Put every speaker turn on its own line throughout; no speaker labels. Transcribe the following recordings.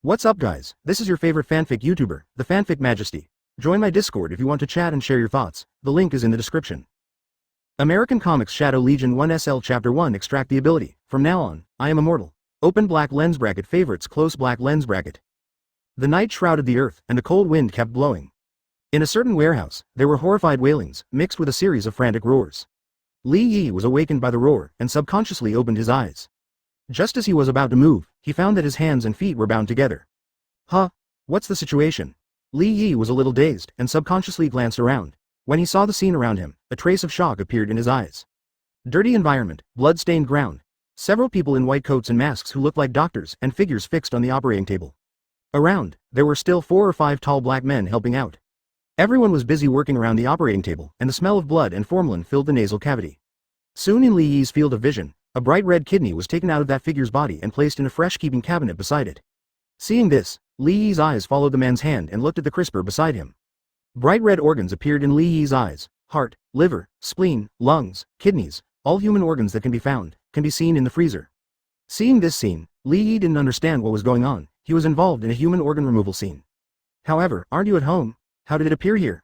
What's up guys, this is your favorite fanfic YouTuber, the Fanfic Majesty. Join my Discord if you want to chat and share your thoughts, the link is in the description. American Comics Shadow Legion 1SL Chapter 1 Extract the ability, from now on, I am immortal. Open black lens bracket favorites close black lens bracket. The night shrouded the earth and a cold wind kept blowing. In a certain warehouse, there were horrified wailings, mixed with a series of frantic roars. Li Yi was awakened by the roar and subconsciously opened his eyes. Just as he was about to move, he found that his hands and feet were bound together. Huh? What's the situation? Li Yi was a little dazed and subconsciously glanced around. When he saw the scene around him, a trace of shock appeared in his eyes. Dirty environment, blood-stained ground. Several people in white coats and masks who looked like doctors and figures fixed on the operating table. Around, there were still 4 or 5 tall black men helping out. Everyone was busy working around the operating table, and the smell of blood and formalin filled the nasal cavity. Soon in Li Yi's field of vision, a bright red kidney was taken out of that figure's body and placed in a fresh-keeping cabinet beside it. Seeing this, Li Yi's eyes followed the man's hand and looked at the crisper beside him. Bright red organs appeared in Li Yi's eyes: heart, liver, spleen, lungs, kidneys, all human organs that can be seen in the freezer. Seeing this scene, Li Yi didn't understand what was going on. He was involved in a human organ removal scene. However, aren't you at home? How did it appear here?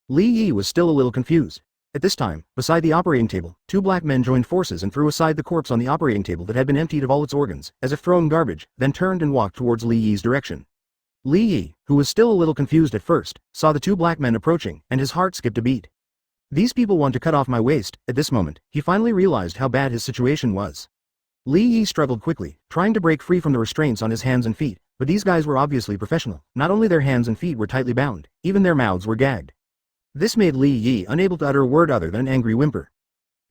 Li Yi was still a little confused. At this time, beside the operating table, 2 black men joined forces and threw aside the corpse on the operating table that had been emptied of all its organs, as if thrown garbage, then turned and walked towards Li Yi's direction. Li Yi, who was still a little confused at first, saw the 2 black men approaching, and his heart skipped a beat. These people want to cut off my waist. At this moment, he finally realized how bad his situation was. Li Yi struggled quickly, trying to break free from the restraints on his hands and feet, but these guys were obviously professional. Not only their hands and feet were tightly bound, even their mouths were gagged. This made Li Yi unable to utter a word other than an angry whimper.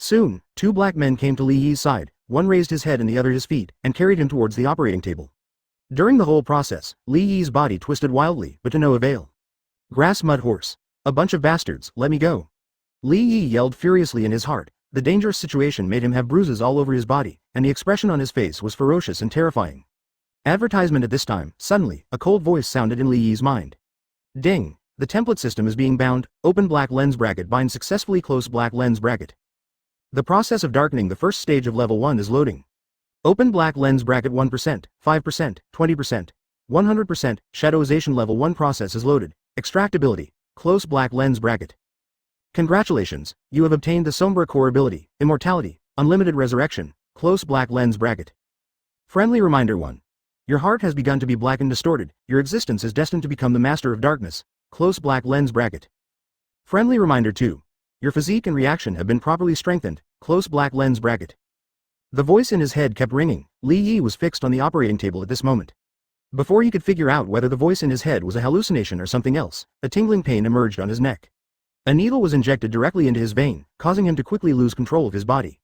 Soon, 2 black men came to Li Yi's side, one raised his head and the other his feet, and carried him towards the operating table. During the whole process, Li Yi's body twisted wildly, but to no avail. Grass mud horse. A bunch of bastards, let me go. Li Yi yelled furiously in his heart. The dangerous situation made him have bruises all over his body, and the expression on his face was ferocious and terrifying. Advertisement at this time, suddenly, a cold voice sounded in Li Yi's mind. Ding! The template system is being bound. Open black lens bracket bind successfully close black lens bracket. The process of darkening the first stage of level 1 is loading. Open black lens bracket 1%, 5%, 20%, 100%, shadowization level 1 process is loaded. Extractability, close black lens bracket. Congratulations, you have obtained the Sombra core ability, immortality, unlimited resurrection, close black lens bracket. Friendly reminder 1. Your heart has begun to be black and distorted, your existence is destined to become the master of darkness, close black lens bracket. Friendly reminder 2. Your physique and reaction have been properly strengthened, close black lens bracket. The voice in his head kept ringing. Li Yi was fixed on the operating table at this moment. Before he could figure out whether the voice in his head was a hallucination or something else, a tingling pain emerged on his neck. A needle was injected directly into his vein, causing him to quickly lose control of his body.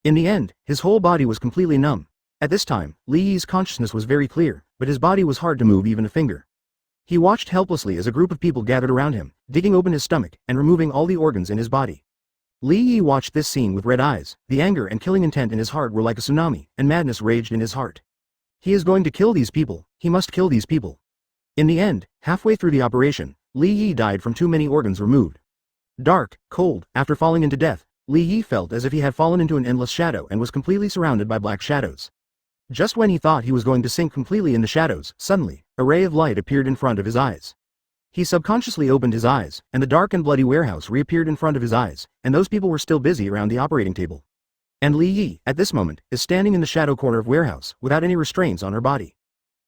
In the end, his whole body was completely numb. At this time, Li Yi's consciousness was very clear, but his body was hard to move even a finger. He watched helplessly as a group of people gathered around him, digging open his stomach and removing all the organs in his body. Li Yi watched this scene with red eyes. The anger and killing intent in his heart were like a tsunami, and madness raged in his heart. He is going to kill these people. He must kill these people. In the end, halfway through the operation, Li Yi died from too many organs removed. Dark, cold, after falling into death, Li Yi felt as if he had fallen into an endless shadow and was completely surrounded by black shadows. Just when he thought he was going to sink completely in the shadows, suddenly, a ray of light appeared in front of his eyes. He subconsciously opened his eyes, and the dark and bloody warehouse reappeared in front of his eyes, and those people were still busy around the operating table. And Li Yi, at this moment, is standing in the shadow corner of warehouse, without any restraints on her body.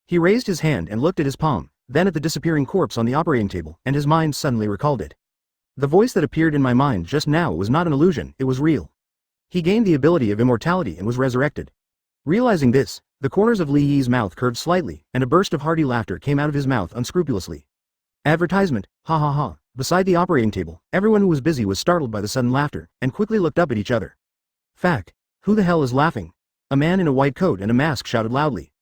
He raised his hand and looked at his palm, then at the disappearing corpse on the operating table, and his mind suddenly recalled it. The voice that appeared in my mind just now was not an illusion, it was real. He gained the ability of immortality and was resurrected. Realizing this, the corners of Li Yi's mouth curved slightly, and a burst of hearty laughter came out of his mouth unscrupulously. Advertisement, ha ha ha. Beside the operating table, everyone who was busy was startled by the sudden laughter, and quickly looked up at each other. Fact. Who the hell is laughing? A man in a white coat and a mask shouted loudly.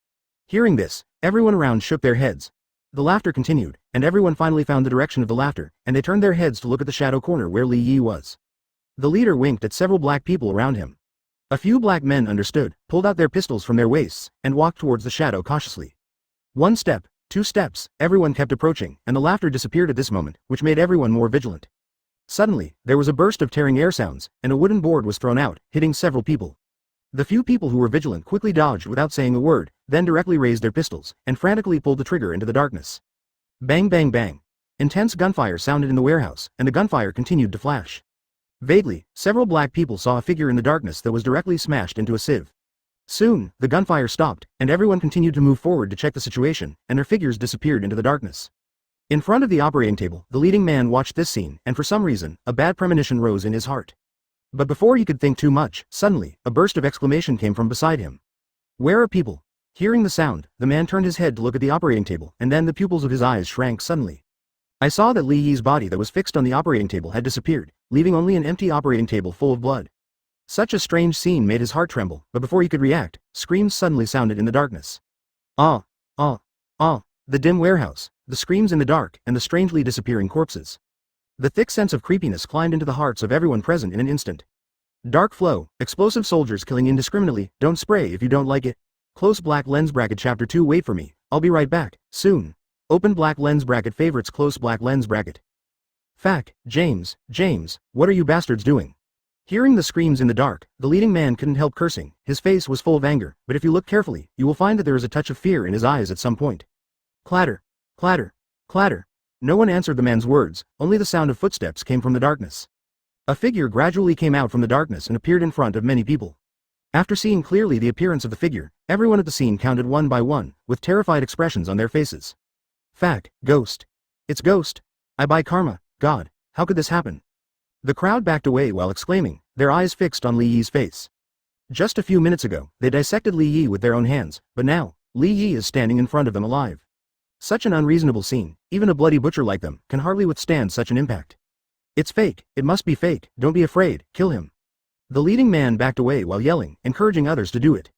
Hearing this, everyone around shook their heads. The laughter continued, and everyone finally found the direction of the laughter, and they turned their heads to look at the shadow corner where Li Yi was. The leader winked at several black people around him. A few black men understood, pulled out their pistols from their waists, and walked towards the shadow cautiously. 1 step, 2 steps, everyone kept approaching, and the laughter disappeared at this moment, which made everyone more vigilant. Suddenly, there was a burst of tearing air sounds, and a wooden board was thrown out, hitting several people. The few people who were vigilant quickly dodged without saying a word. then directly raised their pistols, and frantically pulled the trigger into the darkness. Bang bang bang. Intense gunfire sounded in the warehouse, and the gunfire continued to flash. Vaguely, several black people saw a figure in the darkness that was directly smashed into a sieve. Soon, the gunfire stopped, and everyone continued to move forward to check the situation, and their figures disappeared into the darkness. In front of the operating table, the leading man watched this scene, and for some reason, a bad premonition rose in his heart. But before he could think too much, suddenly, a burst of exclamation came from beside him. "Where are people?" Hearing the sound, the man turned his head to look at the operating table, and then the pupils of his eyes shrank suddenly. I saw that Li Yi's body that was fixed on the operating table had disappeared, leaving only an empty operating table full of blood. Such a strange scene made his heart tremble, but before he could react, screams suddenly sounded in the darkness. Ah! Ah! Ah! The dim warehouse, the screams in the dark, and the strangely disappearing corpses. The thick sense of creepiness climbed into the hearts of everyone present in an instant. Dark flow, explosive soldiers killing indiscriminately, don't spray if you don't like it. Close black lens bracket chapter 2 wait for me, I'll be right back, soon. Open black lens bracket favorites close black lens bracket. Fact, James, what are you bastards doing? Hearing the screams in the dark, the leading man couldn't help cursing, his face was full of anger, but if you look carefully, you will find that there is a touch of fear in his eyes at some point. Clatter, clatter, clatter. No one answered the man's words, only the sound of footsteps came from the darkness. A figure gradually came out from the darkness and appeared in front of many people. After seeing clearly the appearance of the figure, everyone at the scene counted one by one, with terrified expressions on their faces. Fact, Ghost. It's Ghost. I buy karma, God, how could this happen? The crowd backed away while exclaiming, their eyes fixed on Li Yi's face. Just a few minutes ago, they dissected Li Yi with their own hands, but now, Li Yi is standing in front of them alive. Such an unreasonable scene, even a bloody butcher like them, can hardly withstand such an impact. It's fake, it must be fake, don't be afraid, kill him. The leading man backed away while yelling, encouraging others to do it.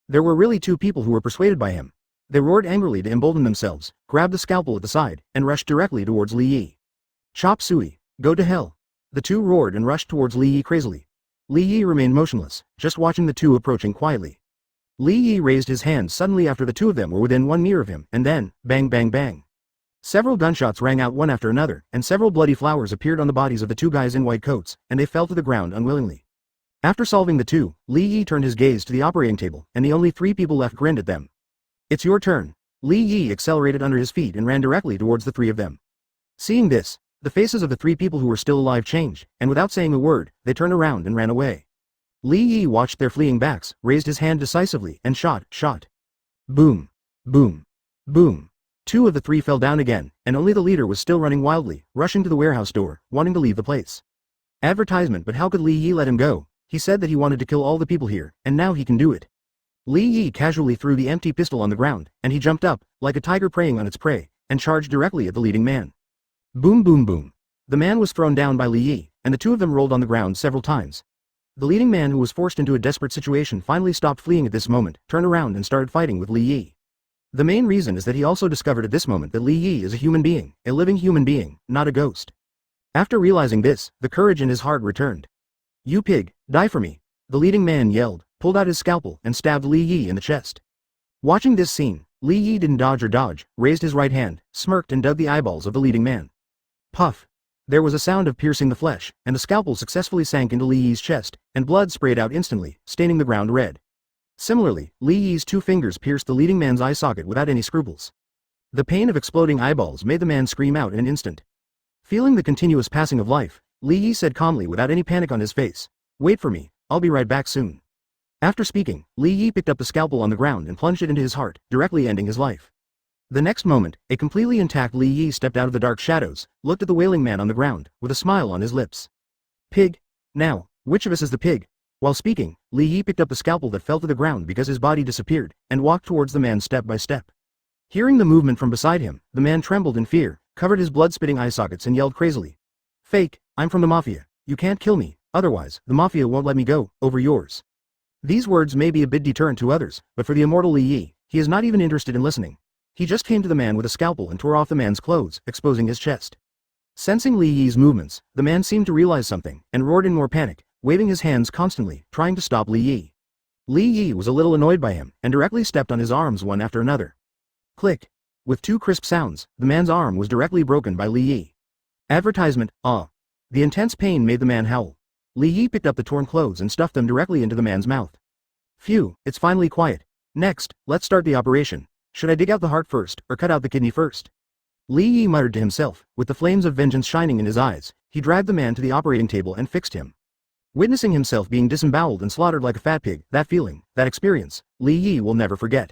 There were really two people who were persuaded by him. They roared angrily to embolden themselves, grabbed the scalpel at the side, and rushed directly towards Li Yi. Chop suey, go to hell. The two roared and rushed towards Li Yi crazily. Li Yi remained motionless, just watching the two approaching quietly. Li Yi raised his hand suddenly after the two of them were within 1 meter of him, and then, bang bang bang. Several gunshots rang out one after another, and several bloody flowers appeared on the bodies of the two guys in white coats, and they fell to the ground unwillingly. After solving the two, Li Yi turned his gaze to the operating table, and the only 3 people left grinned at them. It's your turn. Li Yi accelerated under his feet and ran directly towards the 3 of them. Seeing this, the faces of the 3 people who were still alive changed, and without saying a word, they turned around and ran away. Li Yi watched their fleeing backs, raised his hand decisively, and shot. Boom. Boom. Boom. 2 of the 3 fell down again, and only the leader was still running wildly, rushing to the warehouse door, wanting to leave the place. Advertisement, but how could Li Yi let him go? He said that he wanted to kill all the people here, and now he can do it. Li Yi casually threw the empty pistol on the ground, and he jumped up, like a tiger preying on its prey, and charged directly at the leading man. Boom boom boom. The man was thrown down by Li Yi, and the 2 of them rolled on the ground several times. The leading man, who was forced into a desperate situation, finally stopped fleeing at this moment, turned around and started fighting with Li Yi. The main reason is that he also discovered at this moment that Li Yi is a human being, a living human being, not a ghost. After realizing this, the courage in his heart returned. You pig, die for me, the leading man yelled, pulled out his scalpel, and stabbed Li Yi in the chest. Watching this scene, Li Yi didn't dodge, raised his right hand, smirked and dug the eyeballs of the leading man. Puff. There was a sound of piercing the flesh, and the scalpel successfully sank into Li Yi's chest, and blood sprayed out instantly, staining the ground red. Similarly, Li Yi's 2 fingers pierced the leading man's eye socket without any scruples. The pain of exploding eyeballs made the man scream out in an instant. Feeling the continuous passing of life, Li Yi said calmly without any panic on his face, "Wait for me, I'll be right back soon." After speaking, Li Yi picked up the scalpel on the ground and plunged it into his heart, directly ending his life. The next moment, a completely intact Li Yi stepped out of the dark shadows, looked at the wailing man on the ground, with a smile on his lips. Pig. Now, which of us is the pig? While speaking, Li Yi picked up the scalpel that fell to the ground because his body disappeared, and walked towards the man step by step. Hearing the movement from beside him, the man trembled in fear, covered his blood-spitting eye sockets and yelled crazily. Fake, I'm from the Mafia, you can't kill me, otherwise, the Mafia won't let me go, over yours. These words may be a bit deterrent to others, but for the immortal Li Yi, he is not even interested in listening. He just came to the man with a scalpel and tore off the man's clothes, exposing his chest. Sensing Li Yi's movements, the man seemed to realize something, and roared in more panic, waving his hands constantly, trying to stop Li Yi. Li Yi was a little annoyed by him, and directly stepped on his arms one after another. Click. With 2 crisp sounds, the man's arm was directly broken by Li Yi. Advertisement, ah. The intense pain made the man howl. Li Yi picked up the torn clothes and stuffed them directly into the man's mouth. Phew, it's finally quiet. Next, let's start the operation. Should I dig out the heart first, or cut out the kidney first? Li Yi muttered to himself, with the flames of vengeance shining in his eyes. He dragged the man to the operating table and fixed him. Witnessing himself being disemboweled and slaughtered like a fat pig, that feeling, that experience, Li Yi will never forget.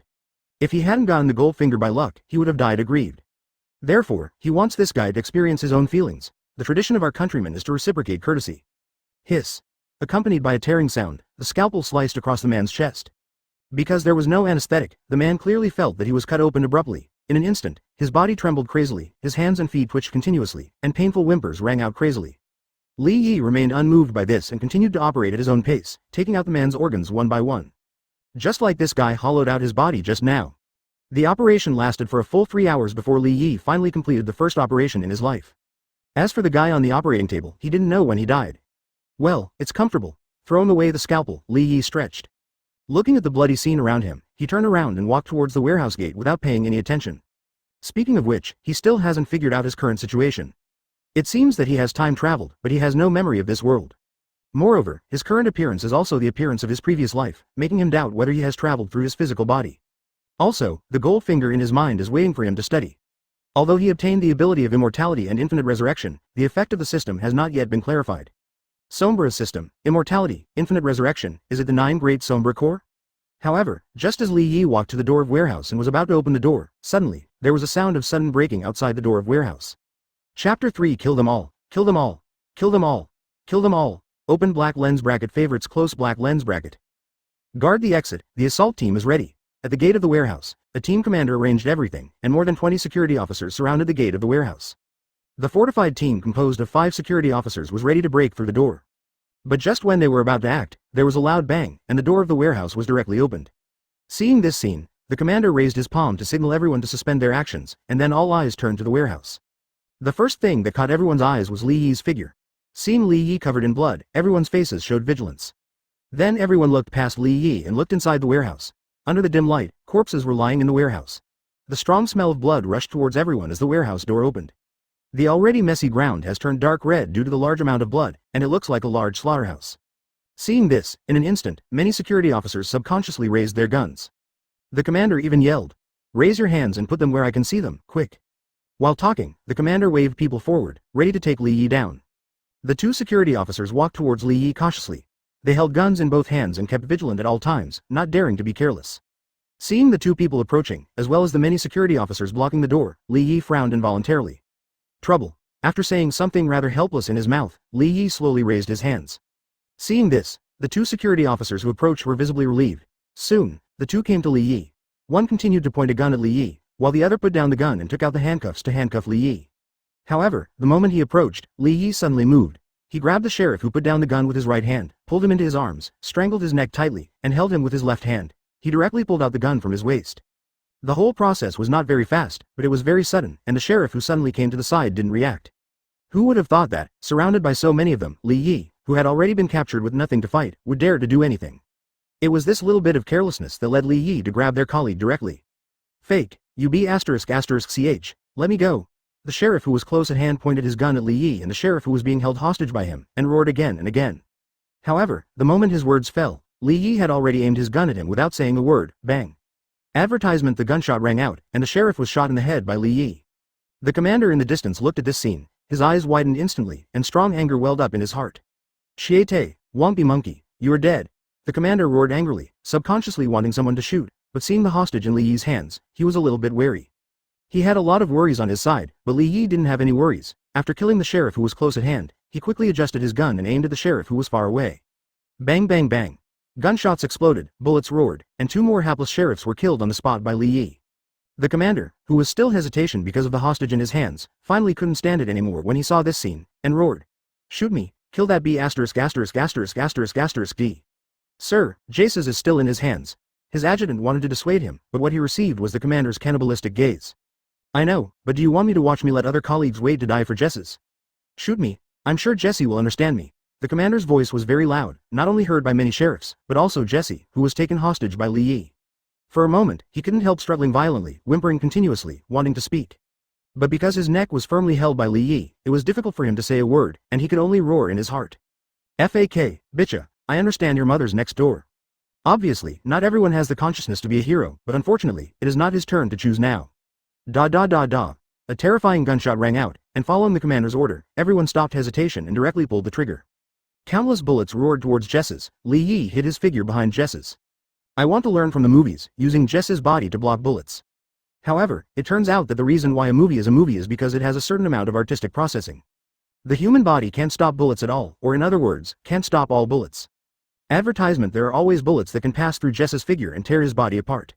If he hadn't gotten the gold finger by luck, he would have died aggrieved. Therefore, he wants this guy to experience his own feelings. The tradition of our countrymen is to reciprocate courtesy. Hiss. Accompanied by a tearing sound, the scalpel sliced across the man's chest. Because there was no anesthetic, the man clearly felt that he was cut open abruptly. In an instant, his body trembled crazily, his hands and feet twitched continuously, and painful whimpers rang out crazily. Li Yi remained unmoved by this and continued to operate at his own pace, taking out the man's organs one by one. Just like this guy hollowed out his body just now. The operation lasted for a full 3 hours before Li Yi finally completed the first operation in his life. As for the guy on the operating table, he didn't know when he died. Well, it's comfortable. Throwing away the scalpel, Li Yi stretched. Looking at the bloody scene around him, he turned around and walked towards the warehouse gate without paying any attention. Speaking of which, he still hasn't figured out his current situation. It seems that he has time traveled, but he has no memory of this world. Moreover, his current appearance is also the appearance of his previous life, making him doubt whether he has traveled through his physical body. Also, the gold finger in his mind is waiting for him to study. Although he obtained the ability of immortality and infinite resurrection, the effect of the system has not yet been clarified. Sombra's system, immortality, infinite resurrection, is it the 9 great Sombra core? However, just as Li Yi walked to the door of warehouse and was about to open the door, suddenly, there was a sound of sudden breaking outside the door of warehouse. Chapter 3 Kill them all, kill them all, kill them all, kill them all, open black lens bracket favorites close black lens bracket. Guard the exit, the assault team is ready. At the gate of the warehouse, a team commander arranged everything, and more than 20 security officers surrounded the gate of the warehouse. The fortified team composed of 5 security officers was ready to break through the door. But just when they were about to act, there was a loud bang, and the door of the warehouse was directly opened. Seeing this scene, the commander raised his palm to signal everyone to suspend their actions, and then all eyes turned to the warehouse. The first thing that caught everyone's eyes was Li Yi's figure. Seeing Li Yi covered in blood, everyone's faces showed vigilance. Then everyone looked past Li Yi and looked inside the warehouse. Under the dim light, corpses were lying in the warehouse. The strong smell of blood rushed towards everyone as the warehouse door opened. The already messy ground has turned dark red due to the large amount of blood, and it looks like a large slaughterhouse. Seeing this, in an instant, many security officers subconsciously raised their guns. The commander even yelled, "Raise your hands and put them where I can see them, quick." While talking, the commander waved people forward, ready to take Li Yi down. The 2 security officers walked towards Li Yi cautiously. They held guns in both hands and kept vigilant at all times, not daring to be careless. Seeing the 2 people approaching, as well as the many security officers blocking the door, Li Yi frowned involuntarily. Trouble. After saying something rather helpless in his mouth, Li Yi slowly raised his hands. Seeing this, the 2 security officers who approached were visibly relieved. Soon, the 2 came to Li Yi. One continued to point a gun at Li Yi, while the other put down the gun and took out the handcuffs to handcuff Li Yi. However, the moment he approached, Li Yi suddenly moved. He grabbed the sheriff who put down the gun with his right hand, pulled him into his arms, strangled his neck tightly, and held him with his left hand. He directly pulled out the gun from his waist. The whole process was not very fast, but it was very sudden, and the sheriff who suddenly came to the side didn't react. Who would have thought that, surrounded by so many of them, Li Yi, who had already been captured with nothing to fight, would dare to do anything? It was this little bit of carelessness that led Li Yi to grab their colleague directly. Fake, you be ***ch, let me go. The sheriff who was close at hand pointed his gun at Li Yi and the sheriff who was being held hostage by him, and roared again and again. However, the moment his words fell, Li Yi had already aimed his gun at him without saying a word. Bang. Advertisement. The gunshot rang out, and the sheriff was shot in the head by Li Yi. The commander in the distance looked at this scene, his eyes widened instantly, and strong anger welled up in his heart. "Chiete, Wampy Monkey, you are dead." The commander roared angrily, subconsciously wanting someone to shoot, but seeing the hostage in Li Yi's hands, he was a little bit wary. He had a lot of worries on his side, but Li Yi didn't have any worries. After killing the sheriff who was close at hand, he quickly adjusted his gun and aimed at the sheriff who was far away. Bang bang bang. Gunshots exploded, bullets roared, and 2 more hapless sheriffs were killed on the spot by Li Yi. The commander, who was still hesitation because of the hostage in his hands, finally couldn't stand it anymore when he saw this scene, and roared, "Shoot me, kill that B*******************. Sir, Jace's is still in his hands." His adjutant wanted to dissuade him, but what he received was the commander's cannibalistic gaze. "I know, but do you want me to watch me let other colleagues wait to die for Jess's? Shoot me, I'm sure Jesse will understand me." The commander's voice was very loud, not only heard by many sheriffs, but also Jesse, who was taken hostage by Li Yi. For a moment, he couldn't help struggling violently, whimpering continuously, wanting to speak. But because his neck was firmly held by Li Yi, it was difficult for him to say a word, and he could only roar in his heart. "Fak, bitcha, I understand your mother's next door." Obviously, not everyone has the consciousness to be a hero, but unfortunately, it is not his turn to choose now. Da da da da. A terrifying gunshot rang out, and following the commander's order, everyone stopped hesitation and directly pulled the trigger. Countless bullets roared towards Jess's. Li Yi hid his figure behind Jess's. I want to learn from the movies, using Jess's body to block bullets. However, it turns out that the reason why a movie is because it has a certain amount of artistic processing. The human body can't stop bullets at all, or in other words, can't stop all bullets. Advertisement: there are always bullets that can pass through Jess's figure and tear his body apart.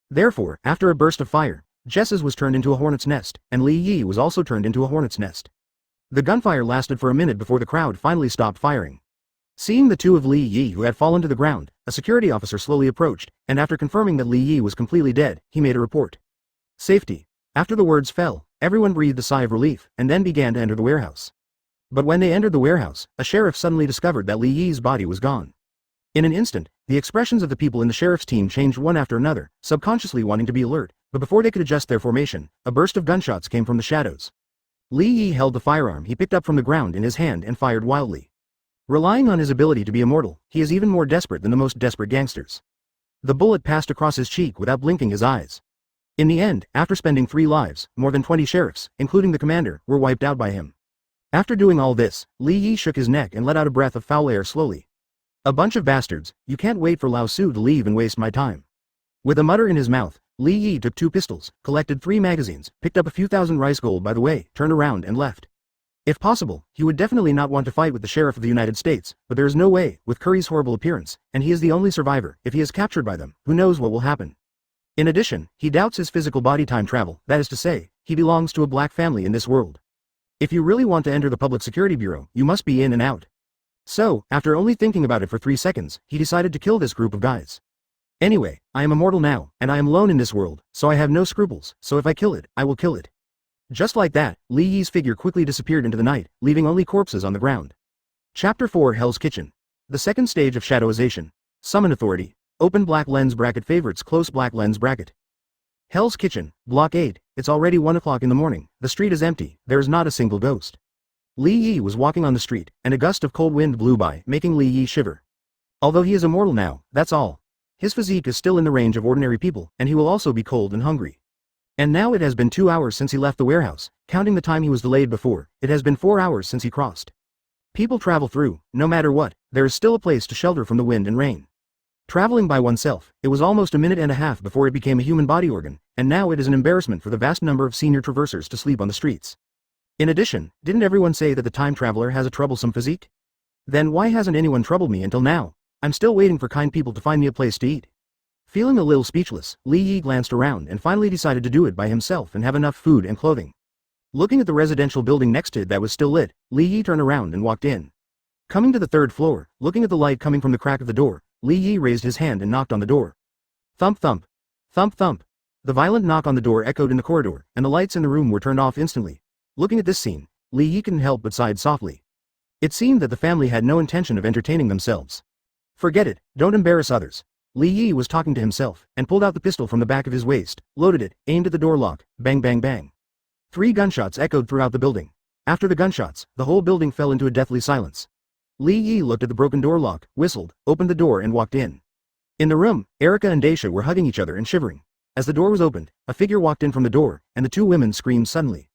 Therefore, after a burst of fire, Jess's was turned into a hornet's nest, and Li Yi was also turned into a hornet's nest. The gunfire lasted for a minute before the crowd finally stopped firing. Seeing the two of Li Yi who had fallen to the ground, a security officer slowly approached, and after confirming that Li Yi was completely dead, he made a report. Safety. After the words fell, everyone breathed a sigh of relief, and then began to enter the warehouse. But when they entered the warehouse, a sheriff suddenly discovered that Li Yi's body was gone. In an instant, the expressions of the people in the sheriff's team changed one after another, subconsciously wanting to be alert, but before they could adjust their formation, a burst of gunshots came from the shadows. Li Yi held the firearm he picked up from the ground in his hand and fired wildly. Relying on his ability to be immortal, he is even more desperate than the most desperate gangsters. The bullet passed across his cheek without blinking his eyes. In the end, after spending 3 lives, more than 20 sheriffs, including the commander, were wiped out by him. After doing all this, Li Yi shook his neck and let out a breath of foul air slowly. A bunch of bastards, you can't wait for Lao Su to leave and waste my time. With a mutter in his mouth, Li Yi took 2 pistols, collected 3 magazines, picked up a few thousand rice gold by the way, turned around and left. If possible, he would definitely not want to fight with the Sheriff of the United States, but there is no way, with Curry's horrible appearance, and he is the only survivor. If he is captured by them, who knows what will happen. In addition, he doubts his physical body time travel, that is to say, he belongs to a black family in this world. If you really want to enter the Public Security Bureau, you must be in and out. So, after only thinking about it for 3 seconds, he decided to kill this group of guys. Anyway, I am immortal now, and I am alone in this world, so I have no scruples, so if I kill it, I will kill it. Just like that, Li Yi's figure quickly disappeared into the night, leaving only corpses on the ground. Chapter 4: Hell's Kitchen. The second stage of shadowization. Summon authority. Open black lens bracket favorites close black lens bracket. Hell's Kitchen, Block 8, it's already 1 o'clock in the morning, the street is empty, there is not a single ghost. Li Yi was walking on the street, and a gust of cold wind blew by, making Li Yi shiver. Although he is immortal now, that's all. His physique is still in the range of ordinary people, and he will also be cold and hungry. And now it has been 2 hours since he left the warehouse, counting the time he was delayed before, it has been 4 hours since he crossed. People travel through, no matter what, there is still a place to shelter from the wind and rain. Traveling by oneself, it was almost a minute and a half before it became a human body organ, and now it is an embarrassment for the vast number of senior traversers to sleep on the streets. In addition, didn't everyone say that the time traveler has a troublesome physique? Then why hasn't anyone troubled me until now? I'm still waiting for kind people to find me a place to eat. Feeling a little speechless, Li Yi glanced around and finally decided to do it by himself and have enough food and clothing. Looking at the residential building next to it that was still lit, Li Yi turned around and walked in. Coming to the 3rd floor, looking at the light coming from the crack of the door, Li Yi raised his hand and knocked on the door. Thump thump. Thump thump. The violent knock on the door echoed in the corridor, and the lights in the room were turned off instantly. Looking at this scene, Li Yi couldn't help but sighed softly. It seemed that the family had no intention of entertaining themselves. Forget it, don't embarrass others. Li Yi was talking to himself, and pulled out the pistol from the back of his waist, loaded it, aimed at the door lock, bang bang bang. 3 gunshots echoed throughout the building. After the gunshots, the whole building fell into a deathly silence. Li Yi looked at the broken door lock, whistled, opened the door and walked in. In the room, Erica and Daisha were hugging each other and shivering. As the door was opened, a figure walked in from the door, and the 2 women screamed suddenly.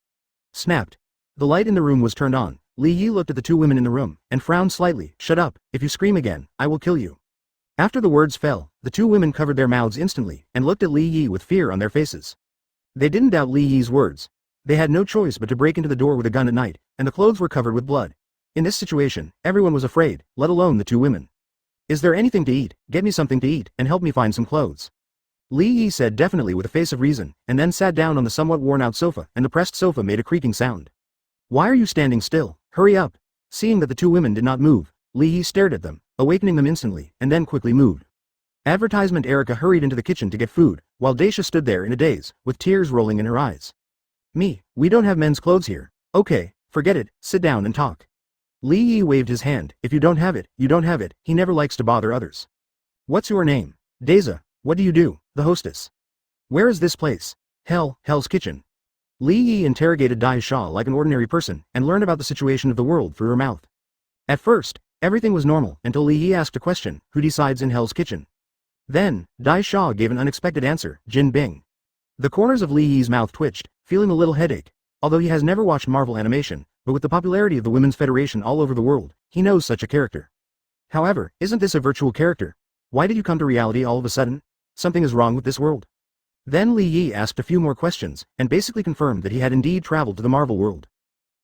Snapped. The light in the room was turned on. Li Yi looked at the 2 women in the room, and frowned slightly. Shut up, if you scream again, I will kill you. After the words fell, the 2 women covered their mouths instantly, and looked at Li Yi with fear on their faces. They didn't doubt Li Yi's words. They had no choice but to break into the door with a gun at night, and the clothes were covered with blood. In this situation, everyone was afraid, let alone the 2 women. Is there anything to eat? Get me something to eat, and help me find some clothes. Li Yi said definitely with a face of reason, and then sat down on the somewhat worn-out sofa, and the pressed sofa made a creaking sound. Why are you standing still? Hurry up. Seeing that the 2 women did not move, Li Yi stared at them, awakening them instantly, and then quickly moved. Advertisement Erica hurried into the kitchen to get food, while Daisha stood there in a daze, with tears rolling in her eyes. We don't have men's clothes here. Okay, forget it, sit down and talk. Li Yi waved his hand. If you don't have it, you don't have it. He never likes to bother others. What's your name? Daisha. What do you do? The hostess. Where is this place? Hell's Kitchen. Li Yi interrogated Daisha like an ordinary person, and learned about the situation of the world through her mouth. At first, everything was normal, until Li Yi asked a question, who decides in Hell's Kitchen? Then, Dai Shaw gave an unexpected answer, Jin Bing. The corners of Li Yi's mouth twitched, feeling a little headache. Although he has never watched Marvel animation, but with the popularity of the Women's Federation all over the world, he knows such a character. However, isn't this a virtual character? Why did you come to reality all of a sudden? Something is wrong with this world. Then Li Yi asked a few more questions, and basically confirmed that he had indeed traveled to the Marvel world.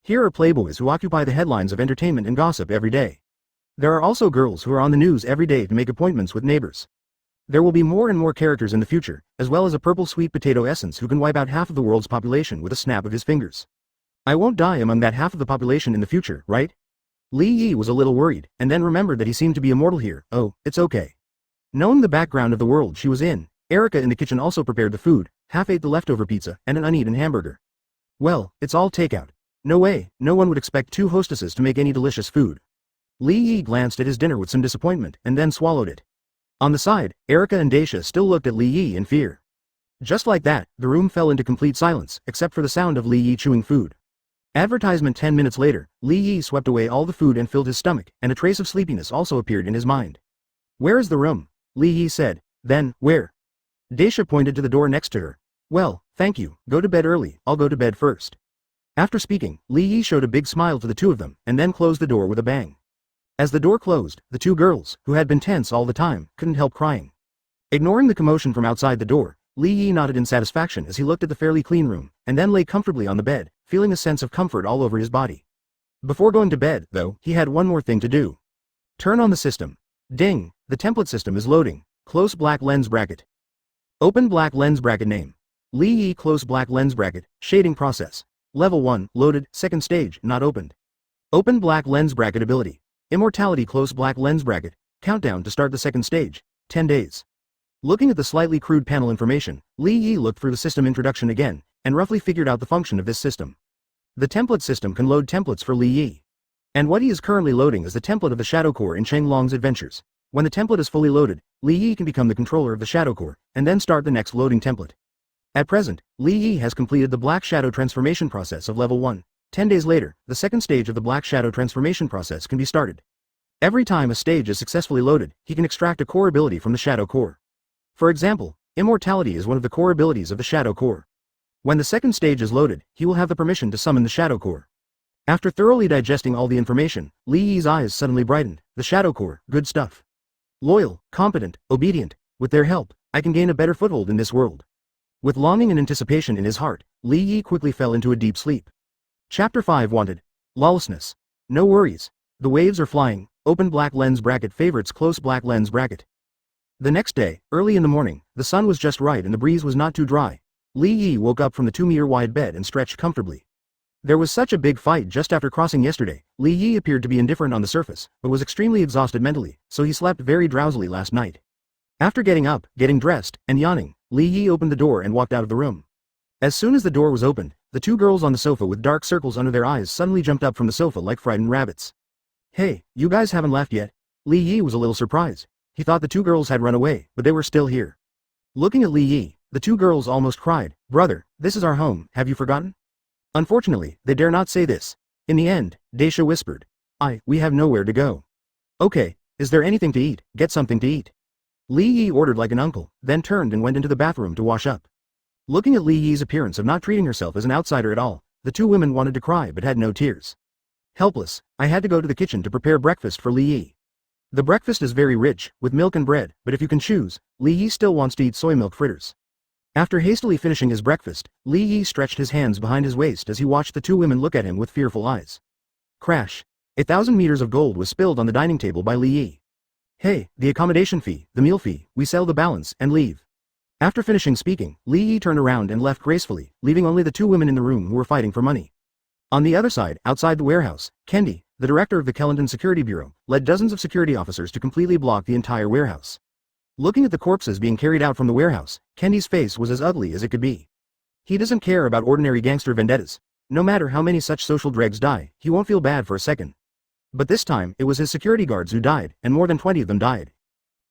Here are playboys who occupy the headlines of entertainment and gossip every day. There are also girls who are on the news every day to make appointments with neighbors. There will be more and more characters in the future, as well as a purple sweet potato essence who can wipe out half of the world's population with a snap of his fingers. I won't die among that half of the population in the future, right? Li Yi was a little worried, and then remembered that he seemed to be immortal here. Oh, it's okay. Knowing the background of the world she was in, Erica in the kitchen also prepared the food, half ate the leftover pizza and an uneaten hamburger. Well, it's all takeout. No way, no one would expect two hostesses to make any delicious food. Li Yi glanced at his dinner with some disappointment, and then swallowed it. On the side, Erica and Daisha still looked at Li Yi in fear. Just like that, the room fell into complete silence, except for the sound of Li Yi chewing food. Advertisement 10 minutes later, Li Yi swept away all the food and filled his stomach, and a trace of sleepiness also appeared in his mind. Where is the room? Li Yi said. Then, where? Daisha pointed to the door next to her. Well, thank you, go to bed early, I'll go to bed first. After speaking, Li Yi showed a big smile to the two of them, and then closed the door with a bang. As the door closed, the two girls, who had been tense all the time, couldn't help crying. Ignoring the commotion from outside the door, Li Yi nodded in satisfaction as he looked at the fairly clean room, and then lay comfortably on the bed, feeling a sense of comfort all over his body. Before going to bed, though, he had one more thing to do. Turn on the system. Ding, the template system is loading. Close black lens bracket. Open black lens bracket name. Li Yi close black lens bracket, shading process. Level 1, loaded, second stage, not opened. Open black lens bracket ability. Immortality close black lens bracket, countdown to start the second stage, 10 days. Looking at the slightly crude panel information, Li Yi looked through the system introduction again, and roughly figured out the function of this system. The template system can load templates for Li Yi. And what he is currently loading is the template of the Shadow Core in Cheng Long's adventures. When the template is fully loaded, Li Yi can become the controller of the Shadow Core, and then start the next loading template. At present, Li Yi has completed the Black Shadow transformation process of level 1. 10 days later, the second stage of the Black Shadow transformation process can be started. Every time a stage is successfully loaded, he can extract a core ability from the Shadow Core. For example, Immortality is one of the core abilities of the Shadow Core. When the second stage is loaded, he will have the permission to summon the Shadow Core. After thoroughly digesting all the information, Li Yi's eyes suddenly brightened. The Shadow Core, good stuff. Loyal, competent, obedient. With their help, I can gain a better foothold in this world. With longing and anticipation in his heart, Li Yi quickly fell into a deep sleep. Chapter 5 wanted. Lawlessness. No worries. The waves are flying. Open black lens bracket favorites close black lens bracket. The next day, early in the morning, the sun was just right and the breeze was not too dry. Li Yi woke up from the 2-meter wide bed and stretched comfortably. There was such a big fight just after crossing yesterday. Li Yi appeared to be indifferent on the surface, but was extremely exhausted mentally, so he slept very drowsily last night. After getting up, getting dressed, and yawning, Li Yi opened the door and walked out of the room. As soon as the door was opened, the two girls on the sofa with dark circles under their eyes suddenly jumped up from the sofa like frightened rabbits. Hey, you guys haven't left yet? Li Yi was a little surprised. He thought the two girls had run away, but they were still here. Looking at Li Yi, the two girls almost cried. Brother, this is our home, have you forgotten? Unfortunately, they dare not say this. In the end, Daisha whispered. We have nowhere to go. Okay, is there anything to eat? Get something to eat. Li Yi ordered like an uncle, then turned and went into the bathroom to wash up. Looking at Li Yi's appearance of not treating herself as an outsider at all, the two women wanted to cry but had no tears. Helpless, I had to go to the kitchen to prepare breakfast for Li Yi. The breakfast is very rich, with milk and bread, but if you can choose, Li Yi still wants to eat soy milk fritters. After hastily finishing his breakfast, Li Yi stretched his hands behind his waist as he watched the two women look at him with fearful eyes. Crash. 1,000 meters of gold was spilled on the dining table by Li Yi. Hey, the accommodation fee, the meal fee, we sell the balance, and leave. After finishing speaking, Li Yi turned around and left gracefully, leaving only the two women in the room who were fighting for money. On the other side, outside the warehouse, Kendi, the director of the Kellington Security Bureau, led dozens of security officers to completely block the entire warehouse. Looking at the corpses being carried out from the warehouse, Kendi's face was as ugly as it could be. He doesn't care about ordinary gangster vendettas. No matter how many such social dregs die, he won't feel bad for a second. But this time, it was his security guards who died, and more than 20 of them died.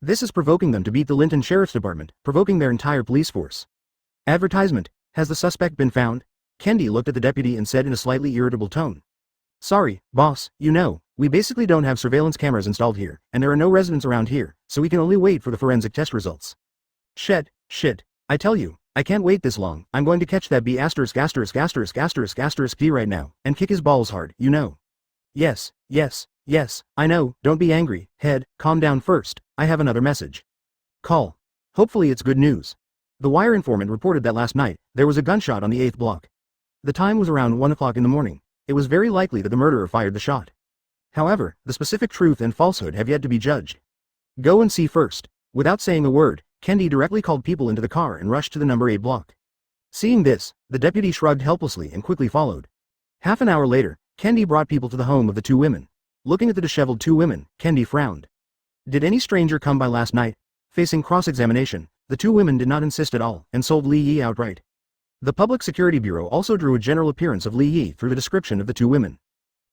This is provoking them to beat the Linton Sheriff's Department, provoking their entire police force. Advertisement. Has the suspect been found? Kendi looked at the deputy and said in a slightly irritable tone. Sorry, boss, we basically don't have surveillance cameras installed here, and there are no residents around here, so we can only wait for the forensic test results. Shit. I tell you, I can't wait this long. I'm going to catch that B*** D right now, and kick his balls hard, Yes, I know, don't be angry, head, calm down first, I have another message. Call. Hopefully it's good news. The wire informant reported that last night, there was a gunshot on the 8th block. The time was around 1 o'clock in the morning. It was very likely that the murderer fired the shot. However, the specific truth and falsehood have yet to be judged. Go and see first. Without saying a word, Kendi directly called people into the car and rushed to the number 8 block. Seeing this, the deputy shrugged helplessly and quickly followed. Half an hour later, Kendi brought people to the home of the two women. Looking at the disheveled two women, Kendi frowned. Did any stranger come by last night? Facing cross-examination, the two women did not insist at all and sold Li Yi outright. The Public Security Bureau also drew a general appearance of Li Yi through the description of the two women.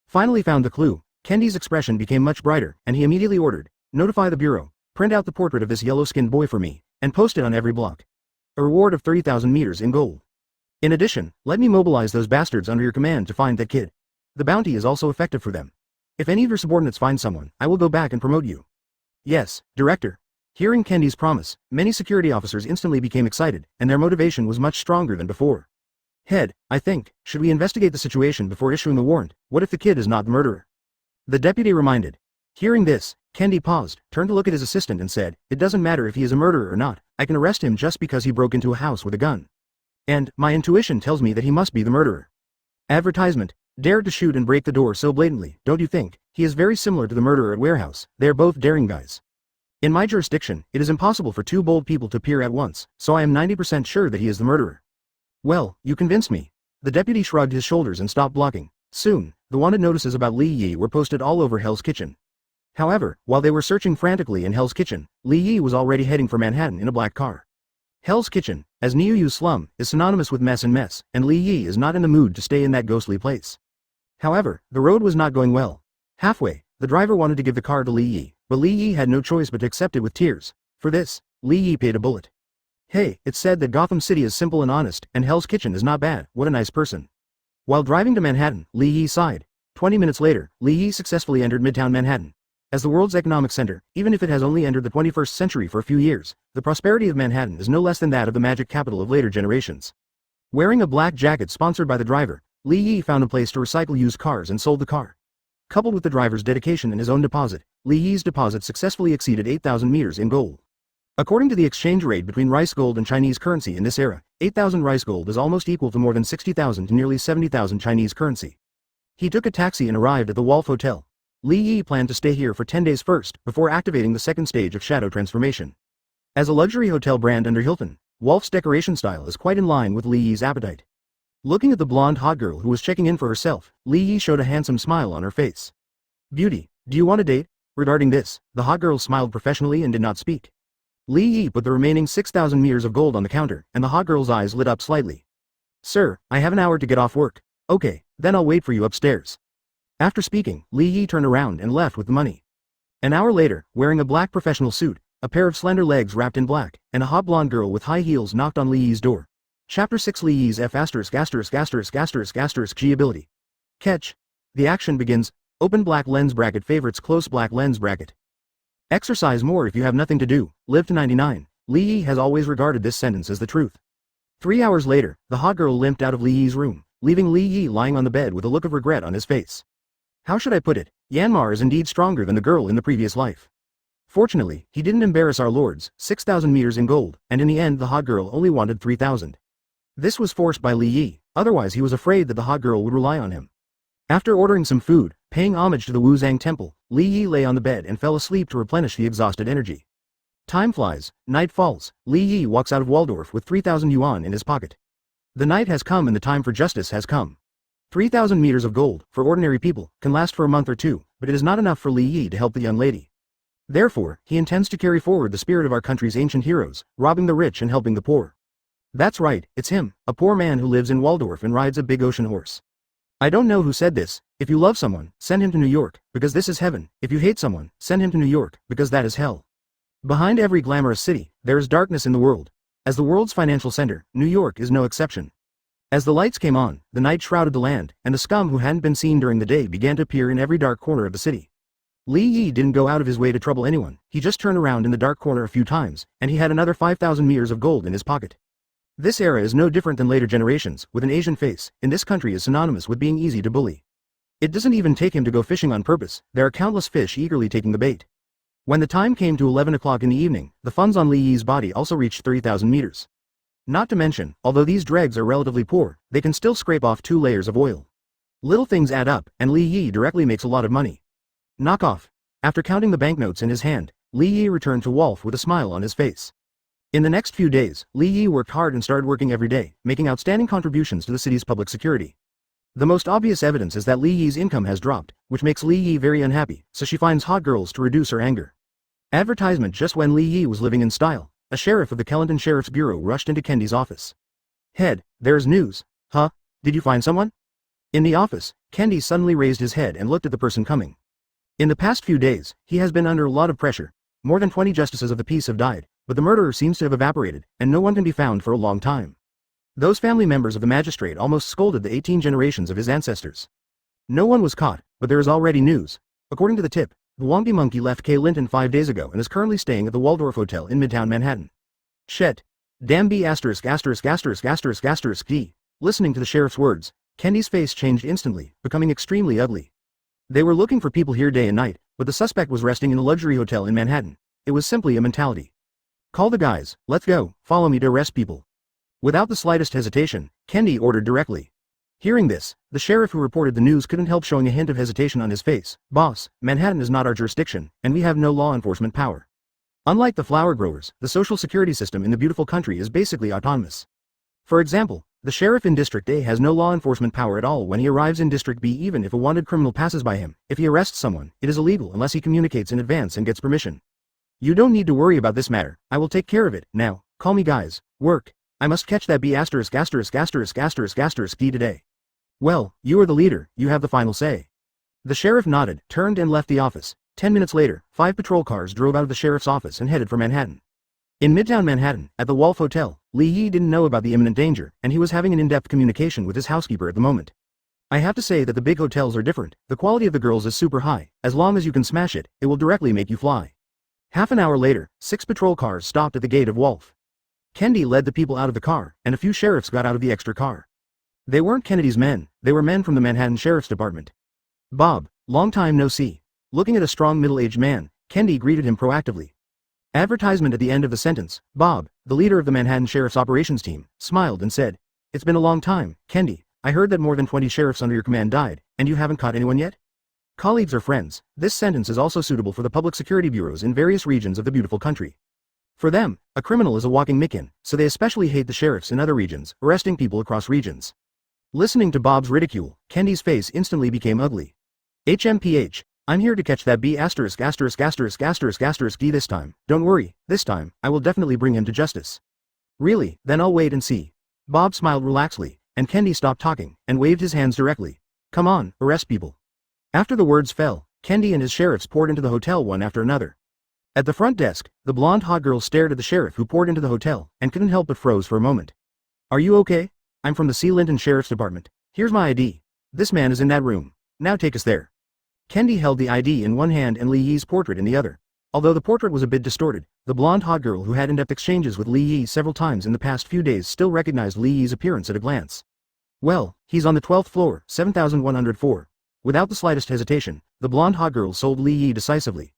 Finally found the clue, Kendi's expression became much brighter, and he immediately ordered, notify the Bureau, print out the portrait of this yellow-skinned boy for me, and post it on every block. A reward of 30,000 meters in gold. In addition, let me mobilize those bastards under your command to find that kid. The bounty is also effective for them. If any of your subordinates find someone, I will go back and promote you. Yes, Director. Hearing Kendi's promise, many security officers instantly became excited, and their motivation was much stronger than before. Head, I think, should we investigate the situation before issuing the warrant? What if the kid is not the murderer? The deputy reminded. Hearing this, Kendi paused, turned to look at his assistant and said, it doesn't matter if he is a murderer or not, I can arrest him just because he broke into a house with a gun. And, my intuition tells me that he must be the murderer. Advertisement. Dared to shoot and break the door so blatantly, don't you think? He is very similar to the murderer at warehouse, they are both daring guys. In my jurisdiction, it is impossible for two bold people to appear at once, so I am 90% sure that he is the murderer. Well, you convinced me. The deputy shrugged his shoulders and stopped blocking. Soon, the wanted notices about Li Yi were posted all over Hell's Kitchen. However, while they were searching frantically in Hell's Kitchen, Li Yi was already heading for Manhattan in a black car. Hell's Kitchen, as Niuyu's slum, is synonymous with mess, and Li Yi is not in the mood to stay in that ghostly place. However, the road was not going well. Halfway, the driver wanted to give the car to Li Yi, but Li Yi had no choice but to accept it with tears. For this, Li Yi paid a bullet. Hey, it's said that Gotham City is simple and honest, and Hell's Kitchen is not bad, what a nice person. While driving to Manhattan, Li Yi sighed. 20 minutes later, Li Yi successfully entered Midtown Manhattan. As the world's economic center, even if it has only entered the 21st century for a few years, the prosperity of Manhattan is no less than that of the magic capital of later generations. Wearing a black jacket sponsored by the driver, Li Yi found a place to recycle used cars and sold the car. Coupled with the driver's dedication and his own deposit, Li Yi's deposit successfully exceeded 8,000 meters in gold. According to the exchange rate between rice gold and Chinese currency in this era, 8,000 rice gold is almost equal to more than 60,000 to nearly 70,000 Chinese currency. He took a taxi and arrived at the Wolf Hotel. Li Yi planned to stay here for 10 days first, before activating the second stage of shadow transformation. As a luxury hotel brand under Hilton, Wolf's decoration style is quite in line with Li Yi's appetite. Looking at the blonde hot girl who was checking in for herself, Li Yi showed a handsome smile on her face. Beauty, do you want a date? Regarding this, the hot girl smiled professionally and did not speak. Li Yi put the remaining 6,000 meters of gold on the counter, and the hot girl's eyes lit up slightly. Sir, I have an hour to get off work. Okay, then I'll wait for you upstairs. After speaking, Li Yi turned around and left with the money. An hour later, wearing a black professional suit, a pair of slender legs wrapped in black, and a hot blonde girl with high heels knocked on Li Yi's door. Chapter 6 Li Yi's G ability. Catch. The action begins. Open black lens bracket favorites close black lens bracket. Exercise more if you have nothing to do, live to 99. Li Yi has always regarded this sentence as the truth. 3 hours later, the hot girl limped out of Li Yi's room, leaving Li Yi lying on the bed with a look of regret on his face. How should I put it? Yanmar is indeed stronger than the girl in the previous life. Fortunately, he didn't embarrass our lords, 6,000 meters in gold, and in the end the hot girl only wanted 3,000. This was forced by Li Yi, otherwise he was afraid that the hot girl would rely on him. After ordering some food, paying homage to the Wuzang temple, Li Yi lay on the bed and fell asleep to replenish the exhausted energy. Time flies, night falls, Li Yi walks out of Waldorf with 3,000 yuan in his pocket. The night has come and the time for justice has come. 3,000 meters of gold, for ordinary people, can last for a month or two, but it is not enough for Li Yi to help the young lady. Therefore, he intends to carry forward the spirit of our country's ancient heroes, robbing the rich and helping the poor. That's right, it's him, a poor man who lives in Waldorf and rides a big ocean horse. I don't know who said this. If you love someone, send him to New York, because this is heaven. If you hate someone, send him to New York, because that is hell. Behind every glamorous city, there is darkness in the world. As the world's financial center, New York is no exception. As the lights came on, the night shrouded the land, and the scum who hadn't been seen during the day began to appear in every dark corner of the city. Li Yi didn't go out of his way to trouble anyone, he just turned around in the dark corner a few times, and he had another 5,000 mirrors of gold in his pocket. This era is no different than later generations, with an Asian face, in this country is synonymous with being easy to bully. It doesn't even take him to go fishing on purpose, there are countless fish eagerly taking the bait. When the time came to 11 o'clock in the evening, the funds on Li Yi's body also reached 30,000 meters. Not to mention, although these dregs are relatively poor, they can still scrape off 2 layers of oil. Little things add up, and Li Yi directly makes a lot of money. Knock off. After counting the banknotes in his hand, Li Yi returned to Wolf with a smile on his face. In the next few days, Li Yi worked hard and started working every day, making outstanding contributions to the city's public security. The most obvious evidence is that Li Yi's income has dropped, which makes Li Yi very unhappy, so she finds hot girls to reduce her anger. Advertisement: just when Li Yi was living in style, a sheriff of the Kellington Sheriff's Bureau rushed into Kendi's office. "Head, there's news." "Huh? Did you find someone?" In the office, Kendi suddenly raised his head and looked at the person coming. In the past few days, he has been under a lot of pressure. More than 20 justices of the peace have died, but the murderer seems to have evaporated, and no one can be found for a long time. Those family members of the magistrate almost scolded the 18 generations of his ancestors. No one was caught, but there is already news. According to the tip, the Wonky Monkey left Kellington 5 days ago and is currently staying at the Waldorf Hotel in Midtown Manhattan. Shit. Damn B***************. Listening to the sheriff's words, Kendi's face changed instantly, becoming extremely ugly. They were looking for people here day and night, but the suspect was resting in a luxury hotel in Manhattan. It was simply a mentality. "Call the guys, let's go, follow me to arrest people." Without the slightest hesitation, Kendi ordered directly. Hearing this, the sheriff who reported the news couldn't help showing a hint of hesitation on his face. "Boss, Manhattan is not our jurisdiction, and we have no law enforcement power. Unlike the flower growers, the social security system in the beautiful country is basically autonomous. For example, the sheriff in District A has no law enforcement power at all when he arrives in District B. Even if a wanted criminal passes by him, if he arrests someone, it is illegal unless he communicates in advance and gets permission. You don't need to worry about this matter, I will take care of it. Now, call me guys, work. I must catch that B********* today. Well, you are the leader, you have the final say." The sheriff nodded, turned and left the office. 10 minutes later, 5 patrol cars drove out of the sheriff's office and headed for Manhattan. In Midtown Manhattan, at the Wolf Hotel, Li Yi didn't know about the imminent danger, and he was having an in-depth communication with his housekeeper at the moment. "I have to say that the big hotels are different, the quality of the girls is super high, as long as you can smash it, it will directly make you fly." Half an hour later, 6 patrol cars stopped at the gate of Wolf. Kendi led the people out of the car, and a few sheriffs got out of the extra car. They weren't Kennedy's men, they were men from the Manhattan Sheriff's Department. "Bob, long time no see." Looking at a strong middle-aged man, Kendi greeted him proactively. Advertisement at the end of the sentence, Bob, the leader of the Manhattan Sheriff's operations team, smiled and said, "It's been a long time, Kendi. I heard that more than 20 sheriffs under your command died, and you haven't caught anyone yet?" Colleagues or friends, this sentence is also suitable for the public security bureaus in various regions of the beautiful country. For them, a criminal is a walking Mickey, so they especially hate the sheriffs in other regions, arresting people across regions. Listening to Bob's ridicule, Kendi's face instantly became ugly. "HMPH, I'm here to catch that B********* this time. Don't worry, this time, I will definitely bring him to justice." "Really, then I'll wait and see." Bob smiled relaxedly, and Kendi stopped talking, and waved his hands directly. "Come on, arrest people." After the words fell, Kendi and his sheriffs poured into the hotel one after another. At the front desk, the blonde hot girl stared at the sheriff who poured into the hotel, and couldn't help but froze for a moment. "Are you okay? I'm from the Kellington Sheriff's Department. Here's my ID. This man is in that room. Now take us there." Kendi held the ID in one hand and Li Yi's portrait in the other. Although the portrait was a bit distorted, the blonde hot girl who had in-depth exchanges with Li Yi several times in the past few days still recognized Li Yi's appearance at a glance. "Well, he's on the 12th floor, 7104. Without the slightest hesitation, the blonde hot girl sold Li Yi decisively.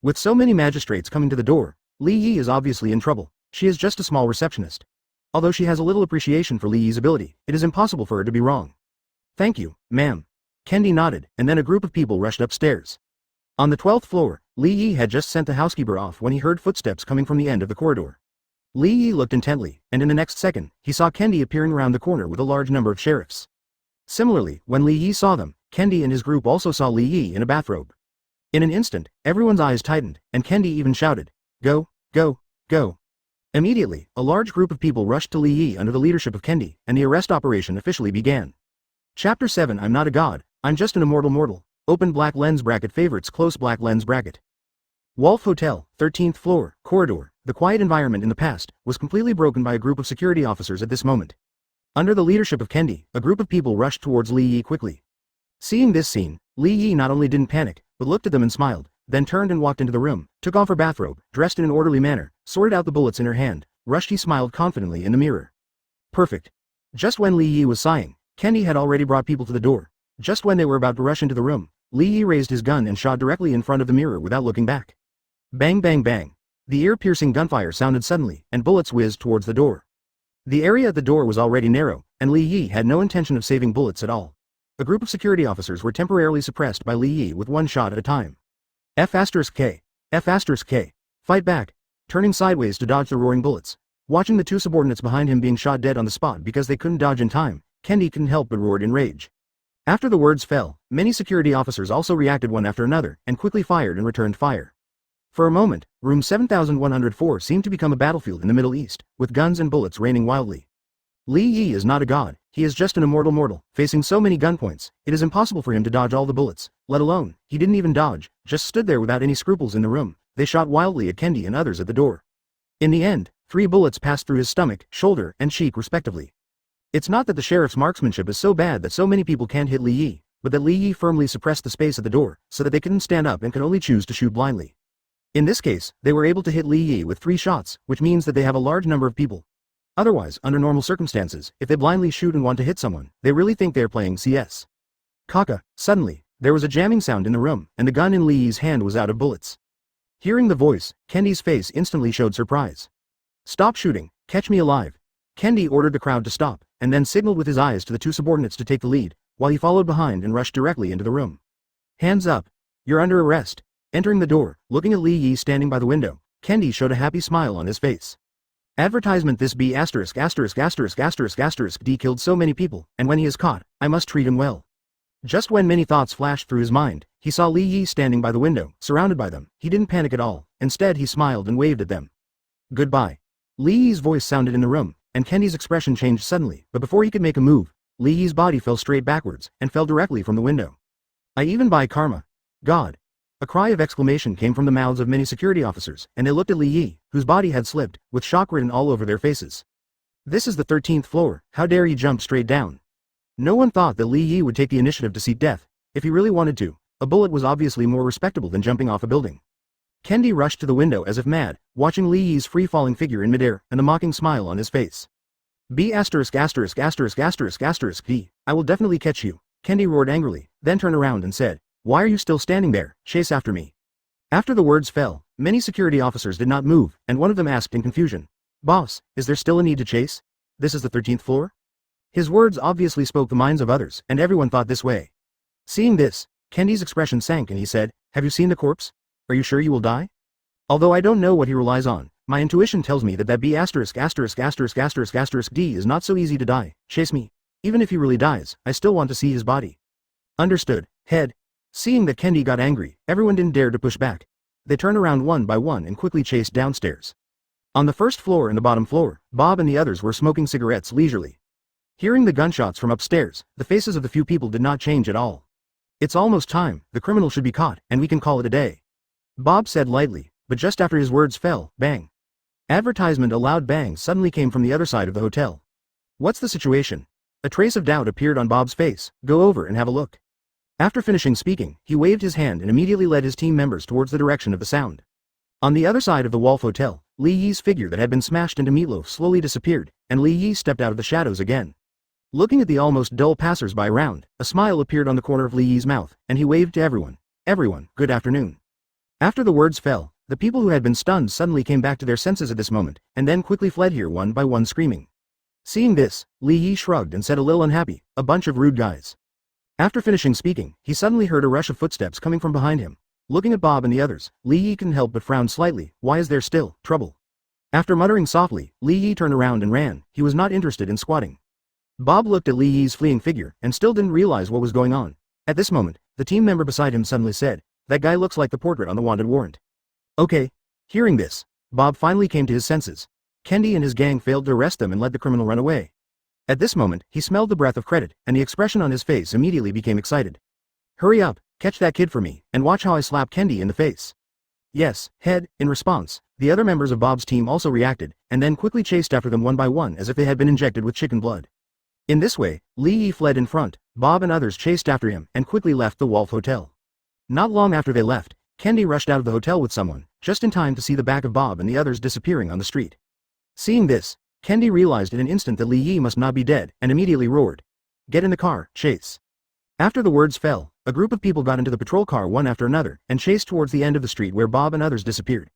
With so many magistrates coming to the door, Li Yi is obviously in trouble. She is just a small receptionist. Although she has a little appreciation for Li Yi's ability, it is impossible for her to be wrong. "Thank you, ma'am." Kendi nodded, and then a group of people rushed upstairs. On the 12th floor, Li Yi had just sent the housekeeper off when he heard footsteps coming from the end of the corridor. Li Yi looked intently, and in the next second, he saw Kendi appearing around the corner with a large number of sheriffs. Similarly, when Li Yi saw them, Kendi and his group also saw Li Yi in a bathrobe. In an instant, everyone's eyes tightened, and Kendi even shouted, "Go, go, go." Immediately, a large group of people rushed to Li Yi under the leadership of Kendi, and the arrest operation officially began. Chapter 7 I'm not a god, I'm just an immortal mortal. Open black lens bracket favorites close black lens bracket. Wolf Hotel, 13th floor, corridor. The quiet environment in the past was completely broken by a group of security officers at this moment. Under the leadership of Kendi, a group of people rushed towards Li Yi quickly. Seeing this scene, Li Yi not only didn't panic, but looked at them and smiled, then turned and walked into the room, took off her bathrobe, dressed in an orderly manner, sorted out the bullets in her hand, rushed. She smiled confidently in the mirror. Perfect. Just when Li Yi was sighing, Kendi had already brought people to the door. Just when they were about to rush into the room, Li Yi raised his gun and shot directly in front of the mirror without looking back. Bang bang bang. The ear-piercing gunfire sounded suddenly, and bullets whizzed towards the door. The area at the door was already narrow, and Li Yi had no intention of saving bullets at all. A group of security officers were temporarily suppressed by Li Yi with one shot at a time. F*K. F*K. Fight back. Turning sideways to dodge the roaring bullets. Watching the two subordinates behind him being shot dead on the spot because they couldn't dodge in time, Kendi couldn't help but roared in rage. After the words fell, many security officers also reacted one after another, and quickly fired and returned fire. For a moment, room 7104 seemed to become a battlefield in the Middle East, with guns and bullets raining wildly. Li Yi is not a god, he is just an immortal mortal, facing so many gunpoints, it is impossible for him to dodge all the bullets, let alone, he didn't even dodge, just stood there without any scruples in the room. They shot wildly at Kendi and others at the door. In the end, 3 bullets passed through his stomach, shoulder, and cheek respectively. It's not that the sheriff's marksmanship is so bad that so many people can't hit Li Yi, but that Li Yi firmly suppressed the space at the door, so that they couldn't stand up and could only choose to shoot blindly. In this case, they were able to hit Li Yi with 3 shots, which means that they have a large number of people. Otherwise, under normal circumstances, if they blindly shoot and want to hit someone, they really think they are playing CS. Kaka, suddenly, there was a jamming sound in the room, and the gun in Li Yi's hand was out of bullets. Hearing the voice, Kendi's face instantly showed surprise. Stop shooting, catch me alive. Kendi ordered the crowd to stop, and then signaled with his eyes to the 2 subordinates to take the lead, while he followed behind and rushed directly into the room. Hands up. You're under arrest. Entering the door, looking at Li Yi standing by the window, Kendi showed a happy smile on his face. Advertisement: this B************* D killed so many people, and when he is caught, I must treat him well. Just when many thoughts flashed through his mind, he saw Li Yi standing by the window, surrounded by them. He didn't panic at all, instead he smiled and waved at them. Goodbye. Li Yi's voice sounded in the room, and Kendi's expression changed suddenly, but before he could make a move, Li Yi's body fell straight backwards, and fell directly from the window. I even buy karma. God. A cry of exclamation came from the mouths of many security officers, and they looked at Li Yi, whose body had slipped, with shock written all over their faces. This is the 13th floor, how dare he jump straight down? No one thought that Li Yi would take the initiative to seek death. If he really wanted to, a bullet was obviously more respectable than jumping off a building. Kendi rushed to the window as if mad, watching Li Yi's free-falling figure in midair, and a mocking smile on his face. D. I will definitely catch you. Kendi roared angrily, then turned around and said, why are you still standing there? Chase after me. After the words fell, many security officers did not move, and one of them asked in confusion, Boss, is there still a need to chase? This is the 13th floor? His words obviously spoke the minds of others, and everyone thought this way. Seeing this, Kendi's expression sank and he said, have you seen the corpse? Are you sure you will die? Although I don't know what he relies on, my intuition tells me that B******** D is not so easy to die. Chase me. Even if he really dies, I still want to see his body. Understood, head. Seeing that Kendi got angry, everyone didn't dare to push back. They turned around one by one and quickly chased downstairs. On the first floor and the bottom floor, Bob and the others were smoking cigarettes leisurely. Hearing the gunshots from upstairs, the faces of the few people did not change at all. It's almost time, the criminal should be caught, and we can call it a day. Bob said lightly, but just after his words fell, bang. Advertisement: a loud bang suddenly came from the other side of the hotel. What's the situation? A trace of doubt appeared on Bob's face. Go over and have a look. After finishing speaking, he waved his hand and immediately led his team members towards the direction of the sound. On the other side of the Wolf Hotel, Li Yi's figure that had been smashed into meatloaf slowly disappeared, and Li Yi stepped out of the shadows again. Looking at the almost dull passers-by around, a smile appeared on the corner of Li Yi's mouth, and he waved to everyone. Everyone, good afternoon. After the words fell, the people who had been stunned suddenly came back to their senses at this moment, and then quickly fled here one by one screaming. Seeing this, Li Yi shrugged and said a little unhappy, a bunch of rude guys. After finishing speaking, he suddenly heard a rush of footsteps coming from behind him. Looking at Bob and the others, Li Yi couldn't help but frown slightly. Why is there still trouble? After muttering softly, Li Yi turned around and ran. He was not interested in squatting. Bob looked at Li Yi's fleeing figure and still didn't realize what was going on. At this moment, the team member beside him suddenly said, that guy looks like the portrait on the wanted warrant. Okay. Hearing this, Bob finally came to his senses. Kendi and his gang failed to arrest them and let the criminal run away. At this moment, he smelled the breath of credit, and the expression on his face immediately became excited. Hurry up, catch that kid for me, and watch how I slap Kendi in the face. Yes, head. In response, the other members of Bob's team also reacted, and then quickly chased after them one by one as if they had been injected with chicken blood. In this way, Li Yi fled in front, Bob and others chased after him and quickly left the Wolf Hotel. Not long after they left, Kendi rushed out of the hotel with someone, just in time to see the back of Bob and the others disappearing on the street. Seeing this, Kendi realized in an instant that Li Yi must not be dead and immediately roared, "Get in the car, chase." After the words fell, a group of people got into the patrol car one after another and chased towards the end of the street where Bob and others disappeared.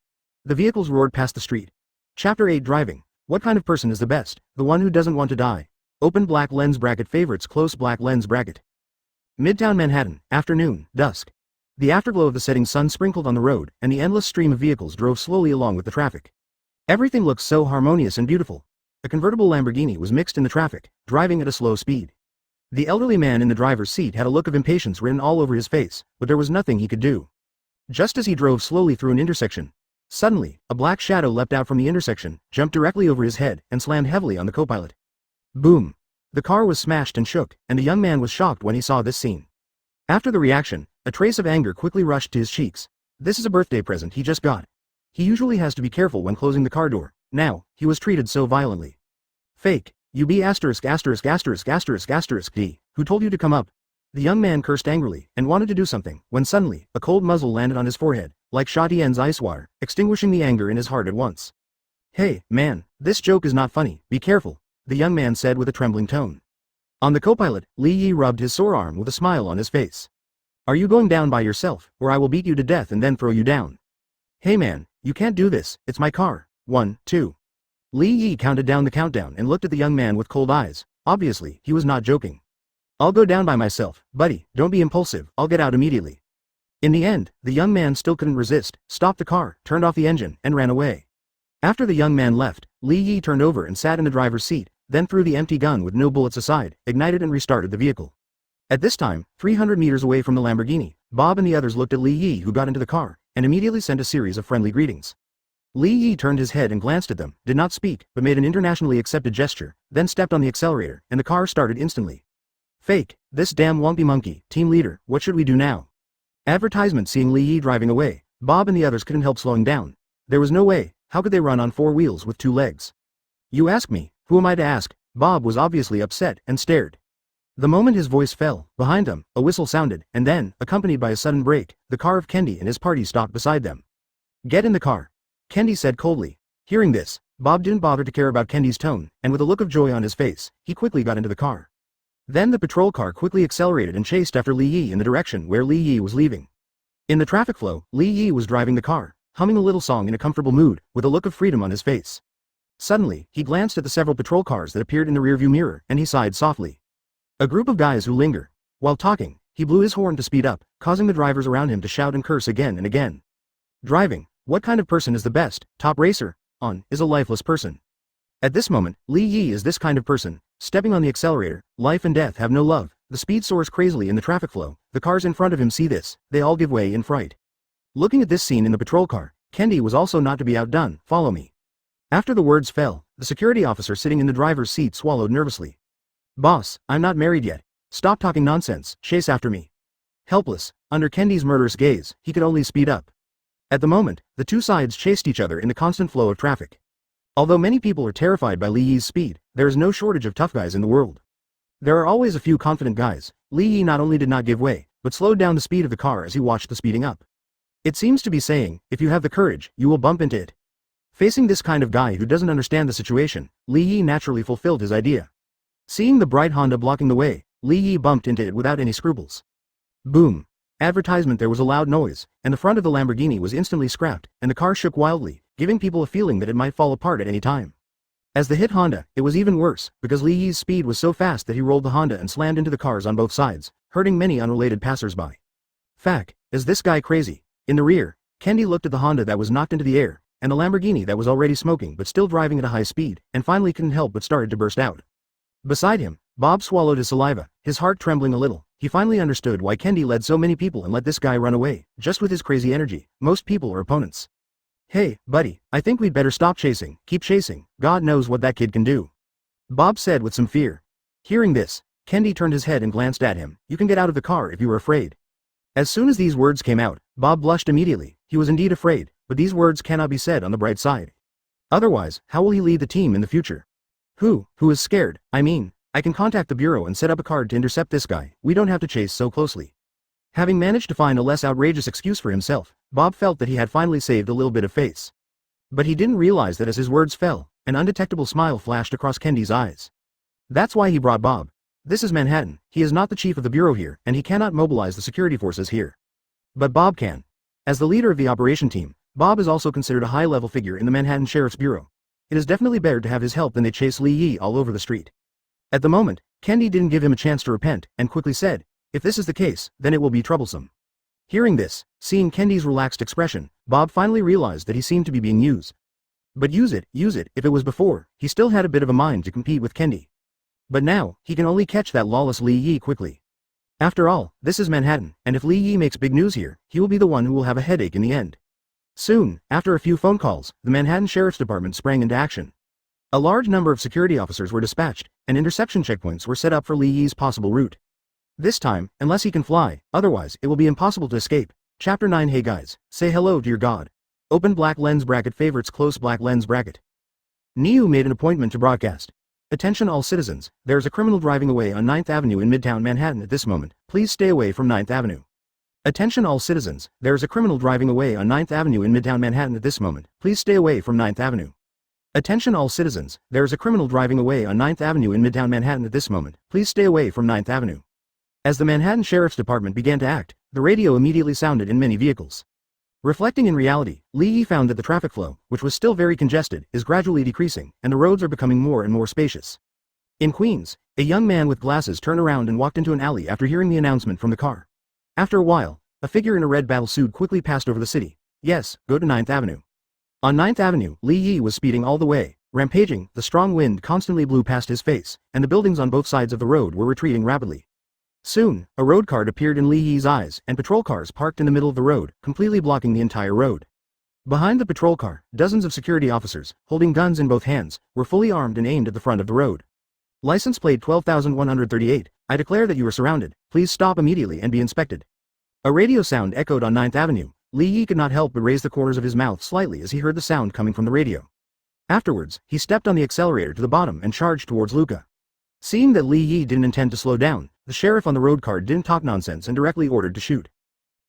The vehicles roared past the street. Chapter 8 Driving. What kind of person is the best? The one who doesn't want to die. Open black lens bracket favorites close black lens bracket. Midtown Manhattan, afternoon, dusk. The afterglow of the setting sun sprinkled on the road, and the endless stream of vehicles drove slowly along with the traffic. Everything looked so harmonious and beautiful. A convertible Lamborghini was mixed in the traffic, driving at a slow speed. The elderly man in the driver's seat had a look of impatience written all over his face, but there was nothing he could do. Just as he drove slowly through an intersection, suddenly, a black shadow leapt out from the intersection, jumped directly over his head, and slammed heavily on the co-pilot. Boom! The car was smashed and shook, and the young man was shocked when he saw this scene. After the reaction, a trace of anger quickly rushed to his cheeks. This is a birthday present he just got. He usually has to be careful when closing the car door. Now, he was treated so violently. Fake. You be asterisk asterisk asterisk asterisk asterisk D. Who told you to come up? The young man cursed angrily and wanted to do something, when suddenly, a cold muzzle landed on his forehead, like Sha Tian's ice water, extinguishing the anger in his heart at once. Hey, man, this joke is not funny, be careful, the young man said with a trembling tone. On the co-pilot, Li Yi rubbed his sore arm with a smile on his face. Are you going down by yourself, or I will beat you to death and then throw you down? Hey man, you can't do this, it's my car. 1, 2. Li Yi counted down the countdown and looked at the young man with cold eyes. Obviously, he was not joking. I'll go down by myself, buddy, don't be impulsive, I'll get out immediately. In the end, the young man still couldn't resist, stopped the car, turned off the engine, and ran away. After the young man left, Li Yi turned over and sat in the driver's seat, then threw the empty gun with no bullets aside, ignited and restarted the vehicle. At this time, 300 meters away from the Lamborghini, Bob and the others looked at Li Yi who got into the car, and immediately sent a series of friendly greetings. Li Yi turned his head and glanced at them, did not speak, but made an internationally accepted gesture, then stepped on the accelerator, and the car started instantly. Fake, this damn wumpy monkey, team leader, what should we do now? Advertisement. Seeing Li Yi driving away, Bob and the others couldn't help slowing down. There was no way, how could they run on 4 wheels with 2 legs? You ask me, who am I to ask? Bob was obviously upset and stared. The moment his voice fell, behind them, a whistle sounded, and then, accompanied by a sudden brake, the car of Kendi and his party stopped beside them. Get in the car, Kendi said coldly. Hearing this, Bob didn't bother to care about Kendi's tone, and with a look of joy on his face, he quickly got into the car. Then the patrol car quickly accelerated and chased after Li Yi in the direction where Li Yi was leaving. In the traffic flow, Li Yi was driving the car, humming a little song in a comfortable mood, with a look of freedom on his face. Suddenly, he glanced at the several patrol cars that appeared in the rearview mirror, and he sighed softly. A group of guys who linger. While talking, he blew his horn to speed up, causing the drivers around him to shout and curse again and again. Driving. What kind of person is the best? Top racer. On, is a lifeless person. At this moment, Li Yi is this kind of person, stepping on the accelerator. Life and death have no love. The speed soars crazily in the traffic flow. The cars in front of him see this, they all give way in fright. Looking at this scene in the patrol car, Kendi was also not to be outdone. Follow me. After the words fell, the security officer sitting in the driver's seat swallowed nervously. Boss, I'm not married yet. Stop talking nonsense, chase after me. Helpless, under Kendi's murderous gaze, he could only speed up. At the moment, the two sides chased each other in the constant flow of traffic. Although many people are terrified by Li Yi's speed, there is no shortage of tough guys in the world. There are always a few confident guys. Li Yi not only did not give way, but slowed down the speed of the car as he watched the speeding up. It seems to be saying, if you have the courage, you will bump into it. Facing this kind of guy who doesn't understand the situation, Li Yi naturally fulfilled his idea. Seeing the bright Honda blocking the way, Li Yi bumped into it without any scruples. Boom. Advertisement. There was a loud noise, and the front of the Lamborghini was instantly scrapped, and the car shook wildly, giving people a feeling that it might fall apart at any time. As the hit Honda, it was even worse, because Li Yi's speed was so fast that he rolled the Honda and slammed into the cars on both sides, hurting many unrelated passersby. Fuck, is this guy crazy? In the rear, Kendi looked at the Honda that was knocked into the air, and the Lamborghini that was already smoking but still driving at a high speed, and finally couldn't help but started to burst out. Beside him, Bob swallowed his saliva, his heart trembling a little. He finally understood why Kendi led so many people and let this guy run away, just with his crazy energy. Most people are opponents. Hey, buddy, I think we'd better stop chasing, keep chasing, God knows what that kid can do. Bob said with some fear. Hearing this, Kendi turned his head and glanced at him. You can get out of the car if you are afraid. As soon as these words came out, Bob blushed immediately. He was indeed afraid, but these words cannot be said on the bright side. Otherwise, how will he lead the team in the future? Who is scared? I mean, I can contact the bureau and set up a card to intercept this guy. We don't have to chase so closely. Having managed to find a less outrageous excuse for himself, Bob felt that he had finally saved a little bit of face. But he didn't realize that as his words fell, an undetectable smile flashed across Kendi's eyes. That's why he brought Bob. This is Manhattan, he is not the chief of the bureau here, and he cannot mobilize the security forces here. But Bob can. As the leader of the operation team, Bob is also considered a high-level figure in the Manhattan Sheriff's Bureau. It is definitely better to have his help than they chase Li Yi all over the street. At the moment, Kendi didn't give him a chance to repent, and quickly said, if this is the case, then it will be troublesome. Hearing this, seeing Kendi's relaxed expression, Bob finally realized that he seemed to be being used. But use it, if it was before, he still had a bit of a mind to compete with Kendi. But now, he can only catch that lawless Li Yi quickly. After all, this is Manhattan, and if Li Yi makes big news here, he will be the one who will have a headache in the end. Soon, after a few phone calls, the Manhattan Sheriff's Department sprang into action. A large number of security officers were dispatched, and interception checkpoints were set up for Li Yi's possible route. This time, unless he can fly, otherwise it will be impossible to escape. Chapter 9. Hey guys, say hello to your god. Open black lens bracket favorites close black lens bracket. Niu made an appointment to broadcast. Attention all citizens, there is a criminal driving away on 9th Avenue in Midtown Manhattan at this moment, please stay away from 9th Avenue. Attention all citizens, there is a criminal driving away on 9th Avenue in Midtown Manhattan at this moment, please stay away from 9th Avenue. Attention all citizens, there is a criminal driving away on 9th Avenue in Midtown Manhattan at this moment, please stay away from 9th Avenue. As the Manhattan Sheriff's Department began to act, the radio immediately sounded in many vehicles. Reflecting in reality, Li Yi found that the traffic flow, which was still very congested, is gradually decreasing, and the roads are becoming more and more spacious. In Queens, a young man with glasses turned around and walked into an alley after hearing the announcement from the car. After a while, a figure in a red battlesuit quickly passed over the city. Yes, go to 9th Avenue. On 9th Avenue, Li Yi was speeding all the way, rampaging, the strong wind constantly blew past his face, and the buildings on both sides of the road were retreating rapidly. Soon, a road card appeared in Li Yi's eyes, and patrol cars parked in the middle of the road, completely blocking the entire road. Behind the patrol car, dozens of security officers, holding guns in both hands, were fully armed and aimed at the front of the road. License plate 12,138, I declare that you are surrounded, please stop immediately and be inspected. A radio sound echoed on 9th Avenue. Li Yi could not help but raise the corners of his mouth slightly as he heard the sound coming from the radio. Afterwards, he stepped on the accelerator to the bottom and charged towards Luca. Seeing that Li Yi didn't intend to slow down, the sheriff on the road card didn't talk nonsense and directly ordered to shoot.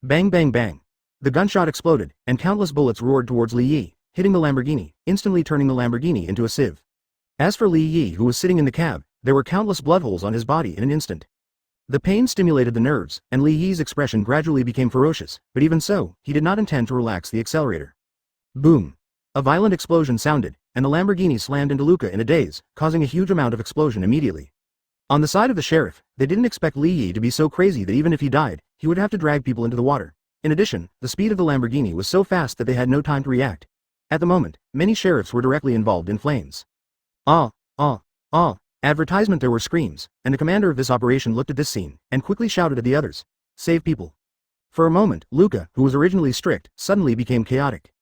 Bang bang bang. The gunshot exploded, and countless bullets roared towards Li Yi, hitting the Lamborghini, instantly turning the Lamborghini into a sieve. As for Li Yi, who was sitting in the cab, there were countless blood holes on his body in an instant. The pain stimulated the nerves, and Li Yi's expression gradually became ferocious, but even so, he did not intend to relax the accelerator. Boom. A violent explosion sounded, and the Lamborghini slammed into Luca in a daze, causing a huge amount of explosion immediately. On the side of the sheriff, they didn't expect Li Yi to be so crazy that even if he died, he would have to drag people into the water. In addition, the speed of the Lamborghini was so fast that they had no time to react. At the moment, many sheriffs were directly involved in flames. Advertisement. There were screams, and the commander of this operation looked at this scene, and quickly shouted at the others. Save people. For a moment, Luca, who was originally strict, suddenly became chaotic.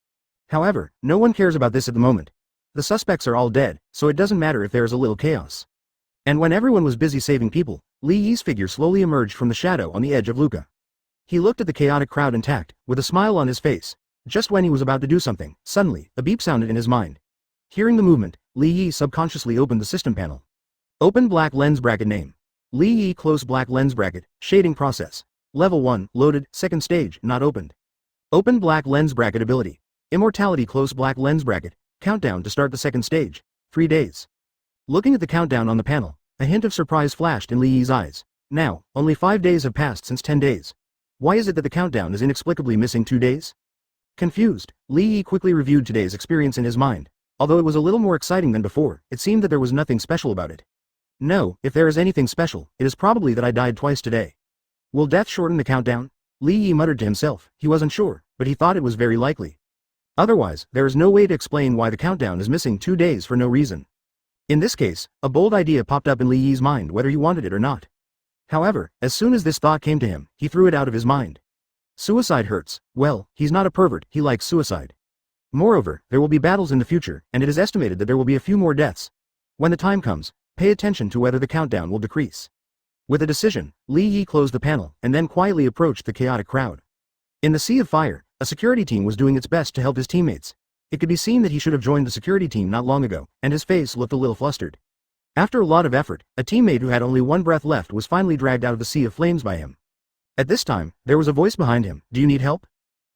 However, no one cares about this at the moment. The suspects are all dead, so it doesn't matter if there is a little chaos. And when everyone was busy saving people, Li Yi's figure slowly emerged from the shadow on the edge of Luca. He looked at the chaotic crowd intact, with a smile on his face. Just when he was about to do something, suddenly, a beep sounded in his mind. Hearing the movement, Li Yi subconsciously opened the system panel. Open black lens bracket name. Li Yi close black lens bracket, shading process. Level 1, loaded, second stage, not opened. Open black lens bracket ability. Immortality close black lens bracket, countdown to start the second stage, 3 days. Looking at the countdown on the panel, a hint of surprise flashed in Li Yi's eyes. Now, only 5 days have passed since 10 days. Why is it that the countdown is inexplicably missing 2 days? Confused, Li Yi quickly reviewed today's experience in his mind. Although it was a little more exciting than before, it seemed that there was nothing special about it. No, if there is anything special, it is probably that I died twice today. Will death shorten the countdown? Li Yi muttered to himself. He wasn't sure, but he thought it was very likely. Otherwise, there is no way to explain why the countdown is missing 2 days for no reason. In this case, a bold idea popped up in Li Yi's mind whether he wanted it or not. However, as soon as this thought came to him, he threw it out of his mind. Suicide hurts. Well, he's not a pervert, he likes suicide. Moreover, there will be battles in the future, and it is estimated that there will be a few more deaths. When the time comes, pay attention to whether the countdown will decrease. With a decision, Li Yi closed the panel, and then quietly approached the chaotic crowd. In the sea of fire, a security team was doing its best to help his teammates. It could be seen that he should have joined the security team not long ago, and his face looked a little flustered. After a lot of effort, a teammate who had only one breath left was finally dragged out of the sea of flames by him. At this time, there was a voice behind him. Do you need help?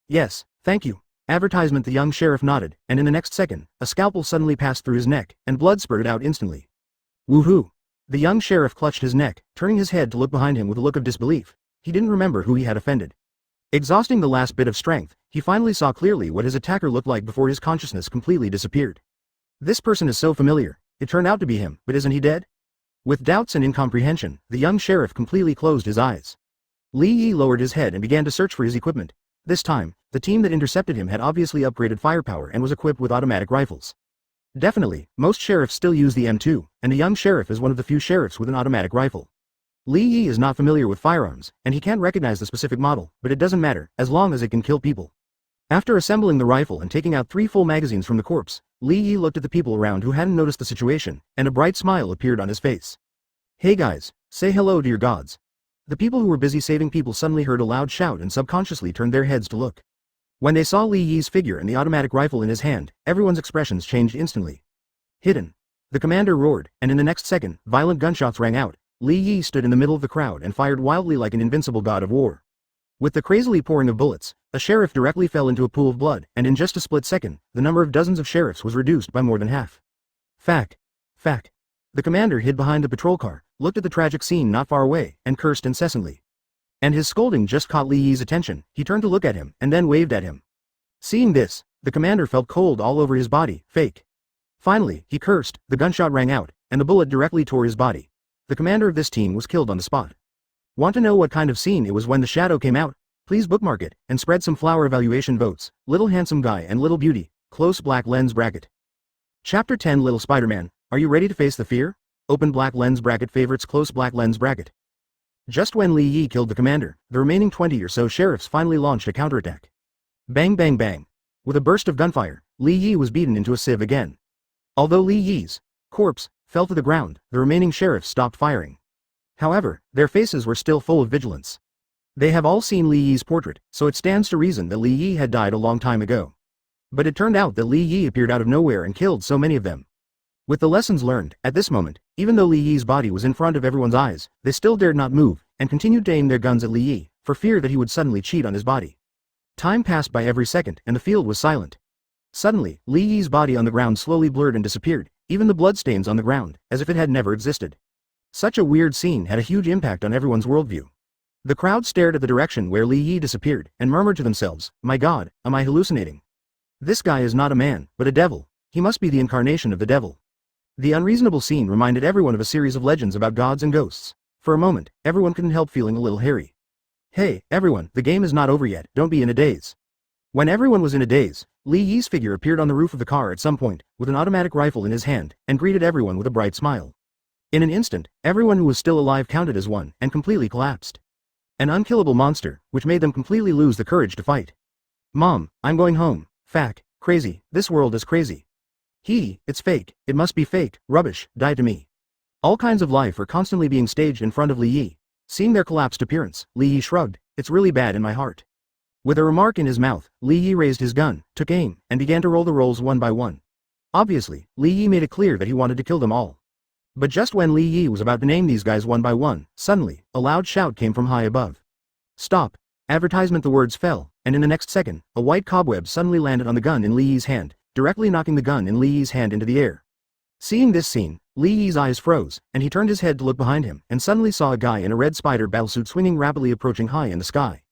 Yes, thank you. Advertisement. The young sheriff nodded, and in the next second, a scalpel suddenly passed through his neck, and blood spurted out instantly. Woohoo! The young sheriff clutched his neck, turning his head to look behind him with a look of disbelief. He didn't remember who he had offended. Exhausting the last bit of strength, he finally saw clearly what his attacker looked like before his consciousness completely disappeared. This person is so familiar. It turned out to be him, but isn't he dead? With doubts and incomprehension, the young sheriff completely closed his eyes. Li Yi lowered his head and began to search for his equipment. This time, the team that intercepted him had obviously upgraded firepower and was equipped with automatic rifles. Definitely, most sheriffs still use the M2, and the young sheriff is one of the few sheriffs with an automatic rifle. Li Yi is not familiar with firearms, and he can't recognize the specific model, but it doesn't matter, as long as it can kill people. After assembling the rifle and taking out 3 full magazines from the corpse, Li Yi looked at the people around who hadn't noticed the situation, and a bright smile appeared on his face. Hey guys, say hello to your gods. The people who were busy saving people suddenly heard a loud shout and subconsciously turned their heads to look. When they saw Li Yi's figure and the automatic rifle in his hand, everyone's expressions changed instantly. Hidden. The commander roared, and in the next second, violent gunshots rang out. Li Yi stood in the middle of the crowd and fired wildly like an invincible god of war. With the crazily pouring of bullets, a sheriff directly fell into a pool of blood, and in just a split second, the number of dozens of sheriffs was reduced by more than half. Fact. The commander hid behind the patrol car, looked at the tragic scene not far away, and cursed incessantly. And his scolding just caught Li Yi's attention. He turned to look at him, and then waved at him. Seeing this, the commander felt cold all over his body. Fake. Finally, he cursed, the gunshot rang out, and the bullet directly tore his body. The commander of this team was killed on the spot. Want to know what kind of scene it was when the shadow came out? Please bookmark it, and spread some flower evaluation votes. Little handsome guy and little beauty. Close black lens bracket. Chapter 10. Little Spider-Man, are you ready to face the fear? Open black lens bracket. Favorites. Close black lens bracket. Just when Li Yi killed the commander, the remaining 20 or so sheriffs finally launched a counterattack. Bang bang bang. With a burst of gunfire, Li Yi was beaten into a sieve again. Although Li Yi's corpse fell to the ground, the remaining sheriffs stopped firing. However, their faces were still full of vigilance. They have all seen Li Yi's portrait, so it stands to reason that Li Yi had died a long time ago. But it turned out that Li Yi appeared out of nowhere and killed so many of them. With the lessons learned, at this moment, even though Li Yi's body was in front of everyone's eyes, they still dared not move, and continued to aim their guns at Li Yi, for fear that he would suddenly cheat on his body. Time passed by every second, and the field was silent. Suddenly, Li Yi's body on the ground slowly blurred and disappeared, even the bloodstains on the ground, as if it had never existed. Such a weird scene had a huge impact on everyone's worldview. The crowd stared at the direction where Li Yi disappeared, and murmured to themselves, "My God, am I hallucinating? This guy is not a man, but a devil. He must be the incarnation of the devil." The unreasonable scene reminded everyone of a series of legends about gods and ghosts. For a moment, everyone couldn't help feeling a little hairy. Hey, everyone, the game is not over yet, don't be in a daze. When everyone was in a daze, Li Yi's figure appeared on the roof of the car at some point, with an automatic rifle in his hand, and greeted everyone with a bright smile. In an instant, everyone who was still alive counted as one, and completely collapsed. An unkillable monster, which made them completely lose the courage to fight. Mom, I'm going home. Fact. Crazy, this world is crazy. It's fake, it must be fake, rubbish, die to me. All kinds of life are constantly being staged in front of Li Yi. Seeing their collapsed appearance, Li Yi shrugged, it's really bad in my heart. With a remark in his mouth, Li Yi raised his gun, took aim, and began to roll the rolls one by one. Obviously, Li Yi made it clear that he wanted to kill them all. But just when Li Yi was about to name these guys one by one, suddenly, a loud shout came from high above. Stop. Advertisement. The words fell, and in the next second, a white cobweb suddenly landed on the gun in Li Yi's hand, directly knocking the gun in Li Yi's hand into the air. Seeing this scene, Li Yi's eyes froze, and he turned his head to look behind him, and suddenly saw a guy in a red spider battlesuit swinging rapidly approaching high in the sky.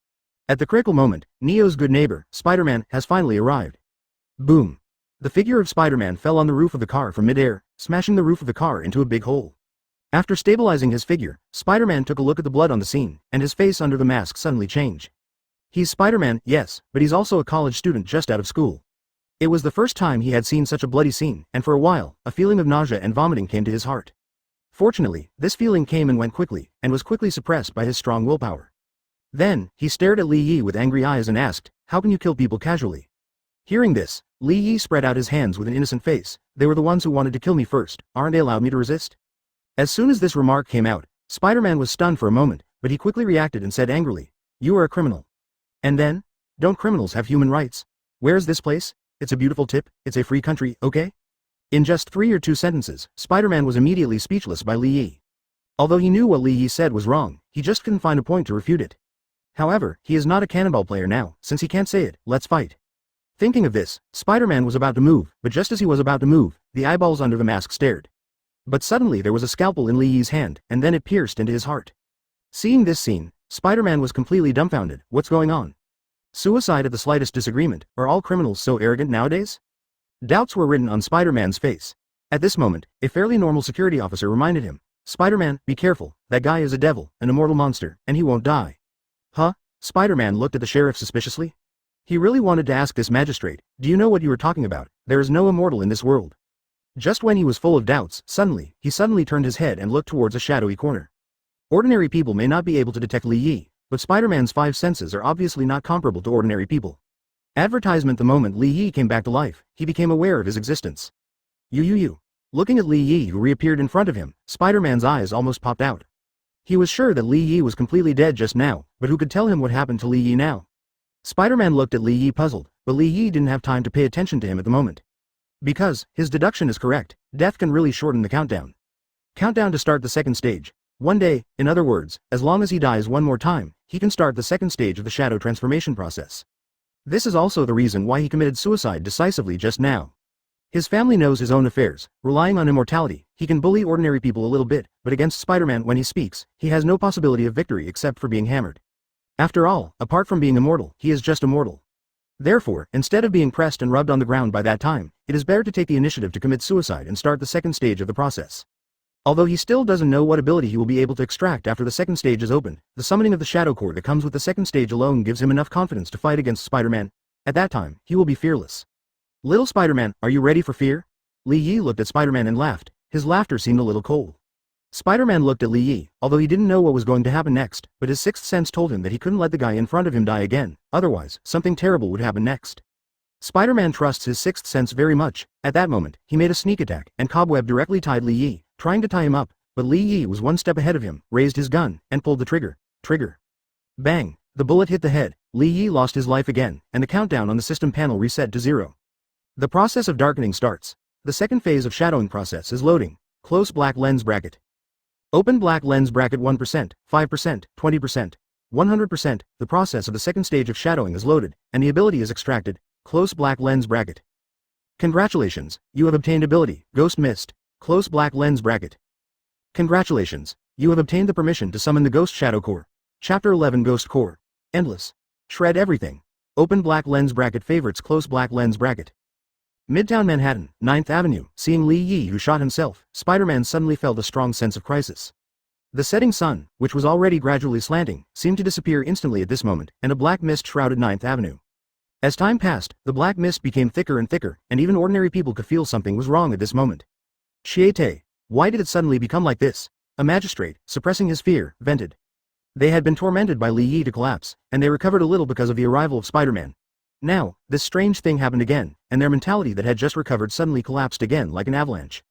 At the critical moment, Neo's good neighbor, Spider-Man, has finally arrived. Boom. The figure of Spider-Man fell on the roof of the car from mid-air, smashing the roof of the car into a big hole. After stabilizing his figure, Spider-Man took a look at the blood on the scene, and his face under the mask suddenly changed. He's Spider-Man, yes, but he's also a college student just out of school. It was the first time he had seen such a bloody scene, and for a while, a feeling of nausea and vomiting came to his heart. Fortunately, this feeling came and went quickly, and was quickly suppressed by his strong willpower. Then, he stared at Li Yi with angry eyes and asked, "How can you kill people casually?" Hearing this, Li Yi spread out his hands with an innocent face. "They were the ones who wanted to kill me first, aren't they allowed me to resist?" As soon as this remark came out, Spider-Man was stunned for a moment, but he quickly reacted and said angrily, "You are a criminal." And then? Don't criminals have human rights? Where's this place? It's a beautiful tip, it's a free country, okay? In just 3 or 2 sentences, Spider-Man was immediately speechless by Li Yi. Although he knew what Li Yi said was wrong, he just couldn't find a point to refute it. However, he is not a cannonball player now, since he can't say it, let's fight. Thinking of this, Spider-Man was about to move, but just as he was about to move, the eyeballs under the mask stared. But suddenly there was a scalpel in Li Yi's hand, and then it pierced into his heart. Seeing this scene, Spider-Man was completely dumbfounded. What's going on? Suicide at the slightest disagreement? Are all criminals so arrogant nowadays? Doubts were written on Spider-Man's face. At this moment, a fairly normal security officer reminded him, Spider-Man, be careful, that guy is a devil, an immortal monster, and he won't die. Huh? Spider-Man looked at the sheriff suspiciously. He really wanted to ask this magistrate, do you know what you were talking about? There is no immortal in this world. Just when he was full of doubts, he suddenly turned his head and looked towards a shadowy corner. Ordinary people may not be able to detect Li Yi, but Spider-Man's 5 senses are obviously not comparable to ordinary people. Advertisement. The moment Li Yi came back to life, he became aware of his existence. You. Looking at Li Yi who reappeared in front of him, Spider-Man's eyes almost popped out. He was sure that Li Yi was completely dead just now, but who could tell him what happened to Li Yi now? Spider-Man looked at Li Yi puzzled, but Li Yi didn't have time to pay attention to him at the moment. Because, his deduction is correct, death can really shorten the countdown. Countdown to start the second stage. One day, in other words, as long as he dies one more time, he can start the second stage of the shadow transformation process. This is also the reason why he committed suicide decisively just now. His family knows his own affairs, relying on immortality, he can bully ordinary people a little bit, but against Spider-Man when he speaks, he has no possibility of victory except for being hammered. After all, apart from being immortal, he is just immortal. Therefore, instead of being pressed and rubbed on the ground by that time, it is better to take the initiative to commit suicide and start the second stage of the process. Although he still doesn't know what ability he will be able to extract after the second stage is opened, the summoning of the shadow core that comes with the second stage alone gives him enough confidence to fight against Spider-Man. At that time, he will be fearless. Little Spider-Man, are you ready for fear? Li Yi looked at Spider-Man and laughed. His laughter seemed a little cold. Spider-Man looked at Li Yi, although he didn't know what was going to happen next, but his sixth sense told him that he couldn't let the guy in front of him die again, otherwise, something terrible would happen next. Spider-Man trusts his sixth sense very much. At that moment, he made a sneak attack, and Cobweb directly tied Li Yi, trying to tie him up, but Li Yi was one step ahead of him, raised his gun, and pulled the trigger. Bang! The bullet hit the head, Li Yi lost his life again, and the countdown on the system panel reset to 0. The process of darkening starts. The second phase of shadowing process is loading. Close black lens bracket. Open black lens bracket 1%, 5%, 20%, 100%. The process of the second stage of shadowing is loaded, and the ability is extracted. Close black lens bracket. Congratulations, you have obtained ability, Ghost Mist. Close black lens bracket. Congratulations, you have obtained the permission to summon the Ghost Shadow Core. Chapter 11 Ghost Core. Endless. Shred everything. Open black lens bracket favorites. Close black lens bracket. Midtown Manhattan, 9th Avenue. Seeing Li Yi who shot himself, Spider-Man suddenly felt a strong sense of crisis. The setting sun, which was already gradually slanting, seemed to disappear instantly at this moment, and a black mist shrouded 9th Avenue. As time passed, the black mist became thicker and thicker, and even ordinary people could feel something was wrong at this moment. Chiete. Why did it suddenly become like this? A magistrate, suppressing his fear, vented. They had been tormented by Li Yi to collapse, and they recovered a little because of the arrival of Spider-Man. Now, this strange thing happened again, and their mentality that had just recovered suddenly collapsed again like an avalanche.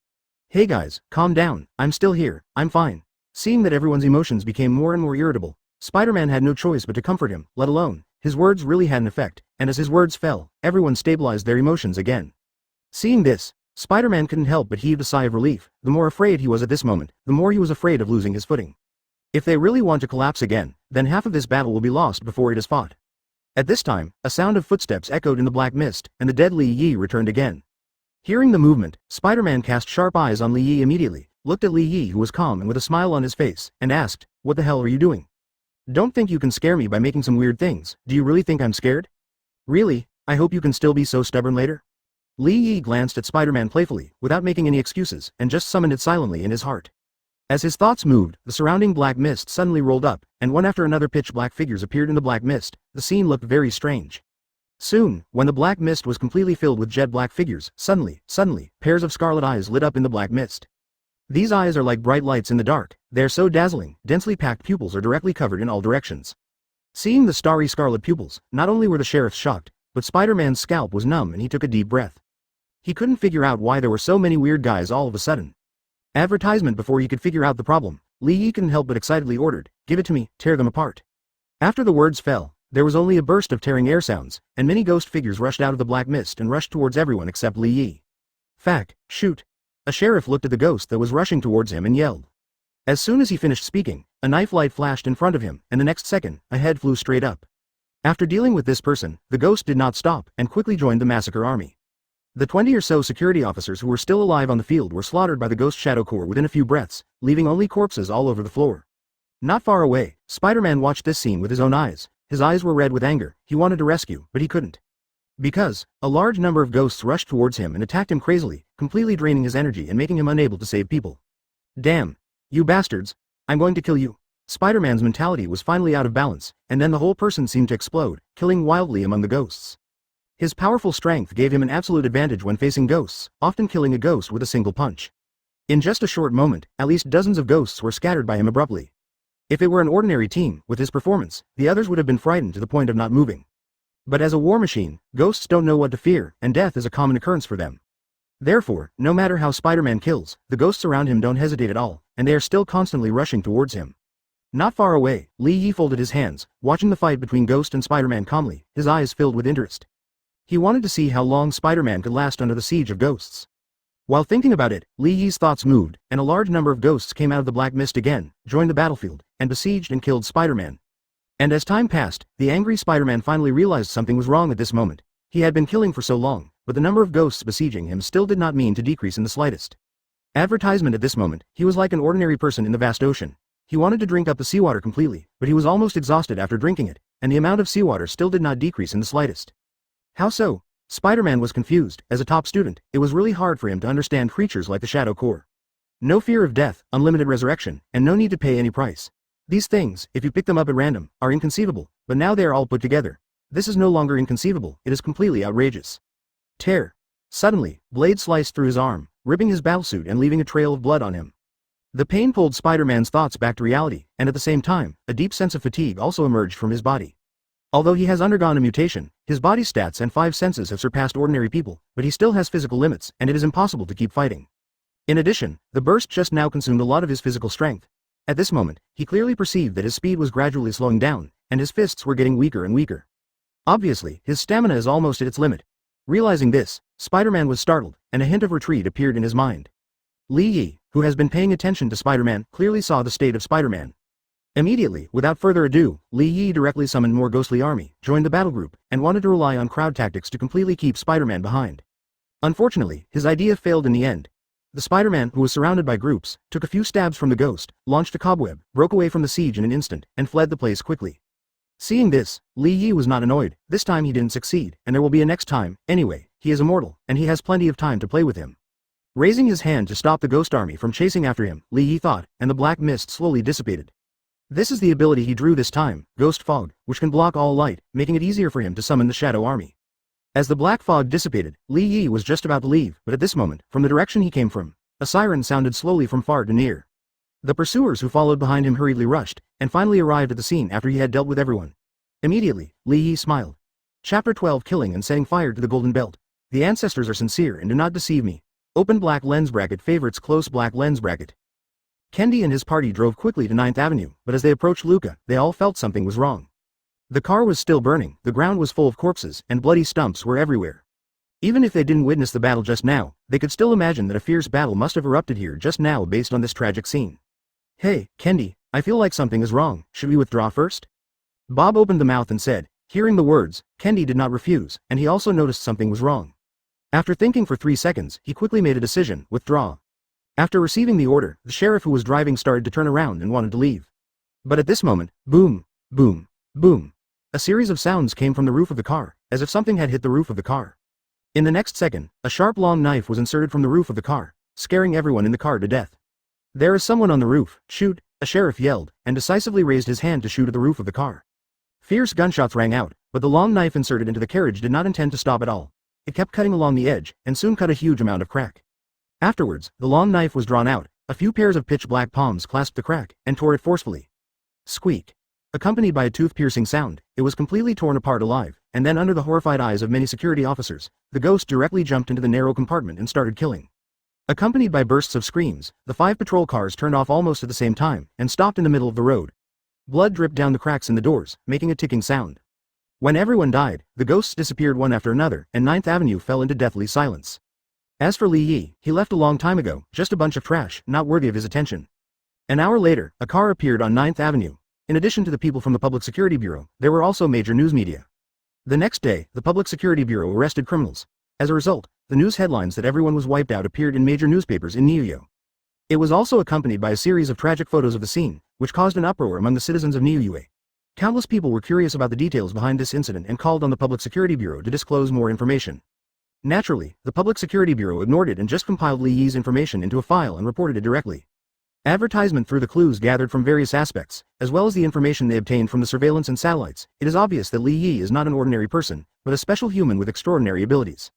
Hey guys, calm down, I'm still here, I'm fine. Seeing that everyone's emotions became more and more irritable, Spider-Man had no choice but to comfort him, let alone, his words really had an effect, and as his words fell, everyone stabilized their emotions again. Seeing this, Spider-Man couldn't help but heave a sigh of relief. The more afraid he was at this moment, the more he was afraid of losing his footing. If they really want to collapse again, then half of this battle will be lost before it is fought. At this time, a sound of footsteps echoed in the black mist, and the dead Li Yi returned again. Hearing the movement, Spider-Man cast sharp eyes on Li Yi immediately, looked at Li Yi who was calm and with a smile on his face, and asked, "What the hell are you doing? Don't think you can scare me by making some weird things. Do you really think I'm scared? Really? I hope you can still be so stubborn later." Li Yi glanced at Spider-Man playfully, without making any excuses, and just summoned it silently in his heart. As his thoughts moved, the surrounding black mist suddenly rolled up, and one after another pitch-black figures appeared in the black mist. The scene looked very strange. Soon, when the black mist was completely filled with jet-black figures, suddenly, pairs of scarlet eyes lit up in the black mist. These eyes are like bright lights in the dark. They are so dazzling, densely packed pupils are directly covered in all directions. Seeing the starry scarlet pupils, not only were the sheriffs shocked, but Spider-Man's scalp was numb and he took a deep breath. He couldn't figure out why there were so many weird guys all of a sudden. Advertisement. Before he could figure out the problem, Li Yi couldn't help but excitedly ordered, "Give it to me, tear them apart." After the words fell, there was only a burst of tearing air sounds, and many ghost figures rushed out of the black mist and rushed towards everyone except Li Yi. Fact, shoot. A sheriff looked at the ghost that was rushing towards him and yelled. As soon as he finished speaking, a knife light flashed in front of him, and the next second, a head flew straight up. After dealing with this person, the ghost did not stop and quickly joined the massacre army. The 20 or so security officers who were still alive on the field were slaughtered by the Ghost Shadow Corps within a few breaths, leaving only corpses all over the floor. Not far away, Spider-Man watched this scene with his own eyes. His eyes were red with anger. He wanted to rescue, but he couldn't. Because a large number of ghosts rushed towards him and attacked him crazily, completely draining his energy and making him unable to save people. Damn. You bastards. I'm going to kill you. Spider-Man's mentality was finally out of balance, and then the whole person seemed to explode, killing wildly among the ghosts. His powerful strength gave him an absolute advantage when facing ghosts, often killing a ghost with a single punch. In just a short moment, at least dozens of ghosts were scattered by him abruptly. If it were an ordinary team, with his performance, the others would have been frightened to the point of not moving. But as a war machine, ghosts don't know what to fear, and death is a common occurrence for them. Therefore, no matter how Spider-Man kills, the ghosts around him don't hesitate at all, and they are still constantly rushing towards him. Not far away, Li Yi folded his hands, watching the fight between Ghost and Spider-Man calmly, his eyes filled with interest. He wanted to see how long Spider-Man could last under the siege of ghosts. While thinking about it, Li Yi's thoughts moved, and a large number of ghosts came out of the black mist again, joined the battlefield, and besieged and killed Spider-Man. And as time passed, the angry Spider-Man finally realized something was wrong at this moment. He had been killing for so long, but the number of ghosts besieging him still did not mean to decrease in the slightest. Advertisement at this moment, he was like an ordinary person in the vast ocean. He wanted to drink up the seawater completely, but he was almost exhausted after drinking it, and the amount of seawater still did not decrease in the slightest. How so? Spider-Man was confused. As a top student, it was really hard for him to understand creatures like the Shadow Corps. No fear of death, unlimited resurrection, and no need to pay any price. These things, if you pick them up at random, are inconceivable, but now they are all put together. This is no longer inconceivable, it is completely outrageous. Tear. Suddenly, blade sliced through his arm, ripping his battlesuit and leaving a trail of blood on him. The pain pulled Spider-Man's thoughts back to reality, and at the same time, a deep sense of fatigue also emerged from his body. Although he has undergone a mutation, his body's stats and 5 senses have surpassed ordinary people, but he still has physical limits, and it is impossible to keep fighting. In addition, the burst just now consumed a lot of his physical strength. At this moment, he clearly perceived that his speed was gradually slowing down, and his fists were getting weaker and weaker. Obviously, his stamina is almost at its limit. Realizing this, Spider-Man was startled, and a hint of retreat appeared in his mind. Li Yi, who has been paying attention to Spider-Man, clearly saw the state of Spider-Man. Immediately, without further ado, Li Yi directly summoned more ghostly army, joined the battle group, and wanted to rely on crowd tactics to completely keep Spider-Man behind. Unfortunately, his idea failed in the end. The Spider-Man, who was surrounded by groups, took a few stabs from the ghost, launched a cobweb, broke away from the siege in an instant, and fled the place quickly. Seeing this, Li Yi was not annoyed. This time he didn't succeed, and there will be a next time. Anyway, he is immortal, and he has plenty of time to play with him. Raising his hand to stop the ghost army from chasing after him, Li Yi thought, and the black mist slowly dissipated. This is the ability he drew this time, Ghost Fog, which can block all light, making it easier for him to summon the Shadow Army. As the black fog dissipated, Li Yi was just about to leave, but at this moment, from the direction he came from, a siren sounded slowly from far to near. The pursuers who followed behind him hurriedly rushed, and finally arrived at the scene after he had dealt with everyone. Immediately, Li Yi smiled. Chapter 12 Killing and Setting Fire to the Golden Belt. The ancestors are sincere and do not deceive me. Open black lens bracket favorites close black lens bracket. Kendi and his party drove quickly to 9th Avenue, but as they approached Luca, they all felt something was wrong. The car was still burning, the ground was full of corpses, and bloody stumps were everywhere. Even if they didn't witness the battle just now, they could still imagine that a fierce battle must have erupted here just now based on this tragic scene. Hey, Kendi, I feel like something is wrong. Should we withdraw first? Bob opened the mouth and said. Hearing the words, Kendi did not refuse, and he also noticed something was wrong. After thinking for 3 seconds, he quickly made a decision, withdraw. After receiving the order, the sheriff who was driving started to turn around and wanted to leave. But at this moment, boom, boom, boom. A series of sounds came from the roof of the car, as if something had hit the roof of the car. In the next second, a sharp long knife was inserted from the roof of the car, scaring everyone in the car to death. There is someone on the roof, shoot, a sheriff yelled, and decisively raised his hand to shoot at the roof of the car. Fierce gunshots rang out, but the long knife inserted into the carriage did not intend to stop at all. It kept cutting along the edge, and soon cut a huge amount of crack. Afterwards, the long knife was drawn out, a few pairs of pitch-black palms clasped the crack, and tore it forcefully. Squeak. Accompanied by a tooth-piercing sound, it was completely torn apart alive, and then under the horrified eyes of many security officers, the ghost directly jumped into the narrow compartment and started killing. Accompanied by bursts of screams, the 5 patrol cars turned off almost at the same time, and stopped in the middle of the road. Blood dripped down the cracks in the doors, making a ticking sound. When everyone died, the ghosts disappeared one after another, and 9th Avenue fell into deathly silence. As for Li Yi, he left a long time ago, just a bunch of trash, not worthy of his attention. An hour later, a car appeared on 9th Avenue. In addition to the people from the Public Security Bureau, there were also major news media. The next day, the Public Security Bureau arrested criminals. As a result, the news headlines that everyone was wiped out appeared in major newspapers in Niuyo. It was also accompanied by a series of tragic photos of the scene, which caused an uproar among the citizens of Niuyo. Countless people were curious about the details behind this incident and called on the Public Security Bureau to disclose more information. Naturally, the Public Security Bureau ignored it and just compiled Li Yi's information into a file and reported it directly. Advertisement through the clues gathered from various aspects, as well as the information they obtained from the surveillance and satellites, it is obvious that Li Yi is not an ordinary person, but a special human with extraordinary abilities.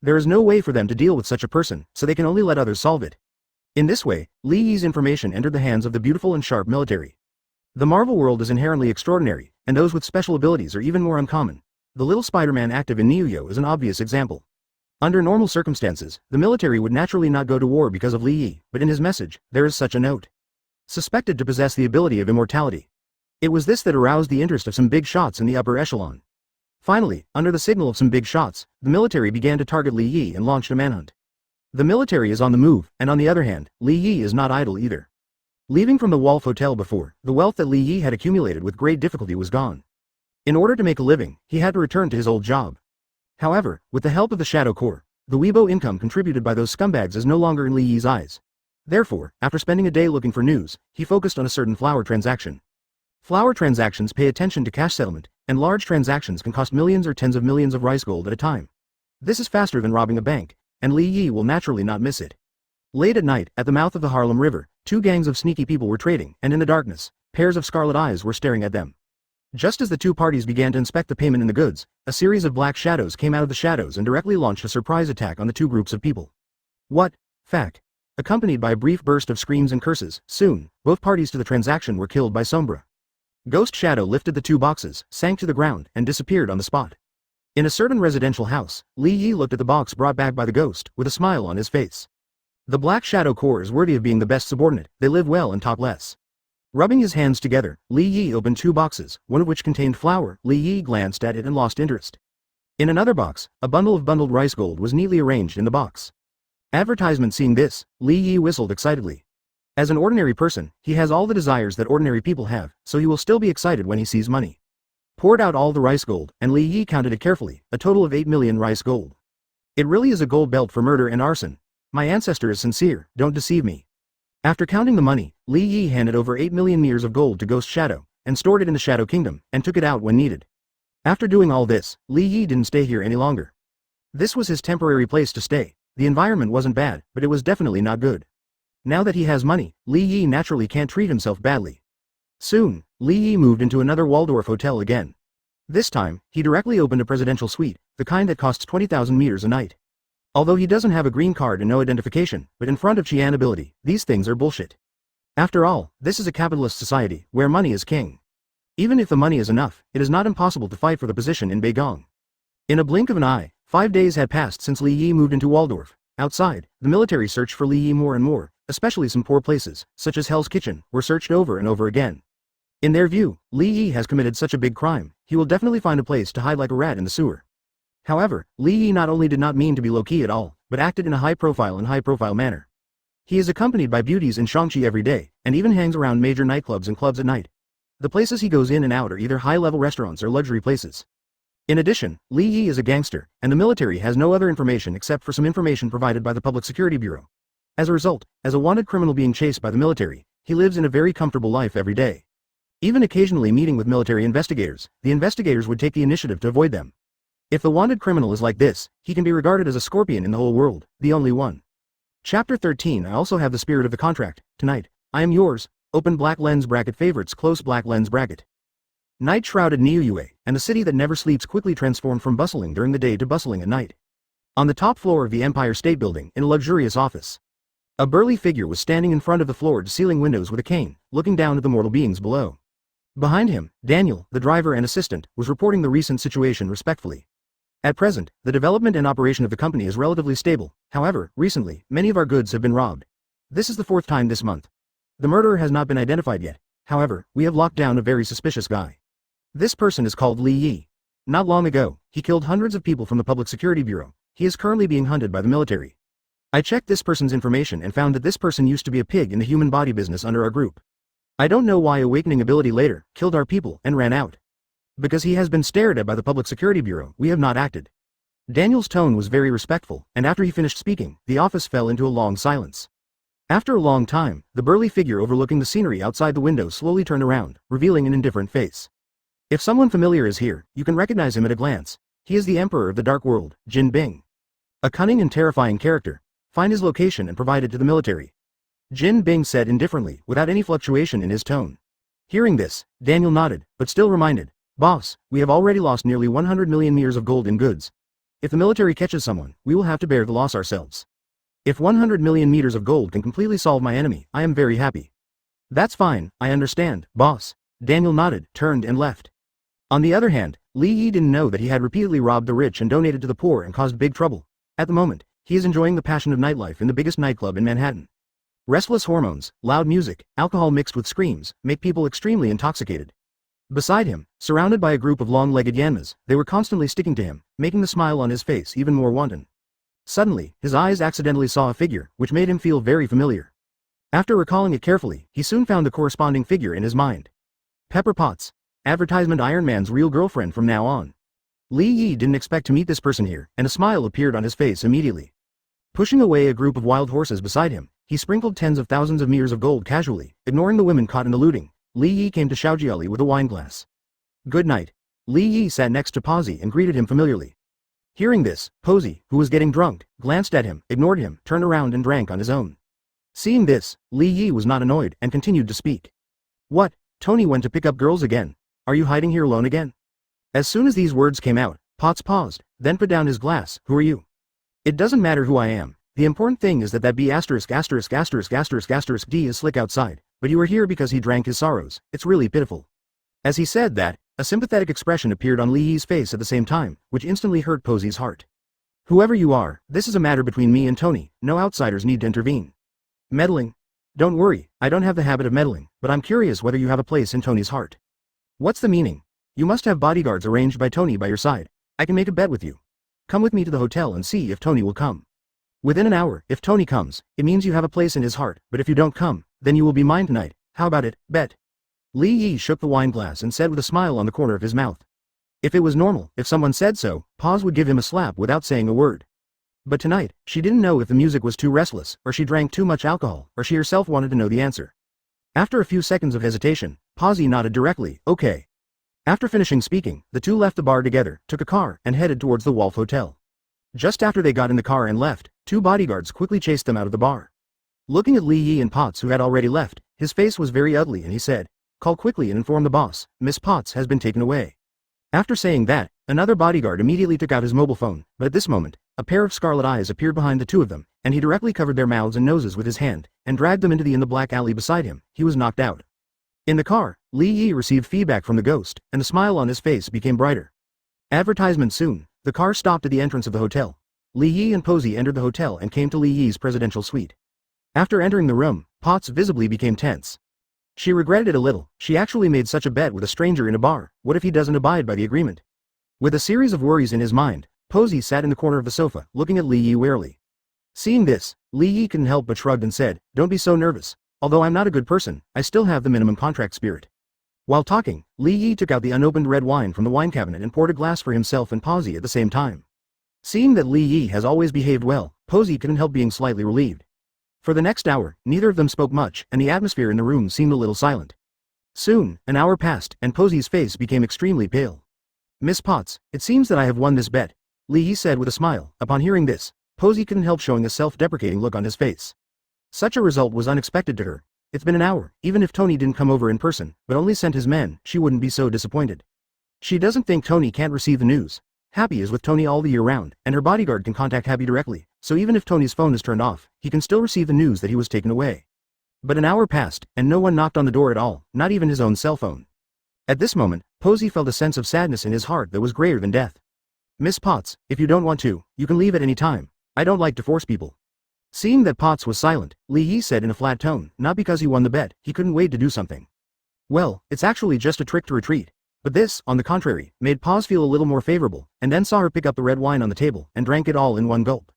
There is no way for them to deal with such a person, so they can only let others solve it. In this way, Li Yi's information entered the hands of the beautiful and sharp military. The Marvel world is inherently extraordinary, and those with special abilities are even more uncommon. The little Spider-Man active in Niuyo is an obvious example. Under normal circumstances, the military would naturally not go to war because of Li Yi, but in his message, there is such a note. Suspected to possess the ability of immortality. It was this that aroused the interest of some big shots in the upper echelon. Finally, under the signal of some big shots, the military began to target Li Yi and launched a manhunt. The military is on the move, and on the other hand, Li Yi is not idle either. Leaving from the Wolf Hotel before, the wealth that Li Yi had accumulated with great difficulty was gone. In order to make a living, he had to return to his old job. However, with the help of the Shadow Corps, the Weibo income contributed by those scumbags is no longer in Li Yi's eyes. Therefore, after spending a day looking for news, he focused on a certain flower transaction. Flower transactions pay attention to cash settlement, and large transactions can cost millions or tens of millions of rice gold at a time. This is faster than robbing a bank, and Li Yi will naturally not miss it. Late at night, at the mouth of the Harlem River, two gangs of sneaky people were trading, and in the darkness, pairs of scarlet eyes were staring at them. Just as the two parties began to inspect the payment in the goods, a series of black shadows came out of the shadows and directly launched a surprise attack on the two groups of people. What? Fact. Accompanied by a brief burst of screams and curses, soon, both parties to the transaction were killed by Sombra. Ghost Shadow lifted the two boxes, sank to the ground, and disappeared on the spot. In a certain residential house, Li Yi looked at the box brought back by the ghost, with a smile on his face. The Black Shadow Corps is worthy of being the best subordinate, they live well and talk less. Rubbing his hands together, Li Yi opened two boxes, one of which contained flour. Li Yi glanced at it and lost interest. In another box, a bundle of bundled rice gold was neatly arranged in the box. Advertisement seeing this, Li Yi whistled excitedly. As an ordinary person, he has all the desires that ordinary people have, so he will still be excited when he sees money. Poured out all the rice gold, and Li Yi counted it carefully, a total of 8 million rice gold. It really is a gold belt for murder and arson. My ancestor is sincere, don't deceive me. After counting the money, Li Yi handed over 8 million mirrors of gold to Ghost Shadow, and stored it in the Shadow Kingdom, and took it out when needed. After doing all this, Li Yi didn't stay here any longer. This was his temporary place to stay. The environment wasn't bad, but it was definitely not good. Now that he has money, Li Yi naturally can't treat himself badly. Soon, Li Yi moved into another Waldorf hotel again. This time, he directly opened a presidential suite, the kind that costs 20,000 meters a night. Although he doesn't have a green card and no identification, but in front of Qian ability, these things are bullshit. After all, this is a capitalist society, where money is king. Even if the money is enough, it is not impossible to fight for the position in Beigong. In a blink of an eye, 5 days had passed since Li Yi moved into Waldorf. Outside, the military searched for Li Yi more and more, especially some poor places, such as Hell's Kitchen, were searched over and over again. In their view, Li Yi has committed such a big crime, he will definitely find a place to hide like a rat in the sewer. However, Li Yi not only did not mean to be low-key at all, but acted in a high-profile manner. He is accompanied by beauties in Shangqi every day, and even hangs around major nightclubs and clubs at night. The places he goes in and out are either high-level restaurants or luxury places. In addition, Li Yi is a gangster, and the military has no other information except for some information provided by the Public Security Bureau. As a result, as a wanted criminal being chased by the military, he lives in a very comfortable life every day. Even occasionally meeting with military investigators, the investigators would take the initiative to avoid them. If the wanted criminal is like this, he can be regarded as a scorpion in the whole world, the only one. Chapter 13. I also have the spirit of the contract. Tonight, I am yours. Open black lens bracket favorites close black lens bracket. Night shrouded Niuyo, and the city that never sleeps quickly transformed from bustling during the day to bustling at night. On the top floor of the Empire State Building, in a luxurious office, a burly figure was standing in front of the floor-to-ceiling windows with a cane, looking down at the mortal beings below. Behind him, Daniel, the driver and assistant, was reporting the recent situation respectfully. At present, the development and operation of the company is relatively stable. However, recently, many of our goods have been robbed. This is the 4th time this month. The murderer has not been identified yet. However, we have locked down a very suspicious guy. This person is called Li Yi. Not long ago, he killed hundreds of people from the Public Security Bureau. He is currently being hunted by the military. I checked this person's information and found that this person used to be a pig in the human body business under our group. I don't know why awakening ability later, killed our people and ran out. Because he has been stared at by the Public Security Bureau, we have not acted. Daniel's tone was very respectful, and after he finished speaking, the office fell into a long silence. After a long time, the burly figure overlooking the scenery outside the window slowly turned around, revealing an indifferent face. If someone familiar is here, you can recognize him at a glance. He is the Emperor of the Dark World, Jin Bing. A cunning and terrifying character. Find his location and provide it to the military. Jin Bing said indifferently, without any fluctuation in his tone. Hearing this, Daniel nodded, but still reminded, "Boss, we have already lost nearly 100 million years of gold in goods. If the military catches someone, we will have to bear the loss ourselves. If 100 million meters of gold can completely solve my enemy, I am very happy." "That's fine, I understand, boss." Daniel nodded, turned and left. On the other hand, Li Yi didn't know that he had repeatedly robbed the rich and donated to the poor and caused big trouble. At the moment, he is enjoying the passion of nightlife in the biggest nightclub in Manhattan. Restless hormones, loud music, alcohol mixed with screams, make people extremely intoxicated. Beside him, surrounded by a group of long-legged Yanmas, they were constantly sticking to him, making the smile on his face even more wanton. Suddenly, his eyes accidentally saw a figure, which made him feel very familiar. After recalling it carefully, he soon found the corresponding figure in his mind. Pepper Potts. Advertisement Iron Man's real girlfriend from now on. Li Yi didn't expect to meet this person here, and a smile appeared on his face immediately. Pushing away a group of wild horses beside him, he sprinkled tens of thousands of mirrors of gold casually, ignoring the women caught in the looting. Li Yi came to Xiaojiali with a wine glass. "Good night." Li Yi sat next to Posy and greeted him familiarly. Hearing this, Posy, who was getting drunk, glanced at him, ignored him, turned around and drank on his own. Seeing this, Li Yi was not annoyed and continued to speak. "What? Tony went to pick up girls again? Are you hiding here alone again?" As soon as these words came out, Potts paused, then put down his glass. "Who are you?" "It doesn't matter who I am. The important thing is that B asterisk asterisk asterisk asterisk asterisk D is slick outside, but you are here because he drank his sorrows. It's really pitiful." As he said that, a sympathetic expression appeared on Li Yi's face at the same time, which instantly hurt Posy's heart. "Whoever you are, this is a matter between me and Tony. No outsiders need to intervene." "Meddling? Don't worry, I don't have the habit of meddling, but I'm curious whether you have a place in Tony's heart." "What's the meaning? You must have bodyguards arranged by Tony by your side. I can make a bet with you. Come with me to the hotel and see if Tony will come. Within an hour, if Tony comes, it means you have a place in his heart, but if you don't come, then you will be mine tonight. How about it, bet?" Li Yi shook the wine glass and said with a smile on the corner of his mouth. If it was normal, if someone said so, Paz would give him a slap without saying a word. But tonight, she didn't know if the music was too restless, or she drank too much alcohol, or she herself wanted to know the answer. After a few seconds of hesitation, Posy nodded directly, "Okay." After finishing speaking, the two left the bar together, took a car, and headed towards the Wolf Hotel. Just after they got in the car and left, two bodyguards quickly chased them out of the bar. Looking at Li Yi and Potts who had already left, his face was very ugly and he said, "Call quickly and inform the boss, Miss Potts has been taken away." After saying that, another bodyguard immediately took out his mobile phone, but at this moment, a pair of scarlet eyes appeared behind the two of them, and he directly covered their mouths and noses with his hand, and dragged them into the black alley beside him. He was knocked out. In the car, Li Yi received feedback from the ghost, and the smile on his face became brighter. Advertisement soon. The car stopped at the entrance of the hotel. Li Yi and Posy entered the hotel and came to Li Yi's presidential suite. After entering the room, Potts visibly became tense. She regretted it a little. She actually made such a bet with a stranger in a bar. What if he doesn't abide by the agreement? With a series of worries in his mind, Posy sat in the corner of the sofa, looking at Li Yi warily. Seeing this, Li Yi couldn't help but shrugged and said, "Don't be so nervous. Although I'm not a good person, I still have the minimum contract spirit." While talking, Li Yi took out the unopened red wine from the wine cabinet and poured a glass for himself and Posy at the same time. Seeing that Li Yi has always behaved well, Posy couldn't help being slightly relieved. For the next hour, neither of them spoke much, and the atmosphere in the room seemed a little silent. Soon, an hour passed, and Posy's face became extremely pale. "Miss Potts, it seems that I have won this bet," Li Yi said with a smile. Upon hearing this, Posy couldn't help showing a self-deprecating look on his face. Such a result was unexpected to her. It's been an hour. Even if Tony didn't come over in person, but only sent his men, she wouldn't be so disappointed. She doesn't think Tony can't receive the news. Happy is with Tony all the year round, and her bodyguard can contact Happy directly, so even if Tony's phone is turned off, he can still receive the news that he was taken away. But an hour passed, and no one knocked on the door at all, not even his own cell phone. At this moment, Posy felt a sense of sadness in his heart that was greater than death. "Miss Potts, if you don't want to, you can leave at any time. I don't like to force people." Seeing that Potts was silent, Li Yi said in a flat tone, not because he won the bet, he couldn't wait to do something. "Well, it's actually just a trick to retreat." But this, on the contrary, made Paz feel a little more favorable, and then saw her pick up the red wine on the table and drank it all in one gulp.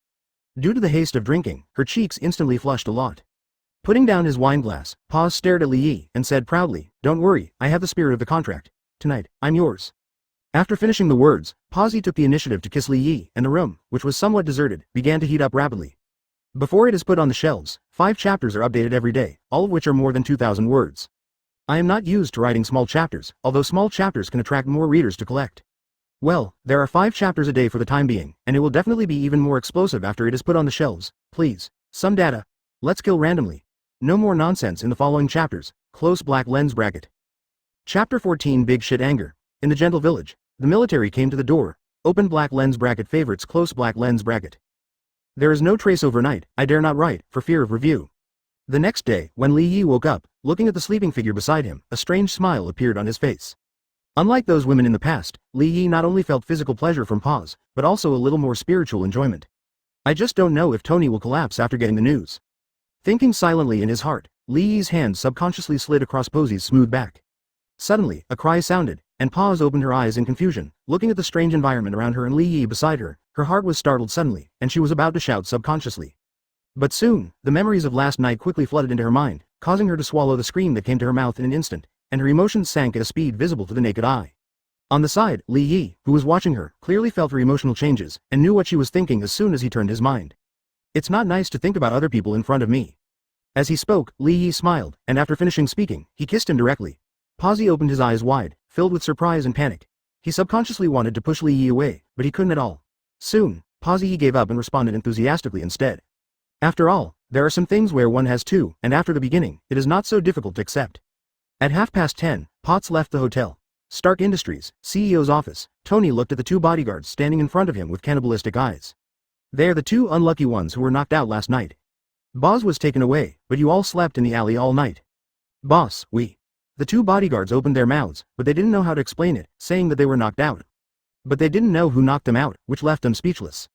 Due to the haste of drinking, her cheeks instantly flushed a lot. Putting down his wineglass, Paz stared at Li Yi and said proudly, "Don't worry, I have the spirit of the contract. Tonight, I'm yours." After finishing the words, Paz took the initiative to kiss Li Yi, and the room, which was somewhat deserted, began to heat up rapidly. Before it is put on the shelves, 5 chapters are updated every day, all of which are more than 2,000 words. I am not used to writing small chapters, although small chapters can attract more readers to collect. Well, there are 5 chapters a day for the time being, and it will definitely be even more explosive after it is put on the shelves. Please. Some data. Let's kill randomly. No more nonsense in the following chapters. Close black lens bracket. Chapter 14 Big Shit Anger. In the gentle village, the military came to the door. Open black lens bracket favorites close black lens bracket. There is no trace overnight, I dare not write, for fear of review. The next day, when Li Yi woke up, looking at the sleeping figure beside him, a strange smile appeared on his face. Unlike those women in the past, Li Yi not only felt physical pleasure from Paz, but also a little more spiritual enjoyment. I just don't know if Tony will collapse after getting the news. Thinking silently in his heart, Li Yi's hand subconsciously slid across Posi's smooth back. Suddenly, a cry sounded, and Paz opened her eyes in confusion, looking at the strange environment around her and Li Yi beside her. Her heart was startled suddenly, and she was about to shout subconsciously. But soon, the memories of last night quickly flooded into her mind, causing her to swallow the scream that came to her mouth in an instant, and her emotions sank at a speed visible to the naked eye. On the side, Li Yi, who was watching her, clearly felt her emotional changes, and knew what she was thinking as soon as he turned his mind. "It's not nice to think about other people in front of me." As he spoke, Li Yi smiled, and after finishing speaking, he kissed him directly. Pazzi opened his eyes wide, filled with surprise and panic. He subconsciously wanted to push Li Yi away, but he couldn't at all. Soon, Pazzi gave up and responded enthusiastically instead. After all, there are some things where one has to, and after the beginning, it is not so difficult to accept. At 10:30, Potts left the hotel. Stark Industries, CEO's office. Tony looked at the 2 bodyguards standing in front of him with cannibalistic eyes. They are the 2 unlucky ones who were knocked out last night. Boss was taken away, but you all slept in the alley all night. Boss, we. The 2 bodyguards opened their mouths, but they didn't know how to explain it, saying that they were knocked out. But they didn't know who knocked them out, which left them speechless.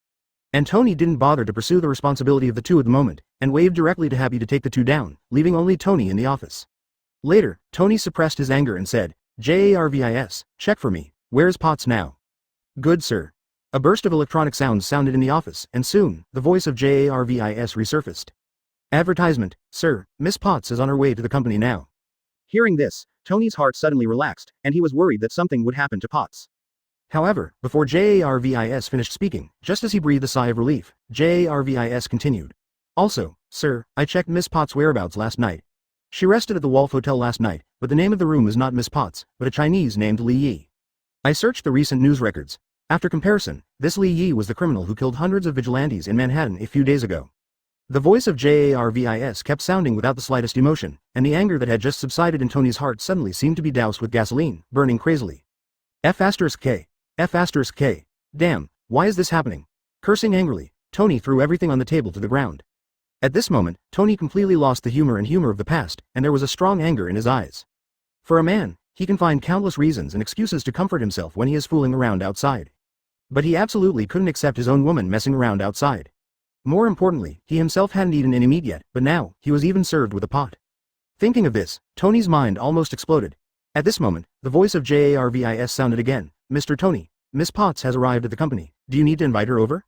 And Tony didn't bother to pursue the responsibility of the 2 at the moment, and waved directly to Happy to take the 2 down, leaving only Tony in the office. Later, Tony suppressed his anger and said, "JARVIS, check for me, where's Potts now?" "Good sir." A burst of electronic sounds sounded in the office, and soon, the voice of JARVIS resurfaced. "Advertisement, sir, Miss Potts is on her way to the company now." Hearing this, Tony's heart suddenly relaxed, and he was worried that something would happen to Potts. However, before JARVIS finished speaking, just as he breathed a sigh of relief, JARVIS continued. "Also, sir, I checked Miss Potts' whereabouts last night. She rested at the Wolf Hotel last night, but the name of the room is not Miss Potts, but a Chinese named Li Yi. I searched the recent news records. After comparison, this Li Yi was the criminal who killed hundreds of vigilantes in Manhattan a few days ago." The voice of JARVIS kept sounding without the slightest emotion, and the anger that had just subsided in Tony's heart suddenly seemed to be doused with gasoline, burning crazily. F***K. F***K. Damn, why is this happening? Cursing angrily, Tony threw everything on the table to the ground. At this moment, Tony completely lost the humor of the past, and there was a strong anger in his eyes. For a man, he can find countless reasons and excuses to comfort himself when he is fooling around outside. But he absolutely couldn't accept his own woman messing around outside. More importantly, he himself hadn't eaten any meat yet, but now, he was even served with a pot. Thinking of this, Tony's mind almost exploded. At this moment, the voice of JARVIS sounded again. "Mr. Tony, Miss Potts has arrived at the company. Do you need to invite her over?"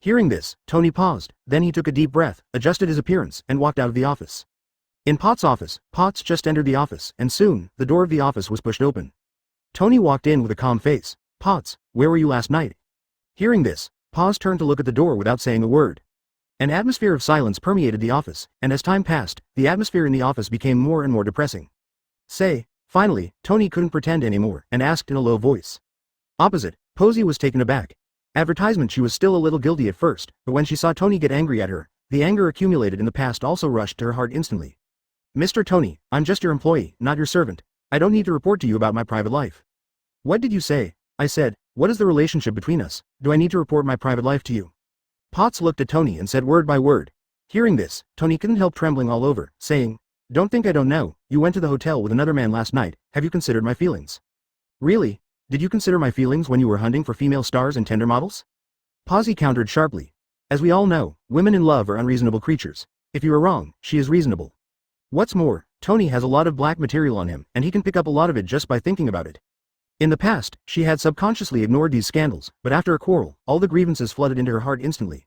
Hearing this, Tony paused, then he took a deep breath, adjusted his appearance, and walked out of the office. In Potts' office, Potts just entered the office, and soon, the door of the office was pushed open. Tony walked in with a calm face. "Potts, where were you last night?" Hearing this, Potts turned to look at the door without saying a word. An atmosphere of silence permeated the office, and as time passed, the atmosphere in the office became more and more depressing. Finally, Tony couldn't pretend anymore, and asked in a low voice. Opposite, Posey was taken aback. Advertisement. She was still a little guilty at first, but when she saw Tony get angry at her, the anger accumulated in the past also rushed to her heart instantly. "Mr. Tony, I'm just your employee, not your servant. I don't need to report to you about my private life." "What did you say?" I said. "What is the relationship between us? Do I need to report my private life to you?" Potts looked at Tony and said word by word. Hearing this, Tony couldn't help trembling all over, saying, "Don't think I don't know, you went to the hotel with another man last night. Have you considered my feelings?" "Really? Did you consider my feelings when you were hunting for female stars and tender models?" Posey countered sharply. "As we all know, women in love are unreasonable creatures. If you are wrong, she is reasonable. What's more, Tony has a lot of black material on him, and he can pick up a lot of it just by thinking about it." In the past, she had subconsciously ignored these scandals, but after a quarrel, all the grievances flooded into her heart instantly.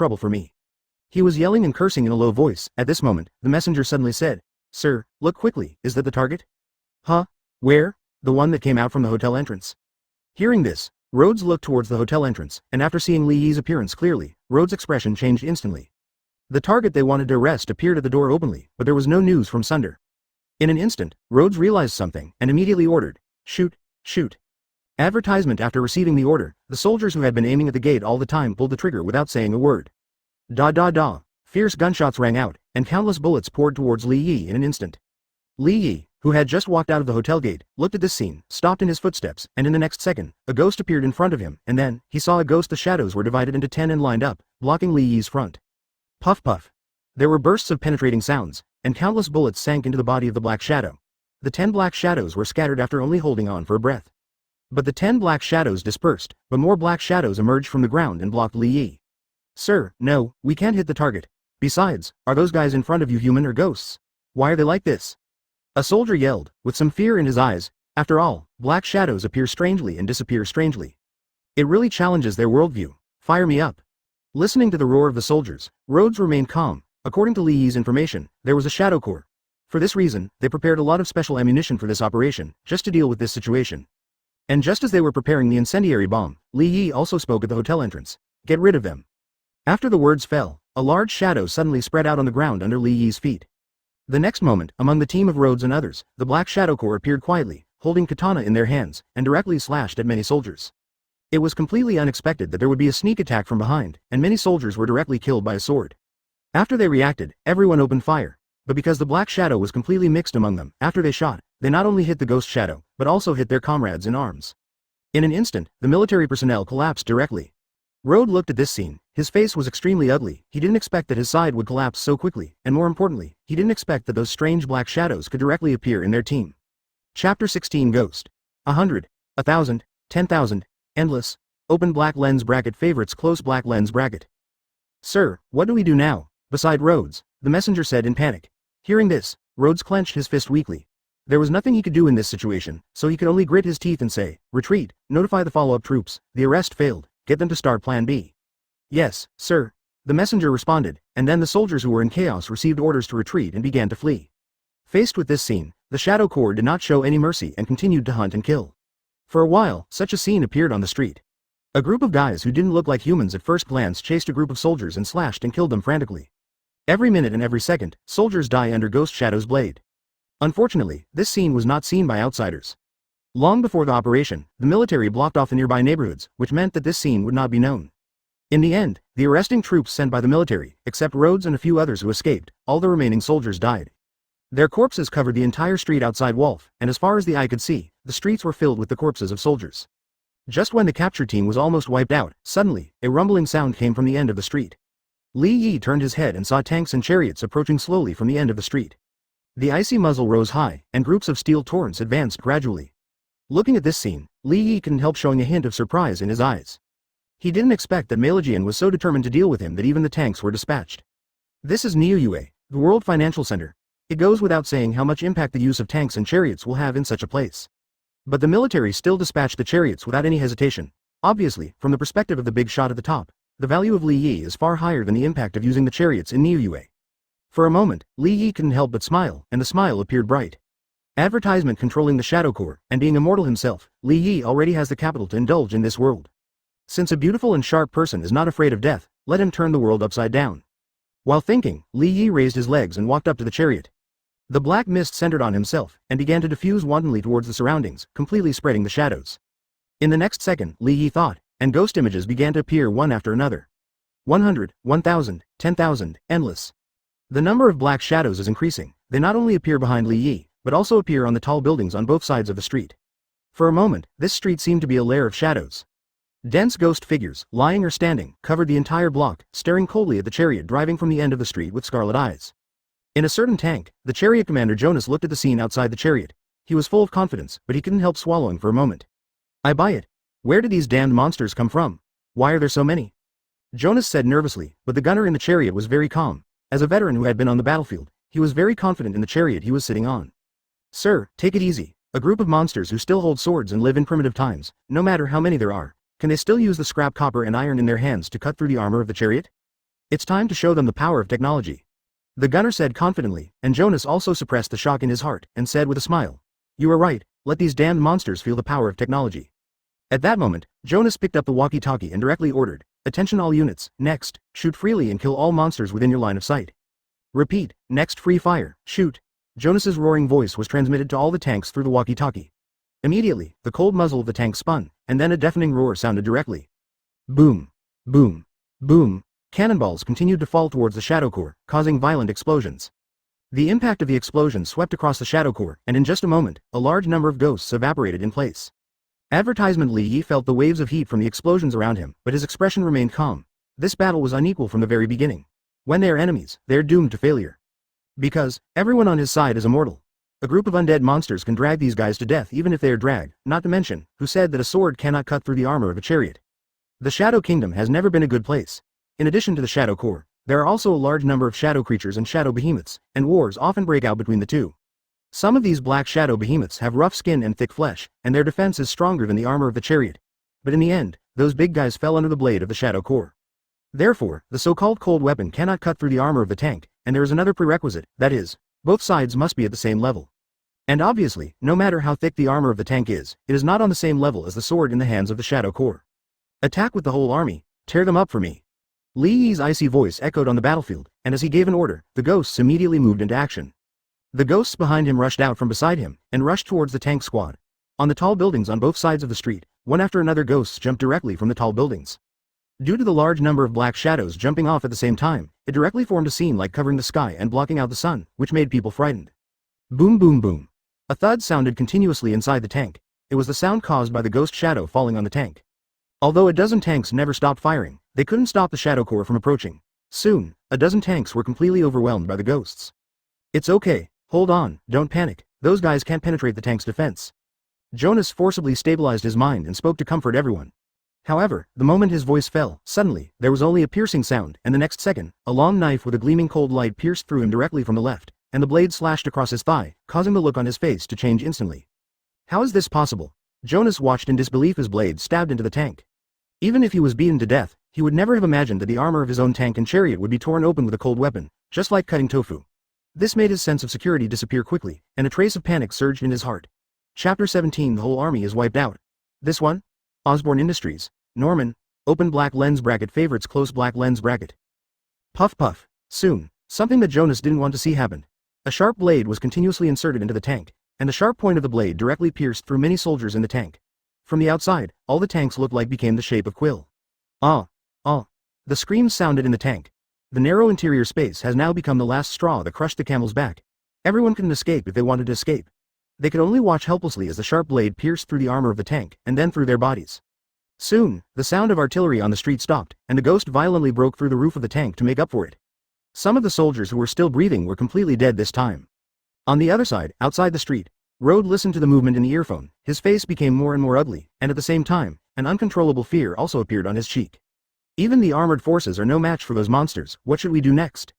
trouble for me." He was yelling and cursing in a low voice. At this moment, the messenger suddenly said, "Sir, look quickly, is that the target?" "Huh? Where?" "The one that came out from the hotel entrance." Hearing this, Rhodes looked towards the hotel entrance, and after seeing Li Yi's appearance clearly, Rhodes' expression changed instantly. The target they wanted to arrest appeared at the door openly, but there was no news from Sunder. In an instant, Rhodes realized something, and immediately ordered, "Shoot, shoot." Advertisement. After receiving the order, the soldiers who had been aiming at the gate all the time pulled the trigger without saying a word. Da da da. Fierce gunshots rang out, and countless bullets poured towards Li Yi in an instant. Li Yi, who had just walked out of the hotel gate, looked at this scene, stopped in his footsteps, and in the next second, a ghost appeared in front of him, and then, he saw a ghost. The shadows were divided into 10 and lined up, blocking Li Yi's front. Puff puff. There were bursts of penetrating sounds, and countless bullets sank into the body of the black shadow. The 10 black shadows were scattered after only holding on for a breath. But the 10 black shadows dispersed, but more black shadows emerged from the ground and blocked Li Yi. Sir, no, we can't hit the target. Besides, are those guys in front of you human or ghosts? Why are they like this? A soldier yelled, with some fear in his eyes. After all, black shadows appear strangely and disappear strangely. It really challenges their worldview. Fire me up. Listening to the roar of the soldiers, Rhodes remained calm. According to Li Yi's information, there was a shadow corps. For this reason, they prepared a lot of special ammunition for this operation, just to deal with this situation. And just as they were preparing the incendiary bomb, Li Yi also spoke at the hotel entrance. Get rid of them. After the words fell, a large shadow suddenly spread out on the ground under Li Yi's feet. The next moment, among the team of Rhodes and others, the Black Shadow Corps appeared quietly, holding katana in their hands, and directly slashed at many soldiers. It was completely unexpected that there would be a sneak attack from behind, and many soldiers were directly killed by a sword. After they reacted, everyone opened fire. But because the Black Shadow was completely mixed among them, after they shot, they not only hit the Ghost Shadow, but also hit their comrades in arms. In an instant, the military personnel collapsed directly. Rhodes looked at this scene. His face was extremely ugly. He didn't expect that his side would collapse so quickly, and more importantly, he didn't expect that those strange black shadows could directly appear in their team. Chapter 16 Ghost. 100, 1,000, 10,000, endless, open black lens bracket favorites close black lens bracket. Sir, what do we do now? Beside Rhodes, the messenger said in panic. Hearing this, Rhodes clenched his fist weakly. There was nothing he could do in this situation, so he could only grit his teeth and say, retreat, notify the follow-up troops, the arrest failed, get them to start Plan B. Yes, sir. The messenger responded, and then the soldiers who were in chaos received orders to retreat and began to flee. Faced with this scene, the Shadow Corps did not show any mercy and continued to hunt and kill. For a while, such a scene appeared on the street. A group of guys who didn't look like humans at first glance chased a group of soldiers and slashed and killed them frantically. Every minute and every second, soldiers die under Ghost Shadow's blade. Unfortunately, this scene was not seen by outsiders. Long before the operation, the military blocked off the nearby neighborhoods, which meant that this scene would not be known. In the end, the arresting troops sent by the military, except Rhodes and a few others who escaped, all the remaining soldiers died. Their corpses covered the entire street outside Wolf, and as far as the eye could see, the streets were filled with the corpses of soldiers. Just when the capture team was almost wiped out, suddenly, a rumbling sound came from the end of the street. Li Yi turned his head and saw tanks and chariots approaching slowly from the end of the street. The icy muzzle rose high, and groups of steel torrents advanced gradually. Looking at this scene, Li Yi couldn't help showing a hint of surprise in his eyes. He didn't expect that Malegian was so determined to deal with him that even the tanks were dispatched. This is Niuyue, the World Financial Center. It goes without saying how much impact the use of tanks and chariots will have in such a place. But the military still dispatched the chariots without any hesitation. Obviously, from the perspective of the big shot at the top, the value of Li Yi is far higher than the impact of using the chariots in Niuyue. For a moment, Li Yi couldn't help but smile, and the smile appeared bright. Advertisement controlling the Shadow Corps, and being immortal himself, Li Yi already has the capital to indulge in this world. Since a beautiful and sharp person is not afraid of death, let him turn the world upside down. While thinking, Li Yi raised his legs and walked up to the chariot. The black mist centered on himself, and began to diffuse wantonly towards the surroundings, completely spreading the shadows. In the next second, Li Yi thought, and ghost images began to appear one after another. 100, 1,000, 10,000, endless. The number of black shadows is increasing. They not only appear behind Li Yi, but also appear on the tall buildings on both sides of the street. For a moment, this street seemed to be a lair of shadows. Dense ghost figures, lying or standing, covered the entire block, staring coldly at the chariot driving from the end of the street with scarlet eyes. In a certain tank, the chariot commander Jonas looked at the scene outside the chariot. He was full of confidence, but he couldn't help swallowing for a moment. I buy it. Where did these damned monsters come from? Why are there so many? Jonas said nervously, but the gunner in the chariot was very calm. As a veteran who had been on the battlefield, he was very confident in the chariot he was sitting on. Sir, take it easy. A group of monsters who still hold swords and live in primitive times, no matter how many there are, can they still use the scrap copper and iron in their hands to cut through the armor of the chariot? It's time to show them the power of technology. The gunner said confidently, and Jonas also suppressed the shock in his heart, and said with a smile, you are right, let these damned monsters feel the power of technology. At that moment, Jonas picked up the walkie-talkie and directly ordered, attention all units, next, shoot freely and kill all monsters within your line of sight. Repeat, next free fire, shoot. Jonas's roaring voice was transmitted to all the tanks through the walkie-talkie. Immediately, the cold muzzle of the tank spun, and then a deafening roar sounded directly. Boom. Boom. Boom. Cannonballs continued to fall towards the Shadow Core, causing violent explosions. The impact of the explosion swept across the Shadow Core, and in just a moment, a large number of ghosts evaporated in place. Advertisement Li Yi felt the waves of heat from the explosions around him, but his expression remained calm. This battle was unequal from the very beginning. When they are enemies, they are doomed to failure. Because everyone on his side is immortal. A group of undead monsters can drag these guys to death even if they are dragged, not to mention, who said that a sword cannot cut through the armor of a chariot. The Shadow Kingdom has never been a good place. In addition to the Shadow Core, there are also a large number of shadow creatures and shadow behemoths, and wars often break out between the two. Some of these black shadow behemoths have rough skin and thick flesh, and their defense is stronger than the armor of the chariot. But in the end, those big guys fell under the blade of the Shadow Core. Therefore, the so-called cold weapon cannot cut through the armor of the tank, and there is another prerequisite, that is, both sides must be at the same level. And obviously, no matter how thick the armor of the tank is, it is not on the same level as the sword in the hands of the Shadow Core. Attack with the whole army, tear them up for me. Li Yi's icy voice echoed on the battlefield, and as he gave an order, the ghosts immediately moved into action. The ghosts behind him rushed out from beside him, and rushed towards the tank squad. On the tall buildings on both sides of the street, one after another ghosts jumped directly from the tall buildings. Due to the large number of black shadows jumping off at the same time, it directly formed a scene like covering the sky and blocking out the sun, which made people frightened. Boom boom boom. A thud sounded continuously inside the tank. It was the sound caused by the ghost shadow falling on the tank. Although a dozen tanks never stopped firing, they couldn't stop the Shadow Core from approaching. Soon, a dozen tanks were completely overwhelmed by the ghosts. It's okay, hold on, don't panic, those guys can't penetrate the tank's defense. Jonas forcibly stabilized his mind and spoke to comfort everyone. However, the moment his voice fell, suddenly, there was only a piercing sound, and the next second, a long knife with a gleaming cold light pierced through him directly from the left, and the blade slashed across his thigh, causing the look on his face to change instantly. How is this possible? Jonas watched in disbelief as blade stabbed into the tank. Even if he was beaten to death, he would never have imagined that the armor of his own tank and chariot would be torn open with a cold weapon, just like cutting tofu. This made his sense of security disappear quickly, and a trace of panic surged in his heart. Chapter 17. The whole army is wiped out. This one? Osborne Industries. Norman. Open black lens bracket favorites close black lens bracket. Puff puff. Soon, something that Jonas didn't want to see happened. A sharp blade was continuously inserted into the tank, and the sharp point of the blade directly pierced through many soldiers in the tank. From the outside, all the tanks looked like became the shape of quill. Ah! Ah! The screams sounded in the tank. The narrow interior space has now become the last straw that crushed the camel's back. Everyone couldn't escape if they wanted to escape. They could only watch helplessly as the sharp blade pierced through the armor of the tank, and then through their bodies. Soon, the sound of artillery on the street stopped, and the ghost violently broke through the roof of the tank to make up for it. Some of the soldiers who were still breathing were completely dead this time. On the other side, outside the street, Road listened to the movement in the earphone. His face became more and more ugly, and at the same time, an uncontrollable fear also appeared on his cheek. Even the armored forces are no match for those monsters. What should we do next?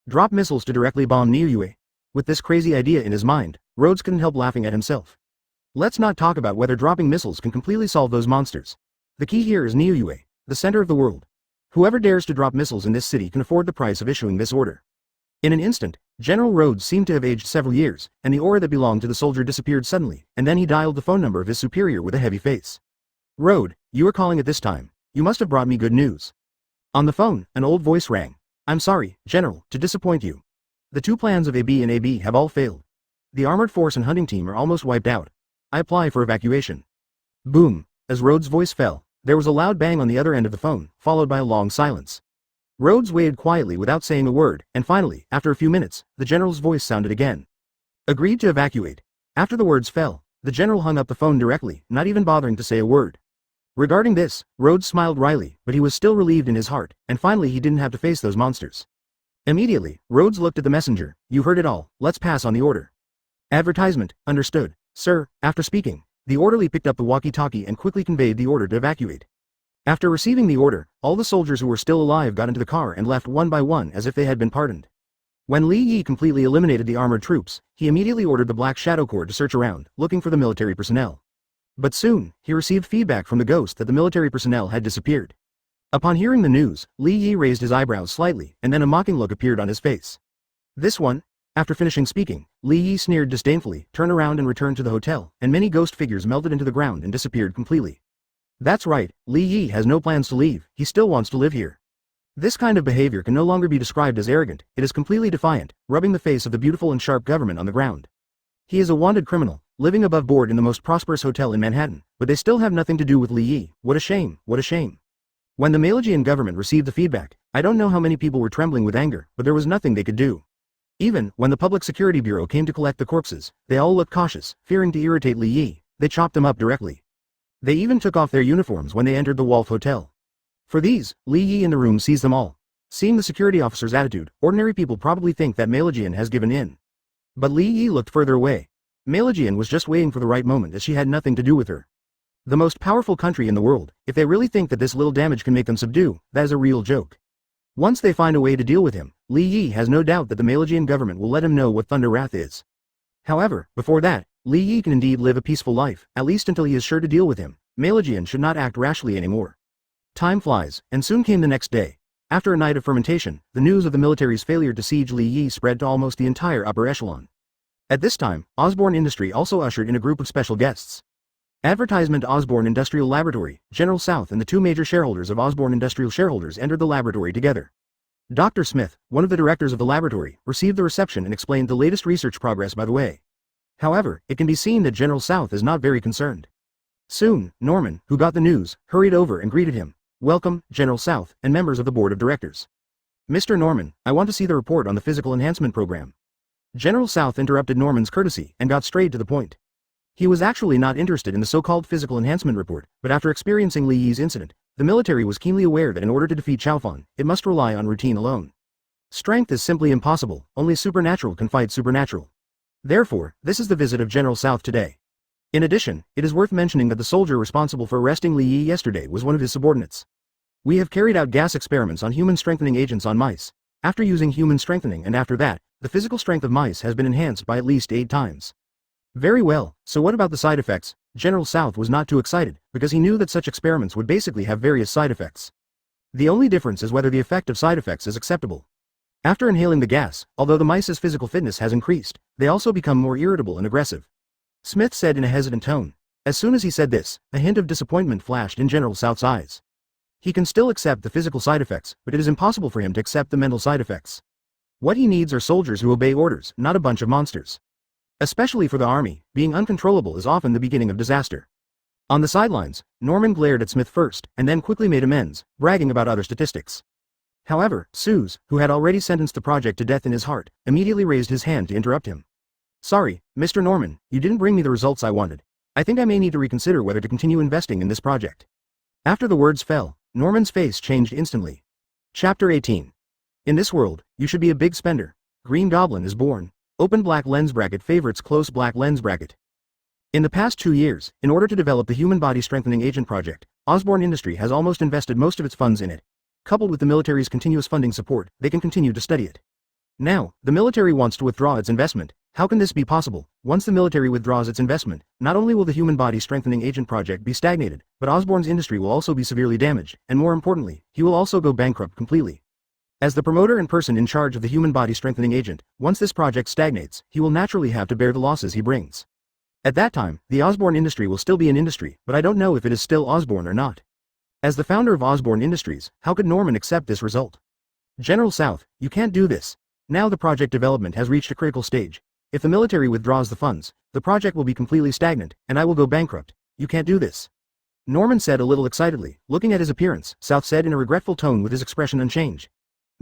Drop missiles to directly bomb Niue. With this crazy idea in his mind, Rhodes couldn't help laughing at himself. Let's not talk about whether dropping missiles can completely solve those monsters. The key here is Niue, the center of the world. Whoever dares to drop missiles in this city can afford the price of issuing this order. In an instant, General Rhodes seemed to have aged several years, and the aura that belonged to the soldier disappeared suddenly, and then he dialed the phone number of his superior with a heavy face. Rode, you are calling at this time. You must have brought me good news. On the phone, an old voice rang. I'm sorry, General, to disappoint you. The two plans of AB and AB have all failed. The armored force and hunting team are almost wiped out. I apply for evacuation. Boom. As Rhodes' voice fell, there was a loud bang on the other end of the phone, followed by a long silence. Rhodes waited quietly without saying a word, and finally, after a few minutes, the general's voice sounded again. Agreed to evacuate. After the words fell, the general hung up the phone directly, not even bothering to say a word. Regarding this, Rhodes smiled wryly, but he was still relieved in his heart, and finally he didn't have to face those monsters. Immediately, Rhodes looked at the messenger. You heard it all, let's pass on the order. Advertisement, understood. Sir, after speaking, the orderly picked up the walkie-talkie and quickly conveyed the order to evacuate. After receiving the order, all the soldiers who were still alive got into the car and left one by one as if they had been pardoned. When Li Yi completely eliminated the armored troops, he immediately ordered the Black Shadow Corps to search around, looking for the military personnel. But soon, he received feedback from the ghost that the military personnel had disappeared. Upon hearing the news, Li Yi raised his eyebrows slightly, and then a mocking look appeared on his face. This one? After finishing speaking, Li Yi sneered disdainfully, turned around and returned to the hotel, and many ghost figures melted into the ground and disappeared completely. That's right, Li Yi has no plans to leave, he still wants to live here. This kind of behavior can no longer be described as arrogant, it is completely defiant, rubbing the face of the beautiful and sharp government on the ground. He is a wanted criminal, living above board in the most prosperous hotel in Manhattan, but they still have nothing to do with Li Yi. What a shame, what a shame. When the Malagian government received the feedback, I don't know how many people were trembling with anger, but there was nothing they could do. Even when the Public Security Bureau came to collect the corpses, they all looked cautious, fearing to irritate Li Yi. They chopped them up directly. They even took off their uniforms when they entered the Wolf Hotel. For these, Li Yi in the room sees them all. Seeing the security officer's attitude, ordinary people probably think that Malagian has given in. But Li Yi looked further away. Malagian was just waiting for the right moment, as she had nothing to do with her. The most powerful country in the world, if they really think that this little damage can make them subdue, that is a real joke. Once they find a way to deal with him, Li Yi has no doubt that the Malagian government will let him know what Thunder Wrath is. However, before that, Li Yi can indeed live a peaceful life, at least until he is sure to deal with him. Malagian should not act rashly anymore. Time flies, and soon came the next day. After a night of fermentation, the news of the military's failure to siege Li Yi spread to almost the entire upper echelon. At this time, Osborne Industry also ushered in a group of special guests. Advertisement Osborne Industrial Laboratory, General South and the two major shareholders of Osborne Industrial shareholders entered the laboratory together. Dr. Smith, one of the directors of the laboratory, received the reception and explained the latest research progress by the way. However, it can be seen that General South is not very concerned. Soon, Norman, who got the news, hurried over and greeted him. Welcome, General South, and members of the board of directors. Mr. Norman, I want to see the report on the physical enhancement program. General South interrupted Norman's courtesy and got straight to the point. He was actually not interested in the so-called physical enhancement report, but after experiencing Li Yi's incident, the military was keenly aware that in order to defeat Chaofan, it must rely on routine alone. Strength is simply impossible, only supernatural can fight supernatural. Therefore, this is the visit of General South today. In addition, it is worth mentioning that the soldier responsible for arresting Li Yi yesterday was one of his subordinates. We have carried out gas experiments on human strengthening agents on mice. After using human strengthening and after that, the physical strength of mice has been enhanced by at least 8 times. Very well, so what about the side effects? General South was not too excited, because he knew that such experiments would basically have various side effects. The only difference is whether the effect of side effects is acceptable. After inhaling the gas, although the mice's physical fitness has increased, they also become more irritable and aggressive. Smith said in a hesitant tone. As soon as he said this, a hint of disappointment flashed in General South's eyes. He can still accept the physical side effects, but it is impossible for him to accept the mental side effects. What he needs are soldiers who obey orders, not a bunch of monsters. Especially for the army, being uncontrollable is often the beginning of disaster. On the sidelines, Norman glared at Smith first, and then quickly made amends, bragging about other statistics. However, Suze, who had already sentenced the project to death in his heart, immediately raised his hand to interrupt him. Sorry, Mr. Norman, you didn't bring me the results I wanted. I think I may need to reconsider whether to continue investing in this project. After the words fell, Norman's face changed instantly. Chapter 18. In this world, you should be a big spender. Green Goblin is born. Open black lens bracket favorites close black lens bracket. In the past 2 years, in order to develop the Human Body Strengthening Agent project, Osborne Industry has almost invested most of its funds in it. Coupled with the military's continuous funding support, they can continue to study it. Now, the military wants to withdraw its investment. How can this be possible? Once the military withdraws its investment, not only will the Human Body Strengthening Agent project be stagnated, but Osborne's industry will also be severely damaged, and more importantly, he will also go bankrupt completely. As the promoter and person in charge of the Human Body Strengthening Agent, once this project stagnates, he will naturally have to bear the losses he brings. At that time, the Osborne industry will still be an industry, but I don't know if it is still Osborne or not. As the founder of Osborne Industries, how could Norman accept this result? General South, you can't do this. Now the project development has reached a critical stage. If the military withdraws the funds, the project will be completely stagnant, and I will go bankrupt. You can't do this. Norman said a little excitedly, looking at his appearance. South said in a regretful tone with his expression unchanged.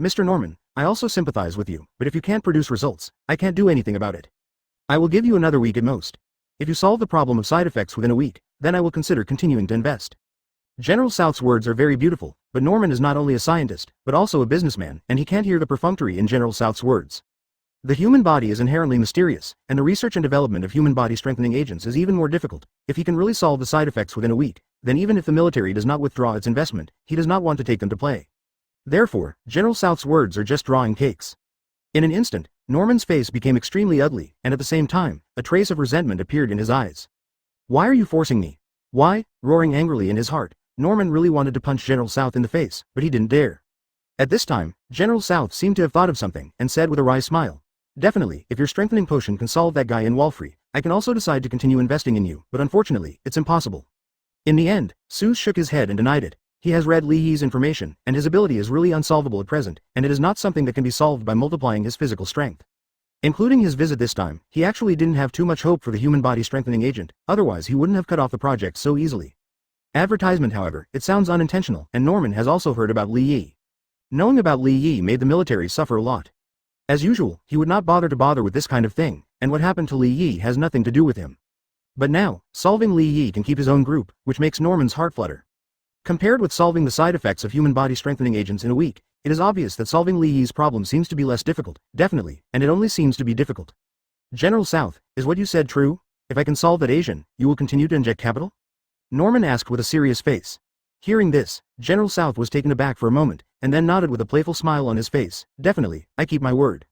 Mr. Norman, I also sympathize with you, but if you can't produce results, I can't do anything about it. I will give you another week at most. If you solve the problem of side effects within a week, then I will consider continuing to invest. General South's words are very beautiful, but Norman is not only a scientist, but also a businessman, and he can't hear the perfunctory in General South's words. The human body is inherently mysterious, and the research and development of human body strengthening agents is even more difficult. If he can really solve the side effects within a week, then even if the military does not withdraw its investment, he does not want to take them to play. Therefore, General South's words are just drawing cakes. In an instant, Norman's face became extremely ugly, and at the same time, a trace of resentment appeared in his eyes. Why are you forcing me? Why? Roaring angrily in his heart, Norman really wanted to punch General South in the face, but he didn't dare. At this time, General South seemed to have thought of something, and said with a wry smile, definitely, if your strengthening potion can solve that guy in Walfrey, I can also decide to continue investing in you, but unfortunately, it's impossible. In the end, Suze shook his head and denied it. He has read Li Yi's information, and his ability is really unsolvable at present, and it is not something that can be solved by multiplying his physical strength. Including his visit this time, he actually didn't have too much hope for the human body strengthening agent, otherwise he wouldn't have cut off the project so easily. Advertisement, however, it sounds unintentional, and Norman has also heard about Li Yi. Knowing about Li Yi made the military suffer a lot. As usual, he would not bother with this kind of thing, and what happened to Li Yi has nothing to do with him. But now, solving Li Yi can keep his own group, which makes Norman's heart flutter. Compared with solving the side effects of human body strengthening agents in a week, it is obvious that solving Li Yi's problem seems to be less difficult, definitely, and it only seems to be difficult. General South, is what you said true? If I can solve that Asian, you will continue to inject capital? Norman asked with a serious face. Hearing this, General South was taken aback for a moment, and then nodded with a playful smile on his face. Definitely, I keep my word.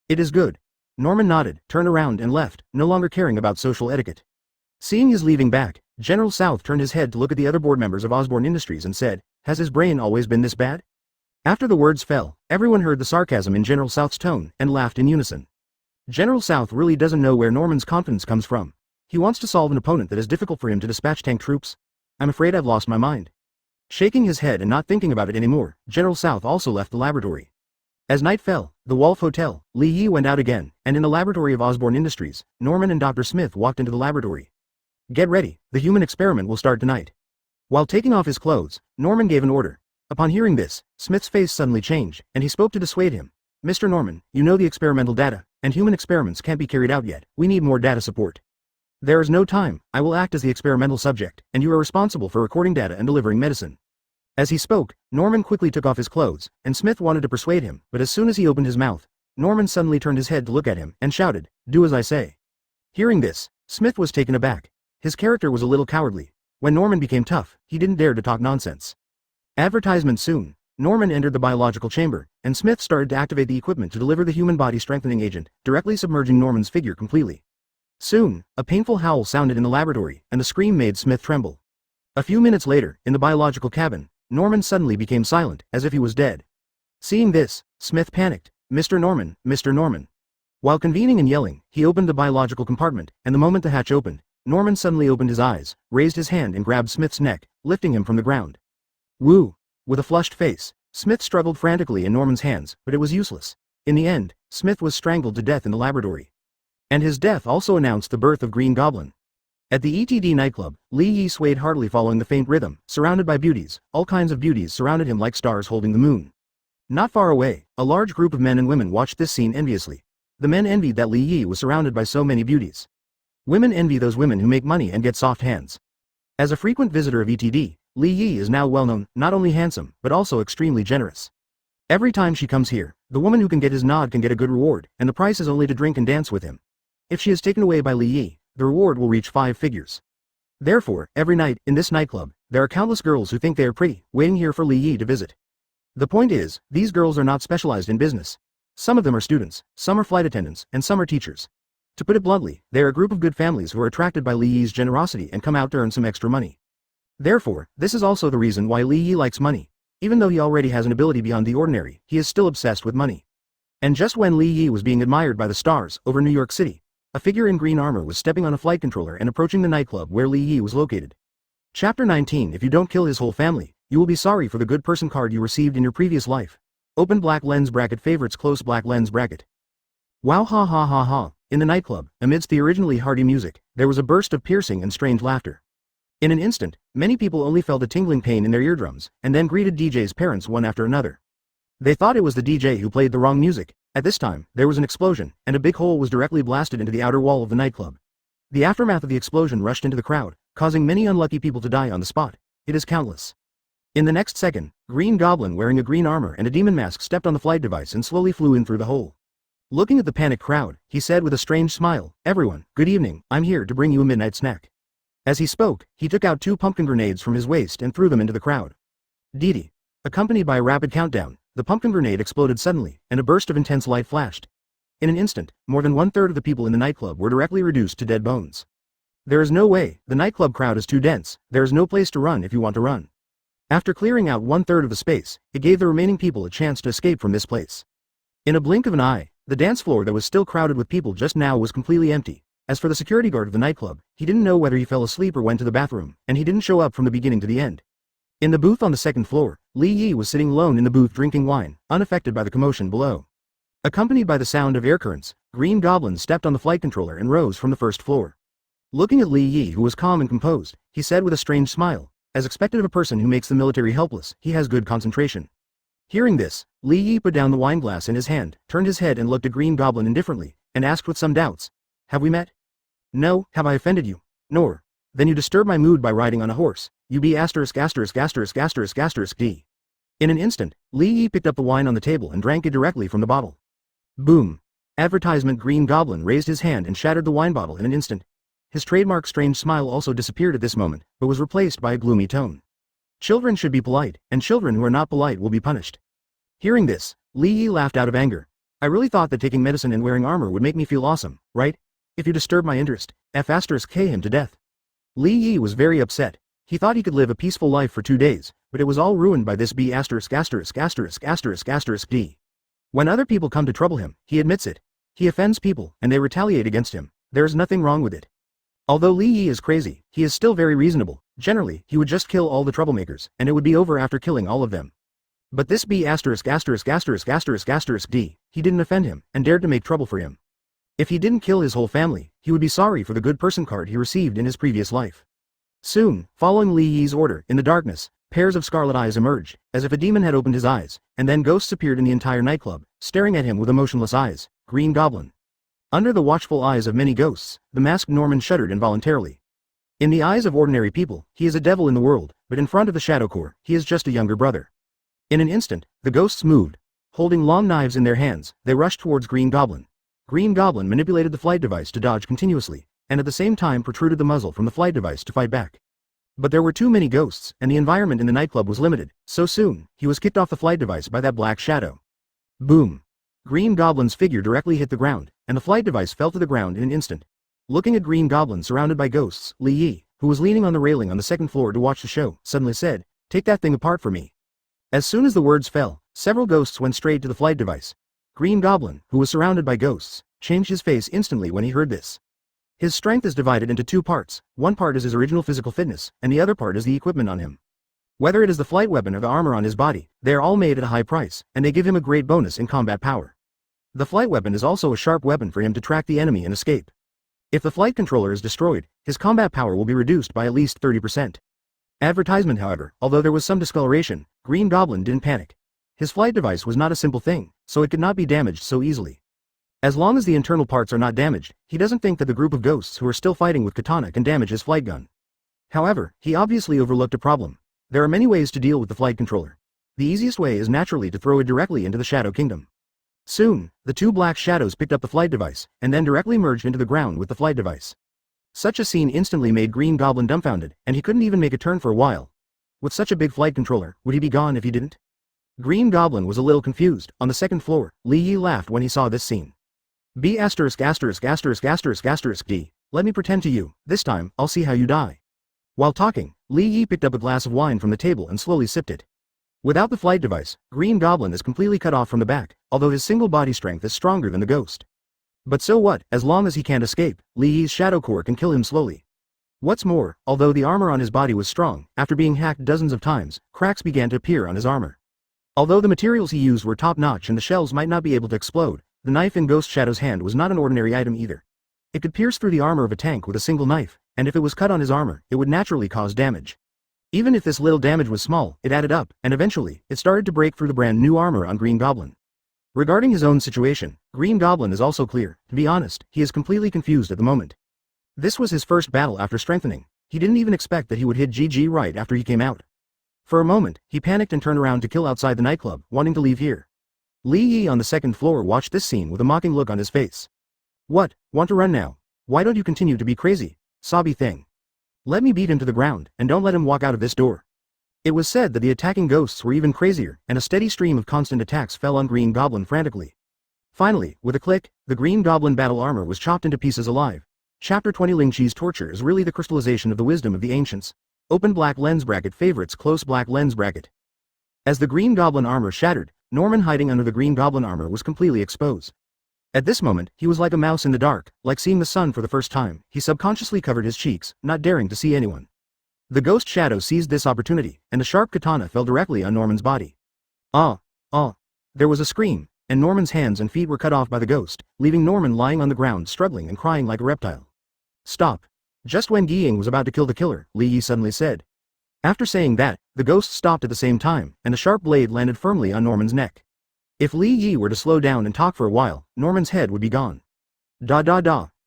It is good. Norman nodded, turned around and left, no longer caring about social etiquette. Seeing his leaving back, General South turned his head to look at the other board members of Osborne Industries and said, "Has his brain always been this bad?" After the words fell, everyone heard the sarcasm in General South's tone, and laughed in unison. General South really doesn't know where Norman's confidence comes from. He wants to solve an opponent that is difficult for him to dispatch tank troops. I'm afraid I've lost my mind. Shaking his head and not thinking about it anymore, General South also left the laboratory. As night fell, the Wolf Hotel, Li Yi went out again, and in the laboratory of Osborne Industries, Norman and Dr. Smith walked into the laboratory. Get ready, the human experiment will start tonight. While taking off his clothes, Norman gave an order. Upon hearing this, Smith's face suddenly changed, and he spoke to dissuade him. Mr. Norman, you know the experimental data, and human experiments can't be carried out yet. We need more data support. There is no time. I will act as the experimental subject, and you are responsible for recording data and delivering medicine. As he spoke, Norman quickly took off his clothes, and Smith wanted to persuade him, but as soon as he opened his mouth, Norman suddenly turned his head to look at him, and shouted, "Do as I say." Hearing this, Smith was taken aback. His character was a little cowardly. When Norman became tough, he didn't dare to talk nonsense. Advertisement soon. Norman entered the biological chamber, and Smith started to activate the equipment to deliver the human body strengthening agent, directly submerging Norman's figure completely. Soon, a painful howl sounded in the laboratory, and the scream made Smith tremble. A few minutes later, in the biological cabin, Norman suddenly became silent, as if he was dead. Seeing this, Smith panicked. Mr. Norman, Mr. Norman. While convening and yelling, he opened the biological compartment, and the moment the hatch opened, Norman suddenly opened his eyes, raised his hand and grabbed Smith's neck, lifting him from the ground. Woo! With a flushed face, Smith struggled frantically in Norman's hands, but it was useless. In the end, Smith was strangled to death in the laboratory. And his death also announced the birth of Green Goblin. At the ETD nightclub, Li Yi swayed heartily following the faint rhythm, surrounded by beauties. All kinds of beauties surrounded him like stars holding the moon. Not far away, a large group of men and women watched this scene enviously. The men envied that Li Yi was surrounded by so many beauties. Women envy those women who make money and get soft hands. As a frequent visitor of ETD, Li Yi is now well known, not only handsome, but also extremely generous. Every time she comes here, the woman who can get his nod can get a good reward, and the price is only to drink and dance with him. If she is taken away by Li Yi, the reward will reach 5 figures. Therefore, every night, in this nightclub, there are countless girls who think they are pretty, waiting here for Li Yi to visit. The point is, these girls are not specialized in business. Some of them are students, some are flight attendants, and some are teachers. To put it bluntly, they are a group of good families who are attracted by Li Yi's generosity and come out to earn some extra money. Therefore, this is also the reason why Li Yi likes money. Even though he already has an ability beyond the ordinary, he is still obsessed with money. And just when Li Yi was being admired by the stars over New York City, a figure in green armor was stepping on a flight controller and approaching the nightclub where Li Yi was located. Chapter 19. If you don't kill his whole family, you will be sorry for the good person card you received in your previous life. Open black lens bracket favorites close black lens bracket. Wow, ha ha ha ha. In the nightclub, amidst the originally hearty music, there was a burst of piercing and strange laughter. In an instant, many people only felt a tingling pain in their eardrums, and then greeted DJ's parents one after another. They thought it was the DJ who played the wrong music. At this time, there was an explosion, and a big hole was directly blasted into the outer wall of the nightclub. The aftermath of the explosion rushed into the crowd, causing many unlucky people to die on the spot. It is countless. In the next second, Green Goblin wearing a green armor and a demon mask stepped on the flight device and slowly flew in through the hole. Looking at the panicked crowd, he said with a strange smile, "Everyone, good evening, I'm here to bring you a midnight snack." As he spoke, he took out 2 pumpkin grenades from his waist and threw them into the crowd. Dee. Accompanied by a rapid countdown, the pumpkin grenade exploded suddenly, and a burst of intense light flashed. In an instant, more than 1/3 of the people in the nightclub were directly reduced to dead bones. There is no way, the nightclub crowd is too dense, there is no place to run if you want to run. After clearing out 1/3 of the space, it gave the remaining people a chance to escape from this place. In a blink of an eye, the dance floor that was still crowded with people just now was completely empty. As for the security guard of the nightclub, he didn't know whether he fell asleep or went to the bathroom, and he didn't show up from the beginning to the end. In the booth on the second floor, Li Yi was sitting alone in the booth drinking wine, unaffected by the commotion below. Accompanied by the sound of air currents, Green Goblin stepped on the flight controller and rose from the first floor. Looking at Li Yi, who was calm and composed, he said with a strange smile, as expected of a person who makes the military helpless, he has good concentration. Hearing this, Li Yi put down the wine glass in his hand, turned his head and looked at Green Goblin indifferently, and asked with some doubts, "Have we met?" "No, have I offended you?" "Nor. Then you disturb my mood by riding on a horse, you be asterisk asterisk asterisk asterisk asterisk d." In an instant, Li Yi picked up the wine on the table and drank it directly from the bottle. Boom. Advertisement. Green Goblin raised his hand and shattered the wine bottle in an instant. His trademark strange smile also disappeared at this moment, but was replaced by a gloomy tone. Children should be polite, and children who are not polite will be punished. Hearing this, Li Yi laughed out of anger. "I really thought that taking medicine and wearing armor would make me feel awesome, right? If you disturb my interest, K him to death." Li Yi was very upset. He thought he could live a peaceful life for 2 days, but it was all ruined by this B asterisk asterisk asterisk asterisk asterisk d. When other people come to trouble him, he admits it. He offends people, and they retaliate against him. There is nothing wrong with it. Although Li Yi is crazy, he is still very reasonable. Generally, he would just kill all the troublemakers, and it would be over after killing all of them. But this B asterisk asterisk asterisk asterisk asterisk d, he didn't offend him, and dared to make trouble for him. If he didn't kill his whole family, he would be sorry for the good person card he received in his previous life. Soon, following Li Yi's order, in the darkness, pairs of scarlet eyes emerged, as if a demon had opened his eyes, and then ghosts appeared in the entire nightclub, staring at him with emotionless eyes. Green Goblin. Under the watchful eyes of many ghosts, the masked Norman shuddered involuntarily. In the eyes of ordinary people, he is a devil in the world, but in front of the Shadow Corps, he is just a younger brother. In an instant, the ghosts moved. Holding long knives in their hands, they rushed towards Green Goblin. Green Goblin manipulated the flight device to dodge continuously, and at the same time protruded the muzzle from the flight device to fight back. But there were too many ghosts, and the environment in the nightclub was limited, so soon, he was kicked off the flight device by that black shadow. Boom. Green Goblin's figure directly hit the ground, and the flight device fell to the ground in an instant. Looking at Green Goblin surrounded by ghosts, Li Yi, who was leaning on the railing on the second floor to watch the show, suddenly said, "Take that thing apart for me." As soon as the words fell, several ghosts went straight to the flight device. Green Goblin, who was surrounded by ghosts, changed his face instantly when he heard this. His strength is divided into 2 parts, one part is his original physical fitness, and the other part is the equipment on him. Whether it is the flight weapon or the armor on his body, they are all made at a high price, and they give him a great bonus in combat power. The flight weapon is also a sharp weapon for him to track the enemy and escape. If the flight controller is destroyed, his combat power will be reduced by at least 30%. Advertisement. However, although there was some discoloration, Green Goblin didn't panic. His flight device was not a simple thing, so it could not be damaged so easily. As long as the internal parts are not damaged, he doesn't think that the group of ghosts who are still fighting with katana can damage his flight gun. However, he obviously overlooked a problem. There are many ways to deal with the flight controller. The easiest way is naturally to throw it directly into the Shadow Kingdom. Soon, the 2 black shadows picked up the flight device, and then directly merged into the ground with the flight device. Such a scene instantly made Green Goblin dumbfounded, and he couldn't even make a turn for a while. With such a big flight controller, would he be gone if he didn't? Green Goblin was a little confused. On the second floor, Li Yi laughed when he saw this scene. B asterisk asterisk asterisk asterisk asterisk d, let me pretend to you, this time, I'll see how you die. While talking, Li Yi picked up a glass of wine from the table and slowly sipped it. Without the flight device, Green Goblin is completely cut off from the back, although his single body strength is stronger than the ghost. But so what, as long as he can't escape, Li Yi's Shadow Corps can kill him slowly. What's more, although the armor on his body was strong, after being hacked dozens of times, cracks began to appear on his armor. Although the materials he used were top-notch and the shells might not be able to explode, the knife in Ghost Shadow's hand was not an ordinary item either. It could pierce through the armor of a tank with a single knife, and if it was cut on his armor, it would naturally cause damage. Even if this little damage was small, it added up, and eventually, it started to break through the brand new armor on Green Goblin. Regarding his own situation, Green Goblin is also clear. To be honest, he is completely confused at the moment. This was his first battle after strengthening. He didn't even expect that he would hit GG right after he came out. For a moment, he panicked and turned around to kill outside the nightclub, wanting to leave here. Li Yi on the second floor watched this scene with a mocking look on his face. "What, want to run now? Why don't you continue to be crazy? Sobby thing. Let me beat him to the ground, and don't let him walk out of this door." It was said that the attacking ghosts were even crazier, and a steady stream of constant attacks fell on Green Goblin frantically. Finally, with a click, the Green Goblin battle armor was chopped into pieces alive. Chapter 20 Ling Chi's torture is really the crystallization of the wisdom of the ancients. Open black lens bracket favorites close black lens bracket. As the Green Goblin armor shattered, Norman hiding under the Green Goblin armor was completely exposed. At this moment, he was like a mouse in the dark, like seeing the sun for the first time. He subconsciously covered his cheeks, not daring to see anyone. The Ghost Shadow seized this opportunity, and the sharp katana fell directly on Norman's body. Ah! Ah! There was a scream. and Norman's hands and feet were cut off by the ghost, leaving Norman lying on the ground struggling and crying like a reptile. Stop. Just when Yi Ying was about to kill the killer, Li Yi suddenly said. After saying that, the ghost stopped at the same time, and a sharp blade landed firmly on Norman's neck. If Li Yi were to slow down and talk for a while, Norman's head would be gone.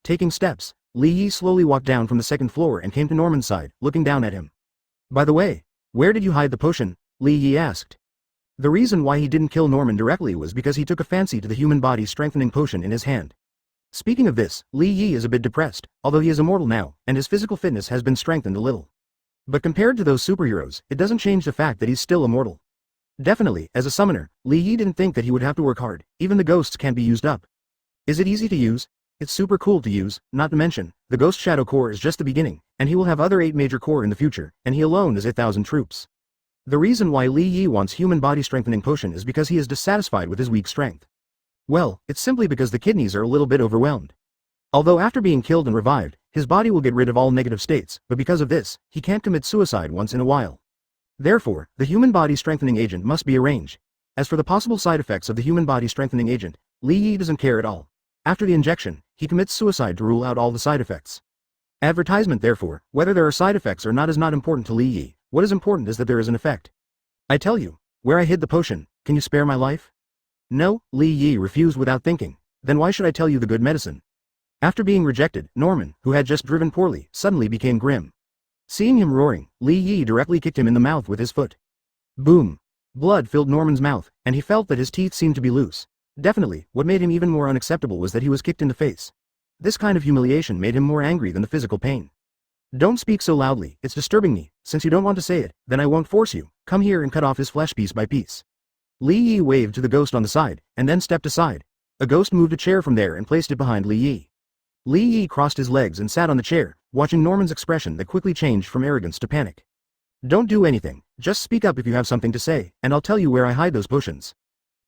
Taking steps, Li Yi slowly walked down from the second floor and came to Norman's side, looking down at him. By the way, where did you hide the potion? Li Yi asked. The reason why he didn't kill Norman directly was because he took a fancy to the human body strengthening potion in his hand. Speaking of this, Li Yi is a bit depressed, although he is immortal now, and his physical fitness has been strengthened a little. But compared to those superheroes, it doesn't change the fact that he's still immortal. Definitely, as a summoner, Li Yi didn't think that he would have to work hard, even the ghosts can't be used up. Is it easy to use? It's super cool to use, not to mention, the Ghost Shadow Core is just the beginning, and he will have other 8 major core in the future, and he alone is 8,000 troops. The reason why Li Yi wants human body strengthening potion is because he is dissatisfied with his weak strength. Well, it's simply because the kidneys are a little bit overwhelmed. Although after being killed and revived, his body will get rid of all negative states, but because of this, he can't commit suicide once in a while. Therefore, the human body strengthening agent must be arranged. As for the possible side effects of the human body strengthening agent, Li Yi doesn't care at all. After the injection, he commits suicide to rule out all the side effects. Advertisement therefore, whether there are side effects or not is not important to Li Yi. What is important is that there is an effect. I tell you, where I hid the potion, can you spare my life? No, Li Yi refused without thinking. Then why should I tell you the good medicine? After being rejected, Norman, who had just driven poorly, suddenly became grim. Seeing him roaring, Li Yi directly kicked him in the mouth with his foot. Boom! Blood filled Norman's mouth, and he felt that his teeth seemed to be loose. Definitely, what made him even more unacceptable was that he was kicked in the face. This kind of humiliation made him more angry than the physical pain. Don't speak so loudly, it's disturbing me. Since you don't want to say it, then I won't force you. Come here and cut off his flesh piece by piece. Li Yi waved to the ghost on the side, and then stepped aside. A ghost moved a chair from there and placed it behind Li Yi. Li Yi crossed his legs and sat on the chair, watching Norman's expression that quickly changed from arrogance to panic. Don't do anything, just speak up if you have something to say, and I'll tell you where I hide those potions.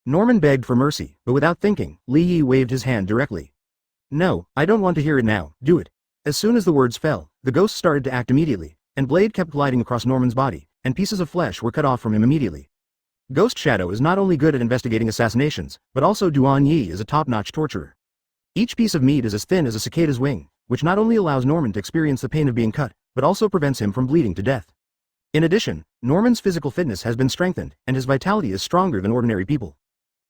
Norman begged for mercy, but without thinking, Li Yi waved his hand directly. No, I don't want to hear it now, do it. As soon as the words fell, the ghost started to act immediately, and blade kept gliding across Norman's body, and pieces of flesh were cut off from him immediately. Ghost Shadow is not only good at investigating assassinations, but also Duan Yi is a top-notch torturer. Each piece of meat is as thin as a cicada's wing, which not only allows Norman to experience the pain of being cut, but also prevents him from bleeding to death. In addition, Norman's physical fitness has been strengthened, and his vitality is stronger than ordinary people.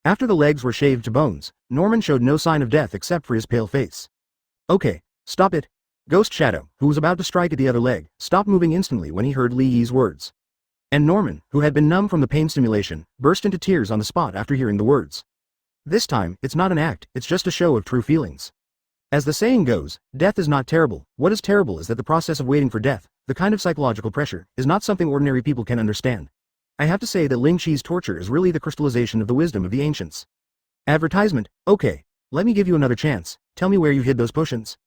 After the legs were shaved to bones, Norman showed no sign of death except for his pale face. Okay, stop it. Ghost Shadow, who was about to strike at the other leg, stopped moving instantly when he heard Li Yi's words. And Norman, who had been numb from the pain stimulation, burst into tears on the spot after hearing the words. This time, it's not an act, it's just a show of true feelings. As the saying goes, death is not terrible. What is terrible is that the process of waiting for death, the kind of psychological pressure, is not something ordinary people can understand. I have to say that Ling Qi's torture is really the crystallization of the wisdom of the ancients. Advertisement, okay, let me give you another chance, tell me where you hid those potions.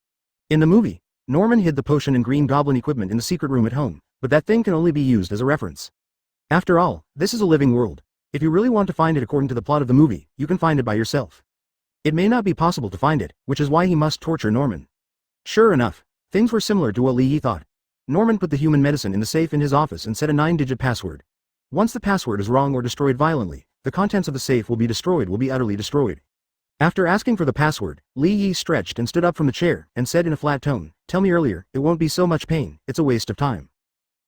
In the movie, Norman hid the potion and Green Goblin equipment in the secret room at home, but that thing can only be used as a reference. After all, this is a living world. If you really want to find it according to the plot of the movie, you can find it by yourself. It may not be possible to find it, which is why he must torture Norman. Sure enough, things were similar to what Li Yi thought. Norman put the human medicine in the safe in his office and set a 9-digit password. Once the password is wrong or destroyed violently, the contents of the safe will be utterly destroyed. After asking for the password, Li Yi stretched and stood up from the chair, and said in a flat tone, tell me earlier, it won't be so much pain, it's a waste of time.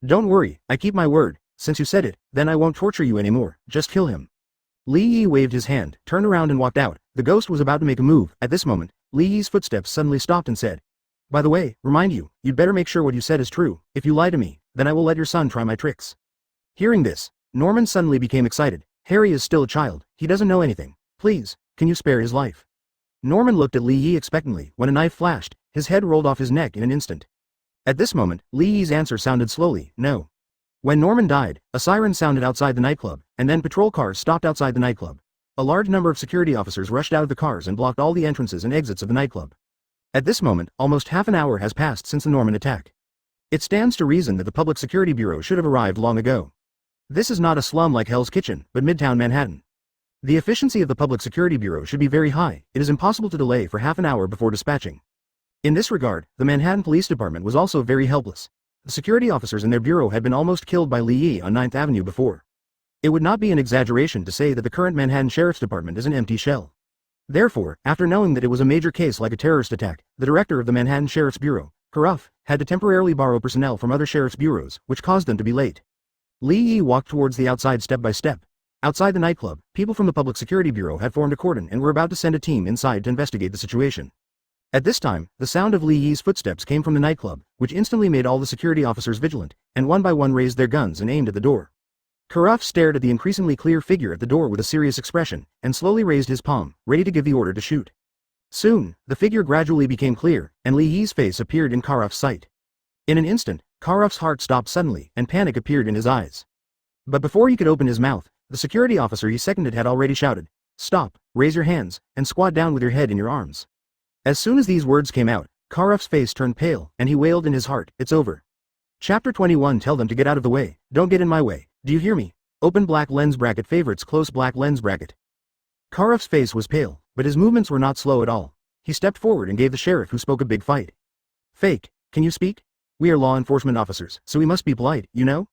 Don't worry, I keep my word, since you said it, then I won't torture you anymore, just kill him. Li Yi waved his hand, turned around and walked out. The ghost was about to make a move. At this moment, Li Yi's footsteps suddenly stopped and said, by the way, remind you, you'd better make sure what you said is true. If you lie to me, then I will let your son try my tricks. Hearing this, Norman suddenly became excited. Harry is still a child, he doesn't know anything. Please, can you spare his life? Norman looked at Li Yi expectantly. When a knife flashed, his head rolled off his neck in an instant. At this moment, Li Yi's answer sounded slowly, no. When Norman died, a siren sounded outside the nightclub, and then patrol cars stopped outside the nightclub. A large number of security officers rushed out of the cars and blocked all the entrances and exits of the nightclub. At this moment, almost half an hour has passed since the Norman attack. It stands to reason that the Public Security Bureau should have arrived long ago. This is not a slum like Hell's Kitchen, but Midtown Manhattan. The efficiency of the Public Security Bureau should be very high. It is impossible to delay for half an hour before dispatching. In this regard, the Manhattan Police Department was also very helpless. The security officers in their bureau had been almost killed by Li Yi on 9th Avenue before. It would not be an exaggeration to say that the current Manhattan Sheriff's Department is an empty shell. Therefore, after knowing that it was a major case like a terrorist attack, the director of the Manhattan Sheriff's Bureau, Karuff, had to temporarily borrow personnel from other sheriff's bureaus, which caused them to be late. Li Yi walked towards the outside step by step. Outside the nightclub, people from the Public Security Bureau had formed a cordon and were about to send a team inside to investigate the situation. At this time, the sound of Li Yi's footsteps came from the nightclub, which instantly made all the security officers vigilant, and one by one raised their guns and aimed at the door. Karuff stared at the increasingly clear figure at the door with a serious expression, and slowly raised his palm, ready to give the order to shoot. Soon, the figure gradually became clear, and Li Yi's face appeared in Karuff's sight. In an instant, Karuff's heart stopped suddenly, and panic appeared in his eyes. But before he could open his mouth, the security officer he seconded had already shouted, "Stop, raise your hands, and squat down with your head in your arms." As soon as these words came out, Karuff's face turned pale, and he wailed in his heart, "It's over." Chapter 21. Tell them to get out of the way, don't get in my way, do you hear me? Open black lens bracket favorites close black lens bracket. Karuff's face was pale, but his movements were not slow at all. He stepped forward and gave the sheriff who spoke a big fight. "Fake, can you speak? We are law enforcement officers, so we must be polite, you know?"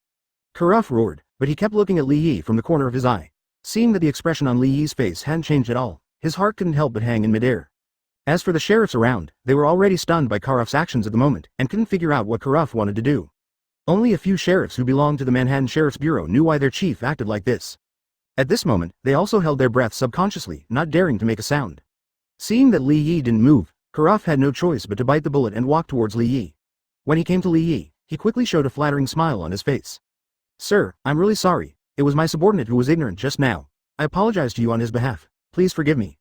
Karuff roared, but he kept looking at Li Yi from the corner of his eye. Seeing that the expression on Li Yi's face hadn't changed at all, his heart couldn't help but hang in midair. As for the sheriffs around, they were already stunned by Karuff's actions at the moment, and couldn't figure out what Karuff wanted to do. Only a few sheriffs who belonged to the Manhattan Sheriff's Bureau knew why their chief acted like this. At this moment, they also held their breath subconsciously, not daring to make a sound. Seeing that Li Yi didn't move, Karuff had no choice but to bite the bullet and walk towards Li Yi. When he came to Li Yi, he quickly showed a flattering smile on his face. "Sir, I'm really sorry. It was my subordinate who was ignorant just now. I apologize to you on his behalf. Please forgive me."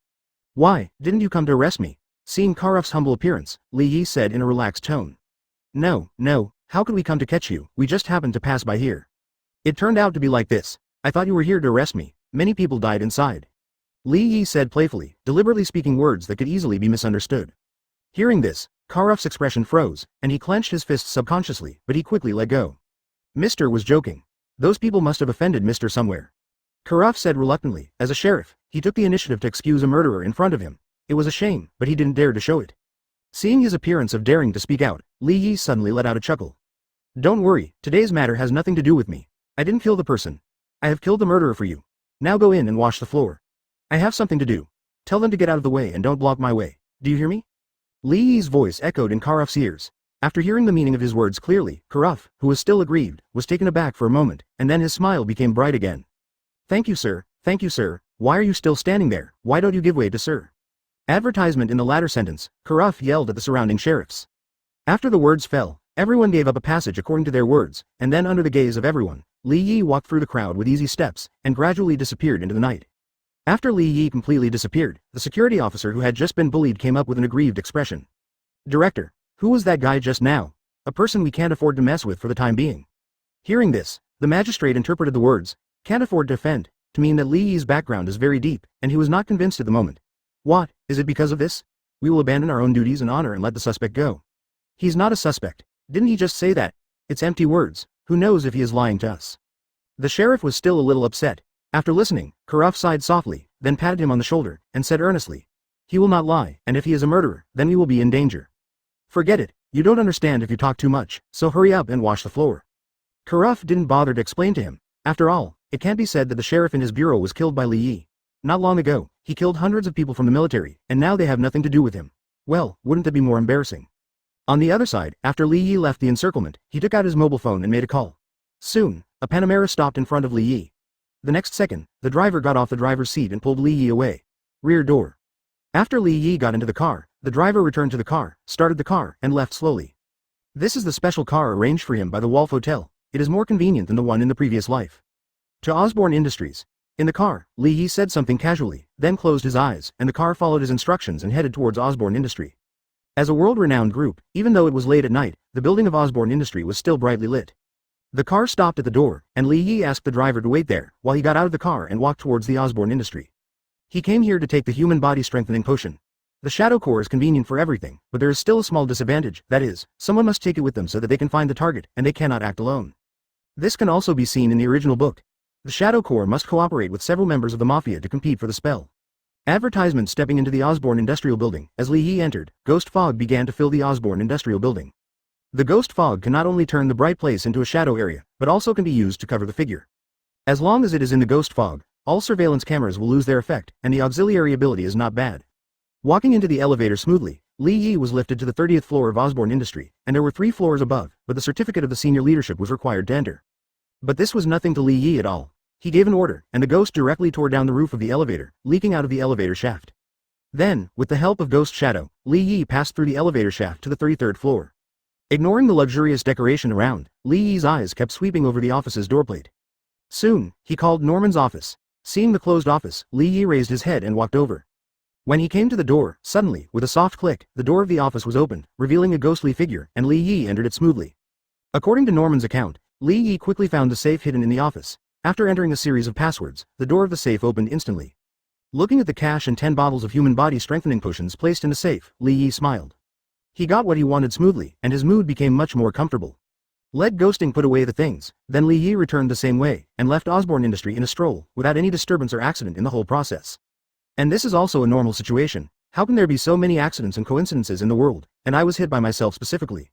"Why, didn't you come to arrest me?" Seeing Karuff's humble appearance, Li Yi said in a relaxed tone. No, how could we come to catch you? We just happened to pass by here. It turned out to be like this. I thought you were here to arrest me. Many people died inside." Li Yi said playfully, deliberately speaking words that could easily be misunderstood. Hearing this, Karuff's expression froze, and he clenched his fists subconsciously, but he quickly let go. Mr. was joking. Those people must have offended Mr. somewhere. Karuff said reluctantly. As a sheriff, he took the initiative to excuse a murderer in front of him. It was a shame, but he didn't dare to show it. Seeing his appearance of daring to speak out, Li Yi suddenly let out a chuckle. "Don't worry, today's matter has nothing to do with me. I didn't kill the person. I have killed the murderer for you. Now go in and wash the floor. I have something to do. Tell them to get out of the way and don't block my way. Do you hear me?" Li Yi's voice echoed in Karuff's ears. After hearing the meaning of his words clearly, Karuff, who was still aggrieved, was taken aback for a moment, and then his smile became bright again. Thank you, sir. Why are you still standing there? Why don't you give way to sir?" Advertisement in the latter sentence, Karuff yelled at the surrounding sheriffs. After the words fell, everyone gave up a passage according to their words, and then under the gaze of everyone, Li Yi walked through the crowd with easy steps, and gradually disappeared into the night. After Li Yi completely disappeared, the security officer who had just been bullied came up with an aggrieved expression. "Director, who was that guy just now? A person we can't afford to mess with for the time being." Hearing this, the magistrate interpreted the words, "can't afford to offend," to mean that Li Yi's background is very deep, and he was not convinced at the moment. "What, is it because of this? We will abandon our own duties and honor and let the suspect go." "He's not a suspect. Didn't he just say that? It's empty words. Who knows if he is lying to us?" The sheriff was still a little upset. After listening, Karuff sighed softly, then patted him on the shoulder, and said earnestly, "He will not lie, and if he is a murderer, then we will be in danger. Forget it, you don't understand if you talk too much, so hurry up and wash the floor." Karuff didn't bother to explain to him. After all, it can't be said that the sheriff in his bureau was killed by Li Yi. Not long ago, he killed hundreds of people from the military, and now they have nothing to do with him. Well, wouldn't that be more embarrassing? On the other side, after Li Yi left the encirclement, he took out his mobile phone and made a call. Soon, a Panamera stopped in front of Li Yi. The next second, the driver got off the driver's seat and pulled Li Yi away. Rear door. After Li Yi got into the car, the driver returned to the car, started the car, and left slowly. This is the special car arranged for him by the Wolf Hotel. It is more convenient than the one in the previous life. To Osborne Industries. In the car, Li Yi said something casually, then closed his eyes, and the car followed his instructions and headed towards Osborne Industry. As a world-renowned group, even though it was late at night, the building of Osborne Industry was still brightly lit. The car stopped at the door, and Li Yi asked the driver to wait there, while he got out of the car and walked towards the Osborne Industry. He came here to take the human body strengthening potion. The Shadow Core is convenient for everything, but there is still a small disadvantage, that is, someone must take it with them so that they can find the target, and they cannot act alone. This can also be seen in the original book. The Shadow Core must cooperate with several members of the Mafia to compete for the spell. Advertisement stepping into the Osborne Industrial Building. As Li Yi entered, ghost fog began to fill the Osborne Industrial Building. The ghost fog can not only turn the bright place into a shadow area, but also can be used to cover the figure. As long as it is in the ghost fog, all surveillance cameras will lose their effect, and the auxiliary ability is not bad. Walking into the elevator smoothly, Li Yi was lifted to the 30th floor of Osborne Industry, and there were 3 floors above, but the certificate of the senior leadership was required to enter. But this was nothing to Li Yi at all. He gave an order, and the ghost directly tore down the roof of the elevator, leaking out of the elevator shaft. Then, with the help of Ghost Shadow, Li Yi passed through the elevator shaft to the 33rd floor. Ignoring the luxurious decoration around, Li Yi's eyes kept sweeping over the office's doorplate. Soon, he called Norman's office. Seeing the closed office, Li Yi raised his head and walked over. When he came to the door, suddenly, with a soft click, the door of the office was opened, revealing a ghostly figure, and Li Yi entered it smoothly. According to Norman's account, Li Yi quickly found a safe hidden in the office. After entering a series of passwords, the door of the safe opened instantly. Looking at the cash and 10 bottles of human body strengthening potions placed in the safe, Li Yi smiled. He got what he wanted smoothly, and his mood became much more comfortable. Let Ghosting put away the things, then Li Yi returned the same way, and left Osborne Industry in a stroll, without any disturbance or accident in the whole process. And this is also a normal situation. How can there be so many accidents and coincidences in the world, and I was hit by myself specifically?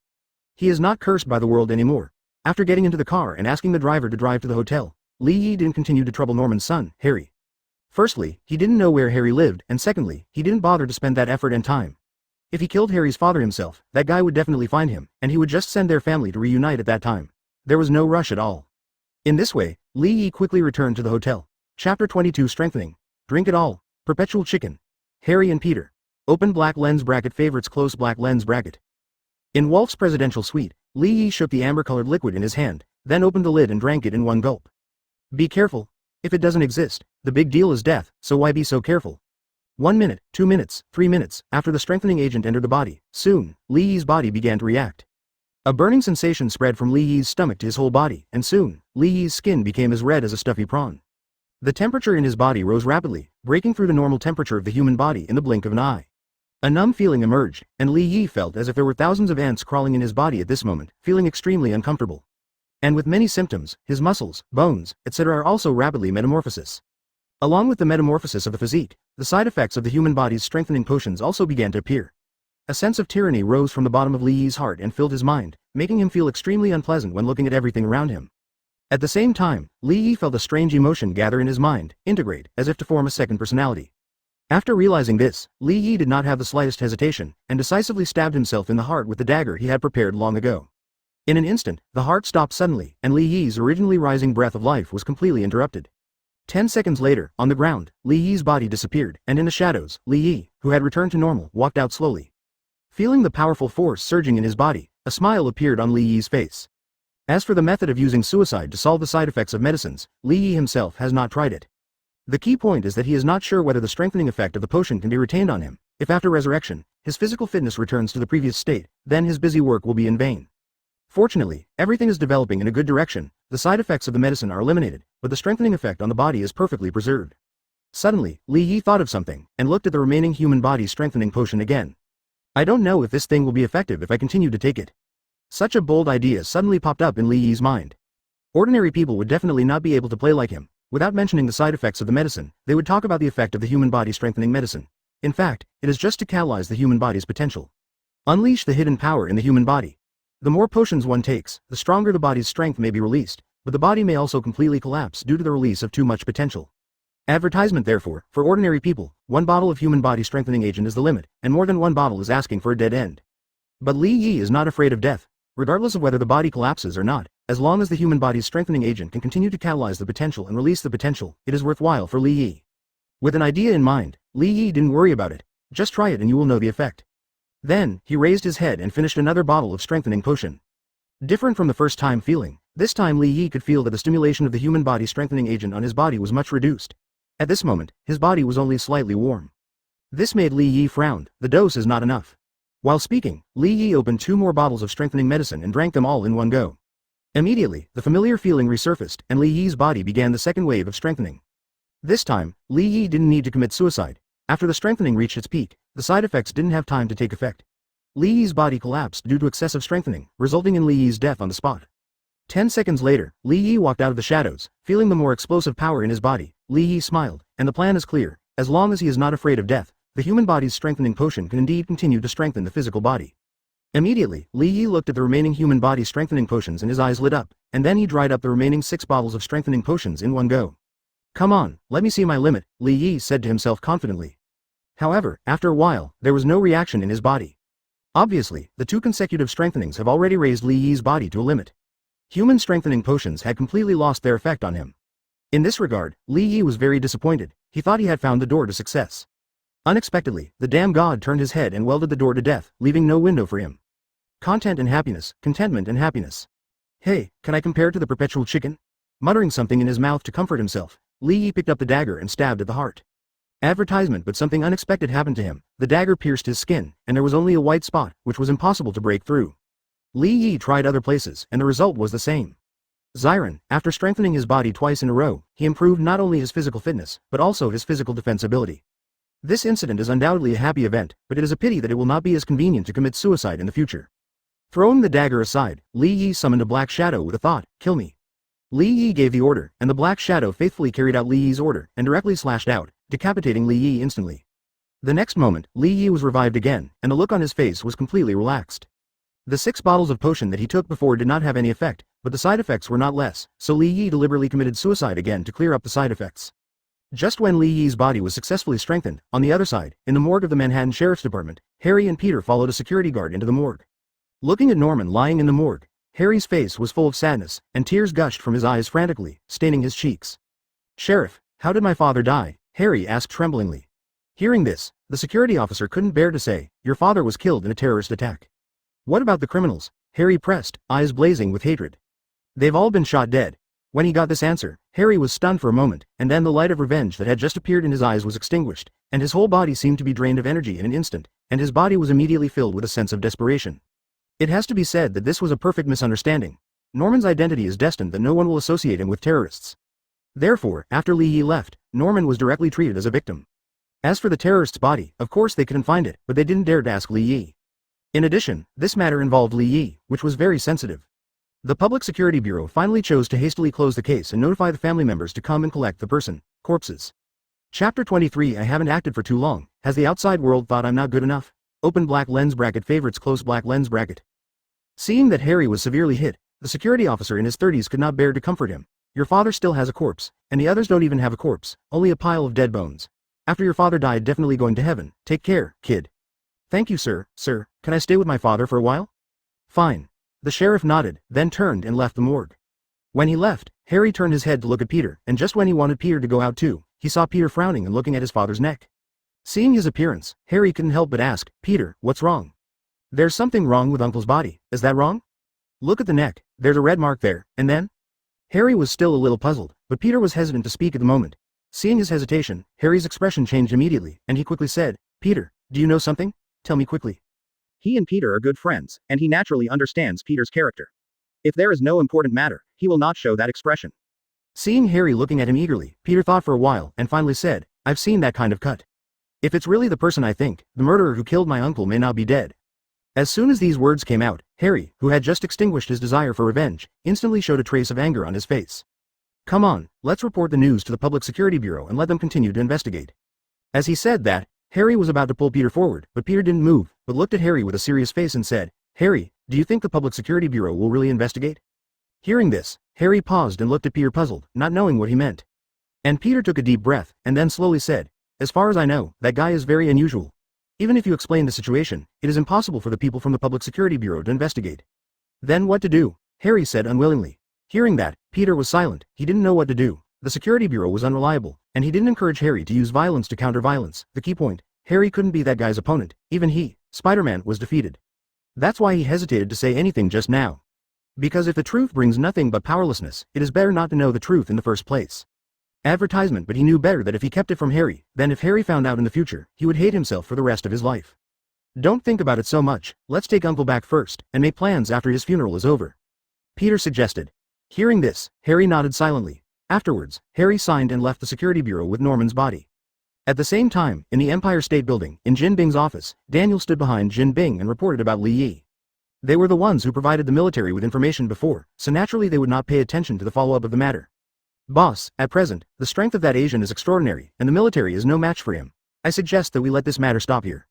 He is not cursed by the world anymore. After getting into the car and asking the driver to drive to the hotel, Li Yi didn't continue to trouble Norman's son, Harry. Firstly, he didn't know where Harry lived, and secondly, he didn't bother to spend that effort and time. If he killed Harry's father himself, that guy would definitely find him, and he would just send their family to reunite at that time. There was no rush at all. In this way, Li Yi quickly returned to the hotel. Chapter 22 Strengthening. Drink it all. Perpetual Chicken. Harry and Peter. Open black lens bracket favorites close black lens bracket. In Wolf's presidential suite, Li Yi shook the amber-colored liquid in his hand, then opened the lid and drank it in one gulp. Be careful. If it doesn't exist, the big deal is death, so why be so careful? 1 minute, 2 minutes, 3 minutes, after the strengthening agent entered the body, soon, Li Yi's body began to react. A burning sensation spread from Li Yi's stomach to his whole body, and soon, Li Yi's skin became as red as a stuffy prawn. The temperature in his body rose rapidly, breaking through the normal temperature of the human body in the blink of an eye. A numb feeling emerged, and Li Yi felt as if there were thousands of ants crawling in his body at this moment, feeling extremely uncomfortable. And with many symptoms, his muscles, bones, etc. are also rapidly metamorphosis. Along with the metamorphosis of the physique, the side effects of the human body's strengthening potions also began to appear. A sense of tyranny rose from the bottom of Li Yi's heart and filled his mind, making him feel extremely unpleasant when looking at everything around him. At the same time, Li Yi felt a strange emotion gather in his mind, integrate, as if to form a second personality. After realizing this, Li Yi did not have the slightest hesitation, and decisively stabbed himself in the heart with the dagger he had prepared long ago. In an instant, the heart stopped suddenly, and Li Yi's originally rising breath of life was completely interrupted. 10 seconds later, on the ground, Li Yi's body disappeared, and in the shadows, Li Yi, who had returned to normal, walked out slowly. Feeling the powerful force surging in his body, a smile appeared on Li Yi's face. As for the method of using suicide to solve the side effects of medicines, Li Yi himself has not tried it. The key point is that he is not sure whether the strengthening effect of the potion can be retained on him. If after resurrection, his physical fitness returns to the previous state, then his busy work will be in vain. Fortunately, everything is developing in a good direction, the side effects of the medicine are eliminated, but the strengthening effect on the body is perfectly preserved. Suddenly, Li Yi thought of something, and looked at the remaining human body strengthening potion again. I don't know if this thing will be effective if I continue to take it. Such a bold idea suddenly popped up in Li Yi's mind. Ordinary people would definitely not be able to play like him. Without mentioning the side effects of the medicine, they would talk about the effect of the human body strengthening medicine. In fact, it is just to catalyze the human body's potential. Unleash the hidden power in the human body. The more potions one takes, the stronger the body's strength may be released, but the body may also completely collapse due to the release of too much potential. Advertisement therefore, for ordinary people, 1 bottle of human body strengthening agent is the limit, and more than 1 bottle is asking for a dead end. But Li Yi is not afraid of death, regardless of whether the body collapses or not, as long as the human body's strengthening agent can continue to catalyze the potential and release the potential, it is worthwhile for Li Yi. With an idea in mind, Li Yi didn't worry about it, just try it and you will know the effect. Then, he raised his head and finished another bottle of strengthening potion. Different from the first time feeling, this time Li Yi could feel that the stimulation of the human body strengthening agent on his body was much reduced. At this moment, his body was only slightly warm. This made Li Yi frown, the dose is not enough. While speaking, Li Yi opened 2 more bottles of strengthening medicine and drank them all in one go. Immediately, the familiar feeling resurfaced, and Li Yi's body began the second wave of strengthening. This time, Li Yi didn't need to commit suicide. After the strengthening reached its peak, the side effects didn't have time to take effect. Li Yi's body collapsed due to excessive strengthening, resulting in Li Yi's death on the spot. 10 seconds later, Li Yi walked out of the shadows, feeling the more explosive power in his body. Li Yi smiled, and the plan is clear. As long as he is not afraid of death, the human body's strengthening potion can indeed continue to strengthen the physical body. Immediately, Li Yi looked at the remaining human body strengthening potions and his eyes lit up, and then he dried up the remaining 6 bottles of strengthening potions in one go. Come on, let me see my limit, Li Yi said to himself confidently. However, after a while, there was no reaction in his body. Obviously, the 2 consecutive strengthenings have already raised Li Yi's body to a limit. Human strengthening potions had completely lost their effect on him. In this regard, Li Yi was very disappointed. He thought he had found the door to success. Unexpectedly, the damn god turned his head and welded the door to death, leaving no window for him. Content and happiness, contentment and happiness. Hey, can I compare to the perpetual chicken? Muttering something in his mouth to comfort himself, Li Yi picked up the dagger and stabbed at the heart. Advertisement, but something unexpected happened to him. The dagger pierced his skin, and there was only a white spot, which was impossible to break through. Li Yi tried other places, and the result was the same. Xiron, after strengthening his body twice in a row, he improved not only his physical fitness, but also his physical defensibility. This incident is undoubtedly a happy event, but it is a pity that it will not be as convenient to commit suicide in the future. Throwing the dagger aside, Li Yi summoned a black shadow with a thought, kill me. Li Yi gave the order, and the black shadow faithfully carried out Li Yi's order, and directly slashed out, decapitating Li Yi instantly. The next moment, Li Yi was revived again, and the look on his face was completely relaxed. The 6 bottles of potion that he took before did not have any effect, but the side effects were not less, so Li Yi deliberately committed suicide again to clear up the side effects. Just when Li Yi's body was successfully strengthened, on the other side, in the morgue of the Manhattan Sheriff's Department, Harry and Peter followed a security guard into the morgue. Looking at Norman lying in the morgue, Harry's face was full of sadness, and tears gushed from his eyes frantically, staining his cheeks. Sheriff, how did my father die? Harry asked tremblingly. Hearing this, the security officer couldn't bear to say, your father was killed in a terrorist attack. What about the criminals? Harry pressed, eyes blazing with hatred. They've all been shot dead. When he got this answer, Harry was stunned for a moment, and then the light of revenge that had just appeared in his eyes was extinguished, and his whole body seemed to be drained of energy in an instant, and his body was immediately filled with a sense of desperation. It has to be said that this was a perfect misunderstanding. Norman's identity is destined that no one will associate him with terrorists. Therefore, after Li Yi left, Norman was directly treated as a victim. As for the terrorist's body, of course they couldn't find it, but they didn't dare to ask Li Yi. In addition, this matter involved Li Yi, which was very sensitive. The Public Security Bureau finally chose to hastily close the case and notify the family members to come and collect the corpses. Chapter 23. I haven't acted for too long. Has the outside world thought I'm not good enough? Open black lens bracket favorites close black lens bracket. Seeing that Harry was severely hit, the security officer in his 30s could not bear to comfort him. Your father still has a corpse, and the others don't even have a corpse, only a pile of dead bones. After your father died, definitely going to heaven. Take care, kid. Thank you, sir. Sir, can I stay with my father for a while? Fine. The sheriff nodded, then turned and left the morgue. When he left, Harry turned his head to look at Peter, and just when he wanted Peter to go out too, he saw Peter frowning and looking at his father's neck. Seeing his appearance, Harry couldn't help but ask, Peter, what's wrong? There's something wrong with Uncle's body, is that wrong? Look at the neck, there's a red mark there, and then? Harry was still a little puzzled, but Peter was hesitant to speak at the moment. Seeing his hesitation, Harry's expression changed immediately, and he quickly said, Peter, do you know something? Tell me quickly. He and Peter are good friends, and he naturally understands Peter's character. If there is no important matter, he will not show that expression. Seeing Harry looking at him eagerly, Peter thought for a while, and finally said, I've seen that kind of cut. If it's really the person I think, the murderer who killed my uncle may not be dead. As soon as these words came out, Harry, who had just extinguished his desire for revenge, instantly showed a trace of anger on his face. Come on, let's report the news to the Public Security Bureau and let them continue to investigate. As he said that, Harry was about to pull Peter forward, but Peter didn't move, but looked at Harry with a serious face and said, Harry, do you think the Public Security Bureau will really investigate? Hearing this, Harry paused and looked at Peter puzzled, not knowing what he meant. And Peter took a deep breath, and then slowly said, as far as I know, that guy is very unusual. Even if you explain the situation, it is impossible for the people from the Public Security Bureau to investigate. Then what to do? Harry said unwillingly. Hearing that, Peter was silent. He didn't know what to do. The Security Bureau was unreliable, and he didn't encourage Harry to use violence to counter violence. The key point, Harry couldn't be that guy's opponent. Even he, Spider-Man, was defeated. That's why he hesitated to say anything just now. Because if the truth brings nothing but powerlessness, it is better not to know the truth in the first place. Advertisement, but he knew better that if he kept it from Harry, then if Harry found out in the future, he would hate himself for the rest of his life. Don't think about it so much, let's take Uncle back first, and make plans after his funeral is over. Peter suggested. Hearing this, Harry nodded silently. Afterwards, Harry signed and left the Security Bureau with Norman's body. At the same time, in the Empire State Building, in Jin Bing's office, Daniel stood behind Jin Bing and reported about Li Yi. They were the ones who provided the military with information before, so naturally they would not pay attention to the follow-up of the matter. Boss, at present, the strength of that Asian is extraordinary, and the military is no match for him. I suggest that we let this matter stop here.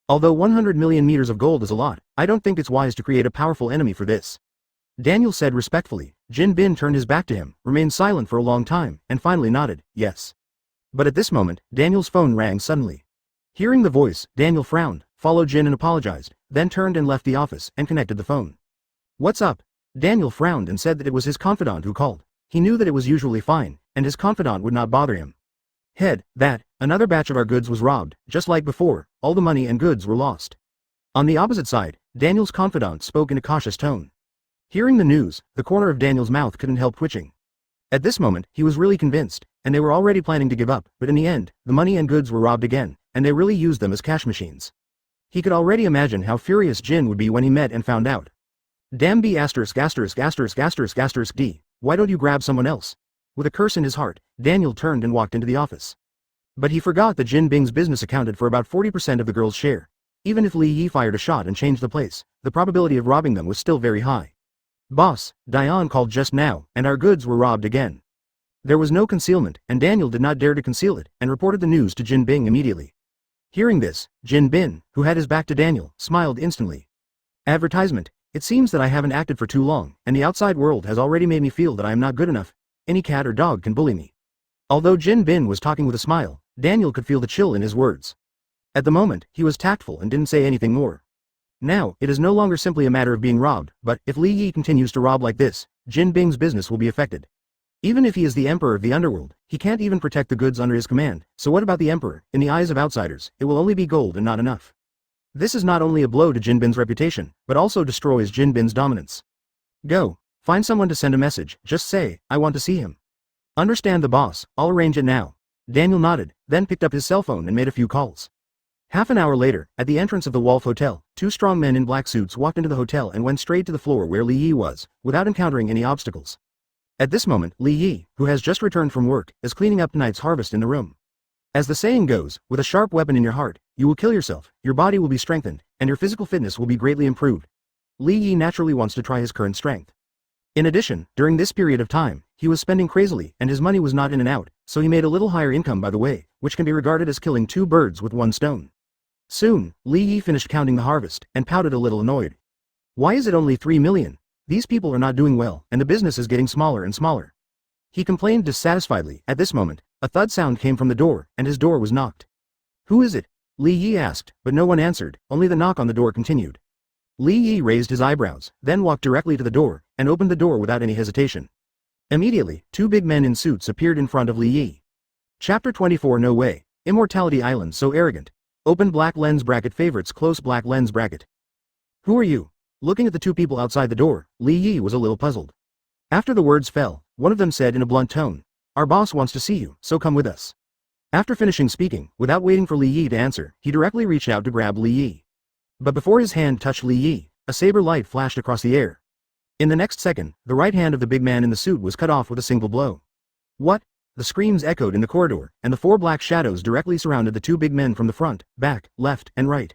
Although 100 million meters of gold is a lot, I don't think it's wise to create a powerful enemy for this. Daniel said respectfully. Jin Bin turned his back to him, remained silent for a long time, and finally nodded, yes. But at this moment, Daniel's phone rang suddenly. Hearing the voice, Daniel frowned, followed Jin and apologized, then turned and left the office and connected the phone. What's up? Daniel frowned and said that it was his confidant who called. He knew that it was usually fine, and his confidant would not bother him. Another batch of our goods was robbed, just like before, all the money and goods were lost. On the opposite side, Daniel's confidant spoke in a cautious tone. Hearing the news, the corner of Daniel's mouth couldn't help twitching. At this moment, he was really convinced, and they were already planning to give up, but in the end, the money and goods were robbed again, and they really used them as cash machines. He could already imagine how furious Jin would be when he met and found out. Damn B****************, D. Why don't you grab someone else? With a curse in his heart, Daniel turned and walked into the office. But he forgot that Jin Bing's business accounted for about 40% of the girl's share. Even if Li Yi fired a shot and changed the place, the probability of robbing them was still very high. Boss, Diane called just now, and our goods were robbed again. There was no concealment, and Daniel did not dare to conceal it, and reported the news to Jin Bing immediately. Hearing this, Jin Bin, who had his back to Daniel, smiled instantly. Advertisement. It seems that I haven't acted for too long, and the outside world has already made me feel that I am not good enough. Any cat or dog can bully me. Although Jin Bin was talking with a smile, Daniel could feel the chill in his words. At the moment, he was tactful and didn't say anything more. Now, it is no longer simply a matter of being robbed, but if Li Yi continues to rob like this, Jin Bing's business will be affected. Even if he is the emperor of the underworld, he can't even protect the goods under his command, so what about the emperor? In the eyes of outsiders, it will only be gold and not enough. This is not only a blow to Jin Bin's reputation, but also destroys Jin Bin's dominance. Go. Find someone to send a message, just say, I want to see him. Understand the boss, I'll arrange it now. Daniel nodded, then picked up his cell phone and made a few calls. Half an hour later, at the entrance of the Wolf Hotel, two strong men in black suits walked into the hotel and went straight to the floor where Li Yi was, without encountering any obstacles. At this moment, Li Yi, who has just returned from work, is cleaning up tonight's harvest in the room. As the saying goes, with a sharp weapon in your heart, you will kill yourself, your body will be strengthened, and your physical fitness will be greatly improved. Li Yi naturally wants to try his current strength. In addition, during this period of time, he was spending crazily and his money was not in and out, so he made a little higher income by the way, which can be regarded as killing two birds with one stone. Soon, Li Yi finished counting the harvest and pouted a little annoyed. Why is it only 3 million? These people are not doing well, and the business is getting smaller and smaller. He complained dissatisfiedly. At this moment, a thud sound came from the door, and his door was knocked. Who is it? Li Yi asked, but no one answered, only the knock on the door continued. Li Yi raised his eyebrows, then walked directly to the door, and opened the door without any hesitation. Immediately, two big men in suits appeared in front of Li Yi. Chapter 24. No way. Immortality Island so arrogant. Open black lens bracket favorites close black lens bracket. Who are you? Looking at the two people outside the door, Li Yi was a little puzzled. After the words fell, one of them said in a blunt tone, our boss wants to see you, so come with us. After finishing speaking, without waiting for Li Yi to answer, he directly reached out to grab Li Yi. But before his hand touched Li Yi, a saber light flashed across the air. In the next second, the right hand of the big man in the suit was cut off with a single blow. What? The screams echoed in the corridor, and the four black shadows directly surrounded the two big men from the front, back, left, and right.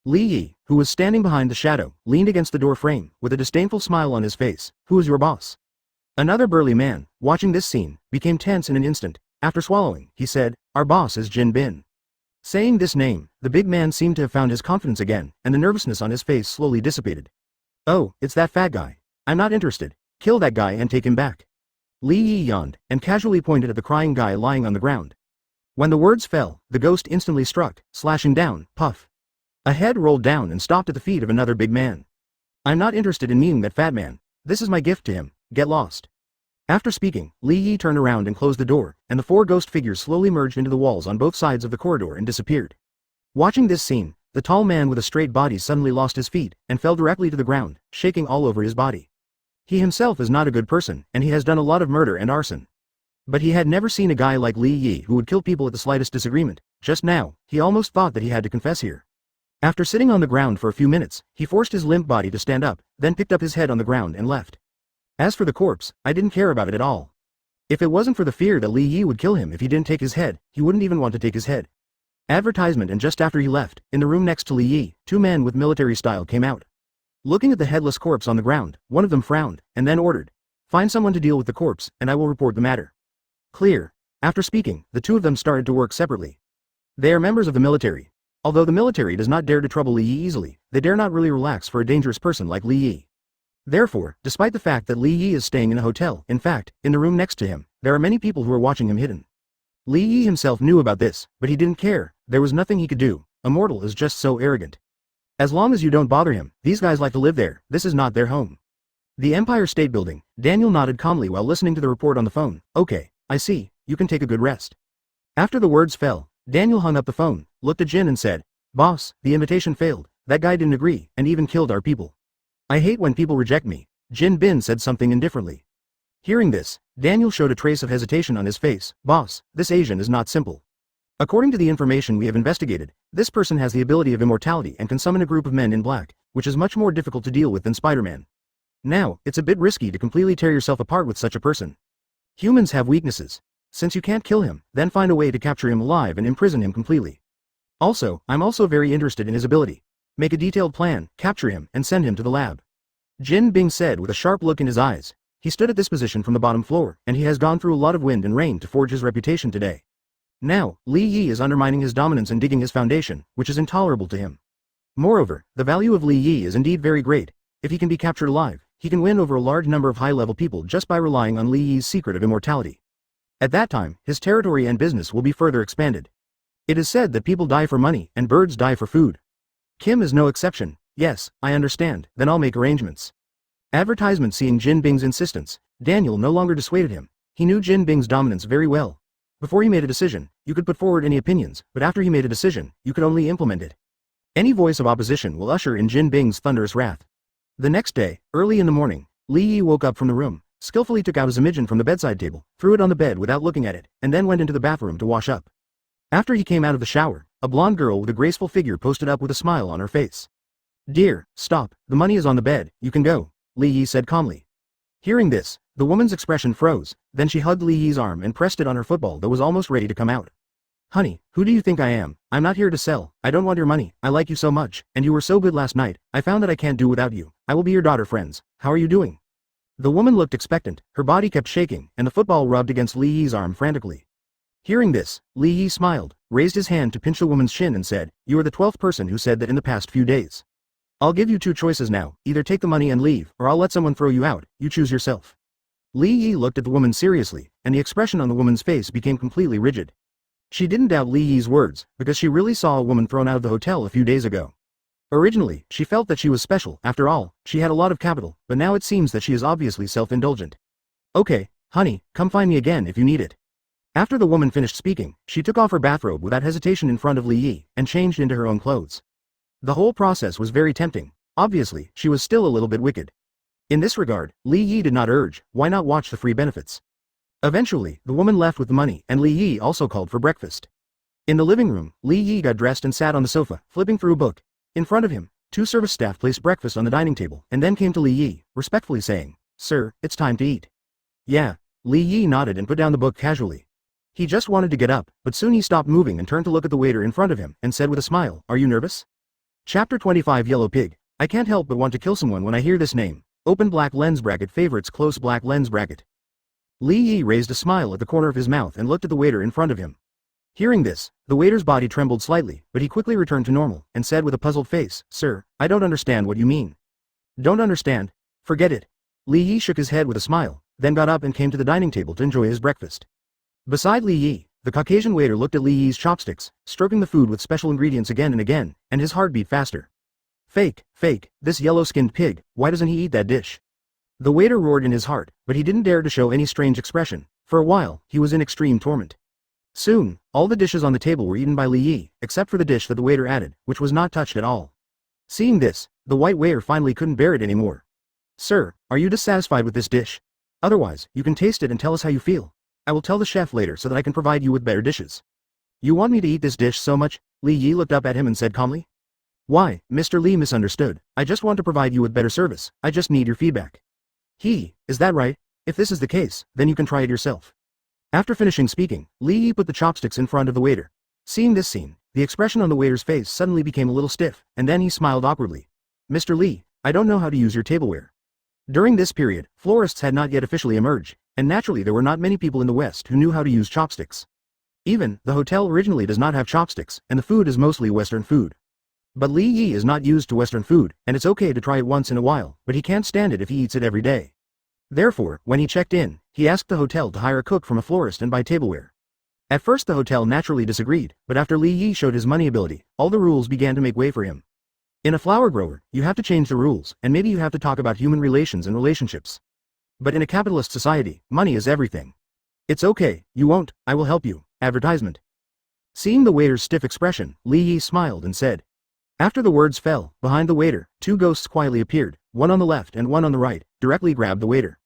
Li Yi, who was standing behind the shadow, leaned against the door frame, with a disdainful smile on his face. Who is your boss? Another burly man, watching this scene, became tense in an instant. After swallowing, he said, our boss is Jin Bin. Saying this name, the big man seemed to have found his confidence again, and the nervousness on his face slowly dissipated. Oh, it's that fat guy. I'm not interested. Kill that guy and take him back. Li Yi yawned, and casually pointed at the crying guy lying on the ground. When the words fell, the ghost instantly struck, slashing down, puff. A head rolled down and stopped at the feet of another big man. I'm not interested in meeting that fat man. This is my gift to him. Get lost. After speaking, Li Yi turned around and closed the door, and the four ghost figures slowly merged into the walls on both sides of the corridor and disappeared. Watching this scene, the tall man with a straight body suddenly lost his feet, and fell directly to the ground, shaking all over his body. He himself is not a good person, and he has done a lot of murder and arson. But he had never seen a guy like Li Yi who would kill people at the slightest disagreement. Just now, he almost thought that he had to confess here. After sitting on the ground for a few minutes, he forced his limp body to stand up, then picked up his head on the ground and left. As for the corpse, I didn't care about it at all. If it wasn't for the fear that Li Yi would kill him if he didn't take his head, he wouldn't even want to take his head. Advertisement. And just after he left, in the room next to Li Yi, two men with military style came out. Looking at the headless corpse on the ground, one of them frowned, and then ordered, find someone to deal with the corpse, and I will report the matter. Clear. After speaking, the two of them started to work separately. They are members of the military. Although the military does not dare to trouble Li Yi easily, they dare not really relax for a dangerous person like Li Yi. Therefore, despite the fact that Li Yi is staying in a hotel, in fact, in the room next to him, there are many people who are watching him hidden. Li Yi himself knew about this, but he didn't care. There was nothing he could do. Immortal is just so arrogant. As long as you don't bother him, these guys like to live there. This is not their home. The Empire State Building. Daniel nodded calmly while listening to the report on the phone. Okay, I see, you can take a good rest. After the words fell, Daniel hung up the phone, looked at Jin and said, Boss, the invitation failed, that guy didn't agree, and even killed our people. I hate when people reject me. Jin Bin said something indifferently. Hearing this, Daniel showed a trace of hesitation on his face. Boss, this Asian is not simple. According to the information we have investigated, this person has the ability of immortality and can summon a group of men in black, which is much more difficult to deal with than Spider-Man. Now, it's a bit risky to completely tear yourself apart with such a person. Humans have weaknesses. Since you can't kill him, then find a way to capture him alive and imprison him completely. Also, I'm also very interested in his ability. Make a detailed plan, capture him, and send him to the lab. Jin Bing said with a sharp look in his eyes. He stood at this position from the bottom floor, and he has gone through a lot of wind and rain to forge his reputation today. Now, Li Yi is undermining his dominance and digging his foundation, which is intolerable to him. Moreover, the value of Li Yi is indeed very great. If he can be captured alive, he can win over a large number of high-level people just by relying on Li Yi's secret of immortality. At that time, his territory and business will be further expanded. It is said that people die for money and birds die for food. Kim is no exception. Yes, I understand, then I'll make arrangements. Advertisement. Seeing Jin Bing's insistence, Daniel no longer dissuaded him. He knew Jin Bing's dominance very well. Before he made a decision, you could put forward any opinions, but after he made a decision, you could only implement it. Any voice of opposition will usher in Jin Bing's thunderous wrath. The next day, early in the morning, Li Yi woke up from the room, skillfully took out his Imogen from the bedside table, threw it on the bed without looking at it, and then went into the bathroom to wash up. After he came out of the shower, a blonde girl with a graceful figure posted up with a smile on her face. Dear, stop, the money is on the bed, you can go, Li Yi said calmly. Hearing this, the woman's expression froze, then she hugged Li Yi's arm and pressed it on her football that was almost ready to come out. Honey, who do you think I am? I'm not here to sell, I don't want your money, I like you so much, and you were so good last night, I found that I can't do without you, I will be your daughter friends, how are you doing? The woman looked expectant, her body kept shaking, and the football rubbed against Li Yi's arm frantically. Hearing this, Li Yi smiled, raised his hand to pinch the woman's shin and said, You are the 12th person who said that in the past few days. I'll give you two choices now, either take the money and leave, or I'll let someone throw you out, you choose yourself. Li Yi looked at the woman seriously, and the expression on the woman's face became completely rigid. She didn't doubt Li Yi's words, because she really saw a woman thrown out of the hotel a few days ago. Originally, she felt that she was special. After all, she had a lot of capital, but now it seems that she is obviously self-indulgent. Okay, honey, come find me again if you need it. After the woman finished speaking, she took off her bathrobe without hesitation in front of Li Yi, and changed into her own clothes. The whole process was very tempting. Obviously, she was still a little bit wicked. In this regard, Li Yi did not urge, why not watch the free benefits? Eventually, the woman left with the money, and Li Yi also called for breakfast. In the living room, Li Yi got dressed and sat on the sofa, flipping through a book. In front of him, two service staff placed breakfast on the dining table, and then came to Li Yi, respectfully saying, Sir, it's time to eat. Yeah, Li Yi nodded and put down the book casually. He just wanted to get up, but soon he stopped moving and turned to look at the waiter in front of him, and said with a smile, Are you nervous? Chapter 25 Yellow Pig. I can't help but want to kill someone when I hear this name. Open black lens bracket favorites close black lens bracket. Li Yi raised a smile at the corner of his mouth and looked at the waiter in front of him. Hearing this, the waiter's body trembled slightly, but he quickly returned to normal, and said with a puzzled face, Sir, I don't understand what you mean. Don't understand? Forget it. Li Yi shook his head with a smile, then got up and came to the dining table to enjoy his breakfast. Beside Li Yi, the Caucasian waiter looked at Li Yi's chopsticks, stroking the food with special ingredients again and again, and his heart beat faster. Fake, this yellow-skinned pig, why doesn't he eat that dish? The waiter roared in his heart, but he didn't dare to show any strange expression. For a while, he was in extreme torment. Soon, all the dishes on the table were eaten by Li Yi, except for the dish that the waiter added, which was not touched at all. Seeing this, the white waiter finally couldn't bear it anymore. Sir, are you dissatisfied with this dish? Otherwise, you can taste it and tell us how you feel. I will tell the chef later so that I can provide you with better dishes. You want me to eat this dish so much? Li Yi looked up at him and said calmly. Why, Mr. Li misunderstood. I just want to provide you with better service. I just need your feedback. Is that right? If this is the case, then you can try it yourself. After finishing speaking, Li Yi put the chopsticks in front of the waiter. Seeing this scene, the expression on the waiter's face suddenly became a little stiff, and then he smiled awkwardly. Mr. Li, I don't know how to use your tableware. During this period, florists had not yet officially emerged, and naturally there were not many people in the West who knew how to use chopsticks. Even, the hotel originally does not have chopsticks, and the food is mostly Western food. But Li Yi is not used to Western food, and it's okay to try it once in a while, but he can't stand it if he eats it every day. Therefore, when he checked in, he asked the hotel to hire a cook from a florist and buy tableware. At first the hotel naturally disagreed, but after Li Yi showed his money ability, all the rules began to make way for him. In a flower grower, you have to change the rules, and maybe you have to talk about human relations and relationships. But in a capitalist society, money is everything. It's okay, you won't, I will help you. Advertisement. Seeing the waiter's stiff expression, Li Yi smiled and said. After the words fell, behind the waiter, two ghosts quietly appeared, one on the left and one on the right, directly grabbed the waiter.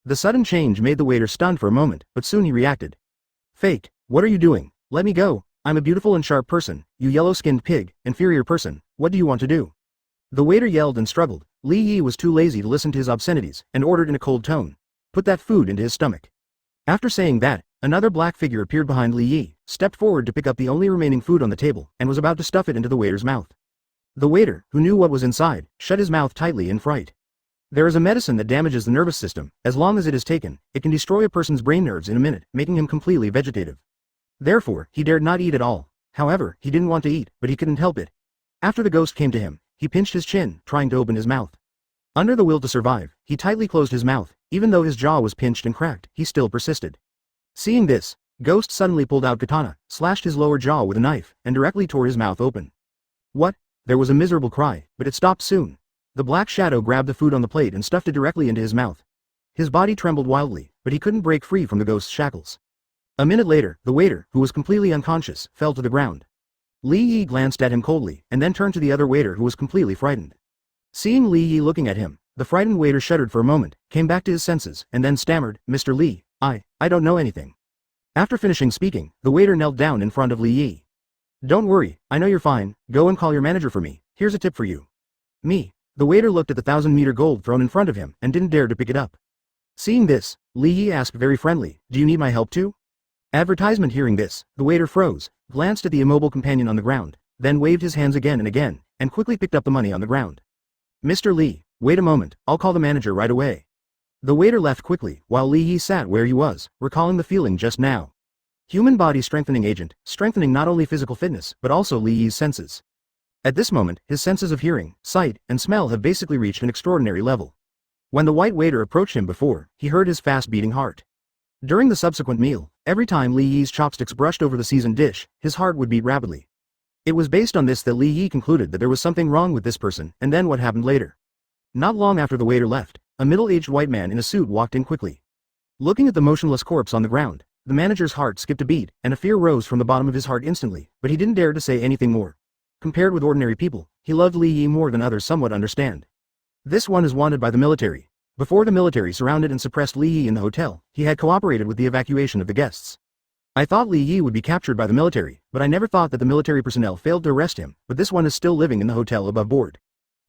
The sudden change made the waiter stunned for a moment, but soon he reacted. Fake, what are you doing? Let me go. I'm a beautiful and sharp person, you yellow-skinned pig, inferior person, what do you want to do? The waiter yelled and struggled. Li Yi was too lazy to listen to his obscenities, and ordered in a cold tone. Put that food into his stomach. After saying that, another black figure appeared behind Li Yi, stepped forward to pick up the only remaining food on the table, and was about to stuff it into the waiter's mouth. The waiter, who knew what was inside, shut his mouth tightly in fright. There is a medicine that damages the nervous system. As long as it is taken, it can destroy a person's brain nerves in a minute, making him completely vegetative. Therefore, he dared not eat at all. However, he didn't want to eat, but he couldn't help it. After the ghost came to him, he pinched his chin, trying to open his mouth. Under the will to survive, he tightly closed his mouth. Even though his jaw was pinched and cracked, he still persisted. Seeing this, Ghost suddenly pulled out katana, slashed his lower jaw with a knife, and directly tore his mouth open. What? There was a miserable cry, but it stopped soon. The black shadow grabbed the food on the plate and stuffed it directly into his mouth. His body trembled wildly, but he couldn't break free from the ghost's shackles. A minute later, the waiter, who was completely unconscious, fell to the ground. Li Yi glanced at him coldly, and then turned to the other waiter who was completely frightened. Seeing Li Yi looking at him, the frightened waiter shuddered for a moment, came back to his senses, and then stammered, Mr. Li, I don't know anything. After finishing speaking, the waiter knelt down in front of Li Yi. Don't worry, I know you're fine, go and call your manager for me, here's a tip for you. Me. The waiter looked at the 1,000-meter gold thrown in front of him, and didn't dare to pick it up. Seeing this, Li Yi asked very friendly, do you need my help too? Advertisement. Hearing this, the waiter froze, glanced at the immobile companion on the ground, then waved his hands again and again, and quickly picked up the money on the ground. Mr. Li, wait a moment, I'll call the manager right away. The waiter left quickly, while Li Yi sat where he was, recalling the feeling just now. Human body strengthening agent, strengthening not only physical fitness, but also Li Yi's senses. At this moment, his senses of hearing, sight, and smell have basically reached an extraordinary level. When the white waiter approached him before, he heard his fast-beating heart. During the subsequent meal, every time Li Yi's chopsticks brushed over the seasoned dish, his heart would beat rapidly. It was based on this that Li Yi concluded that there was something wrong with this person, and then what happened later. Not long after the waiter left, a middle-aged white man in a suit walked in quickly. Looking at the motionless corpse on the ground, the manager's heart skipped a beat, and a fear rose from the bottom of his heart instantly, but he didn't dare to say anything more. Compared with ordinary people, he loved Li Yi more than others somewhat understand. This one is wanted by the military. Before the military surrounded and suppressed Li Yi in the hotel, he had cooperated with the evacuation of the guests. I thought Li Yi would be captured by the military, but I never thought that the military personnel failed to arrest him, but this one is still living in the hotel above board.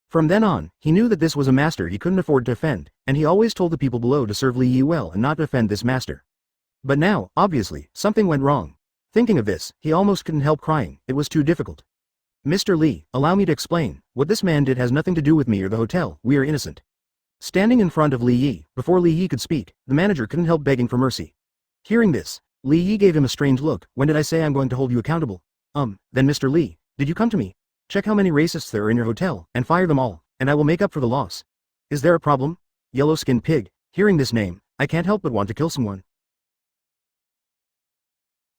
From then on, he knew that this was a master he couldn't afford to offend, and he always told the people below to serve Li Yi well and not to offend this master. But now, obviously, something went wrong. Thinking of this, he almost couldn't help crying, it was too difficult. Mr. Li, allow me to explain, what this man did has nothing to do with me or the hotel, we are innocent. Standing in front of Li Yi, before Li Yi could speak, the manager couldn't help begging for mercy. Hearing this, Li Yi gave him a strange look. When did I say I'm going to hold you accountable? Then Mr. Li, did you come to me? Check how many racists there are in your hotel, and fire them all, and I will make up for the loss. Is there a problem? Yellow-skinned pig. Hearing this name, I can't help but want to kill someone.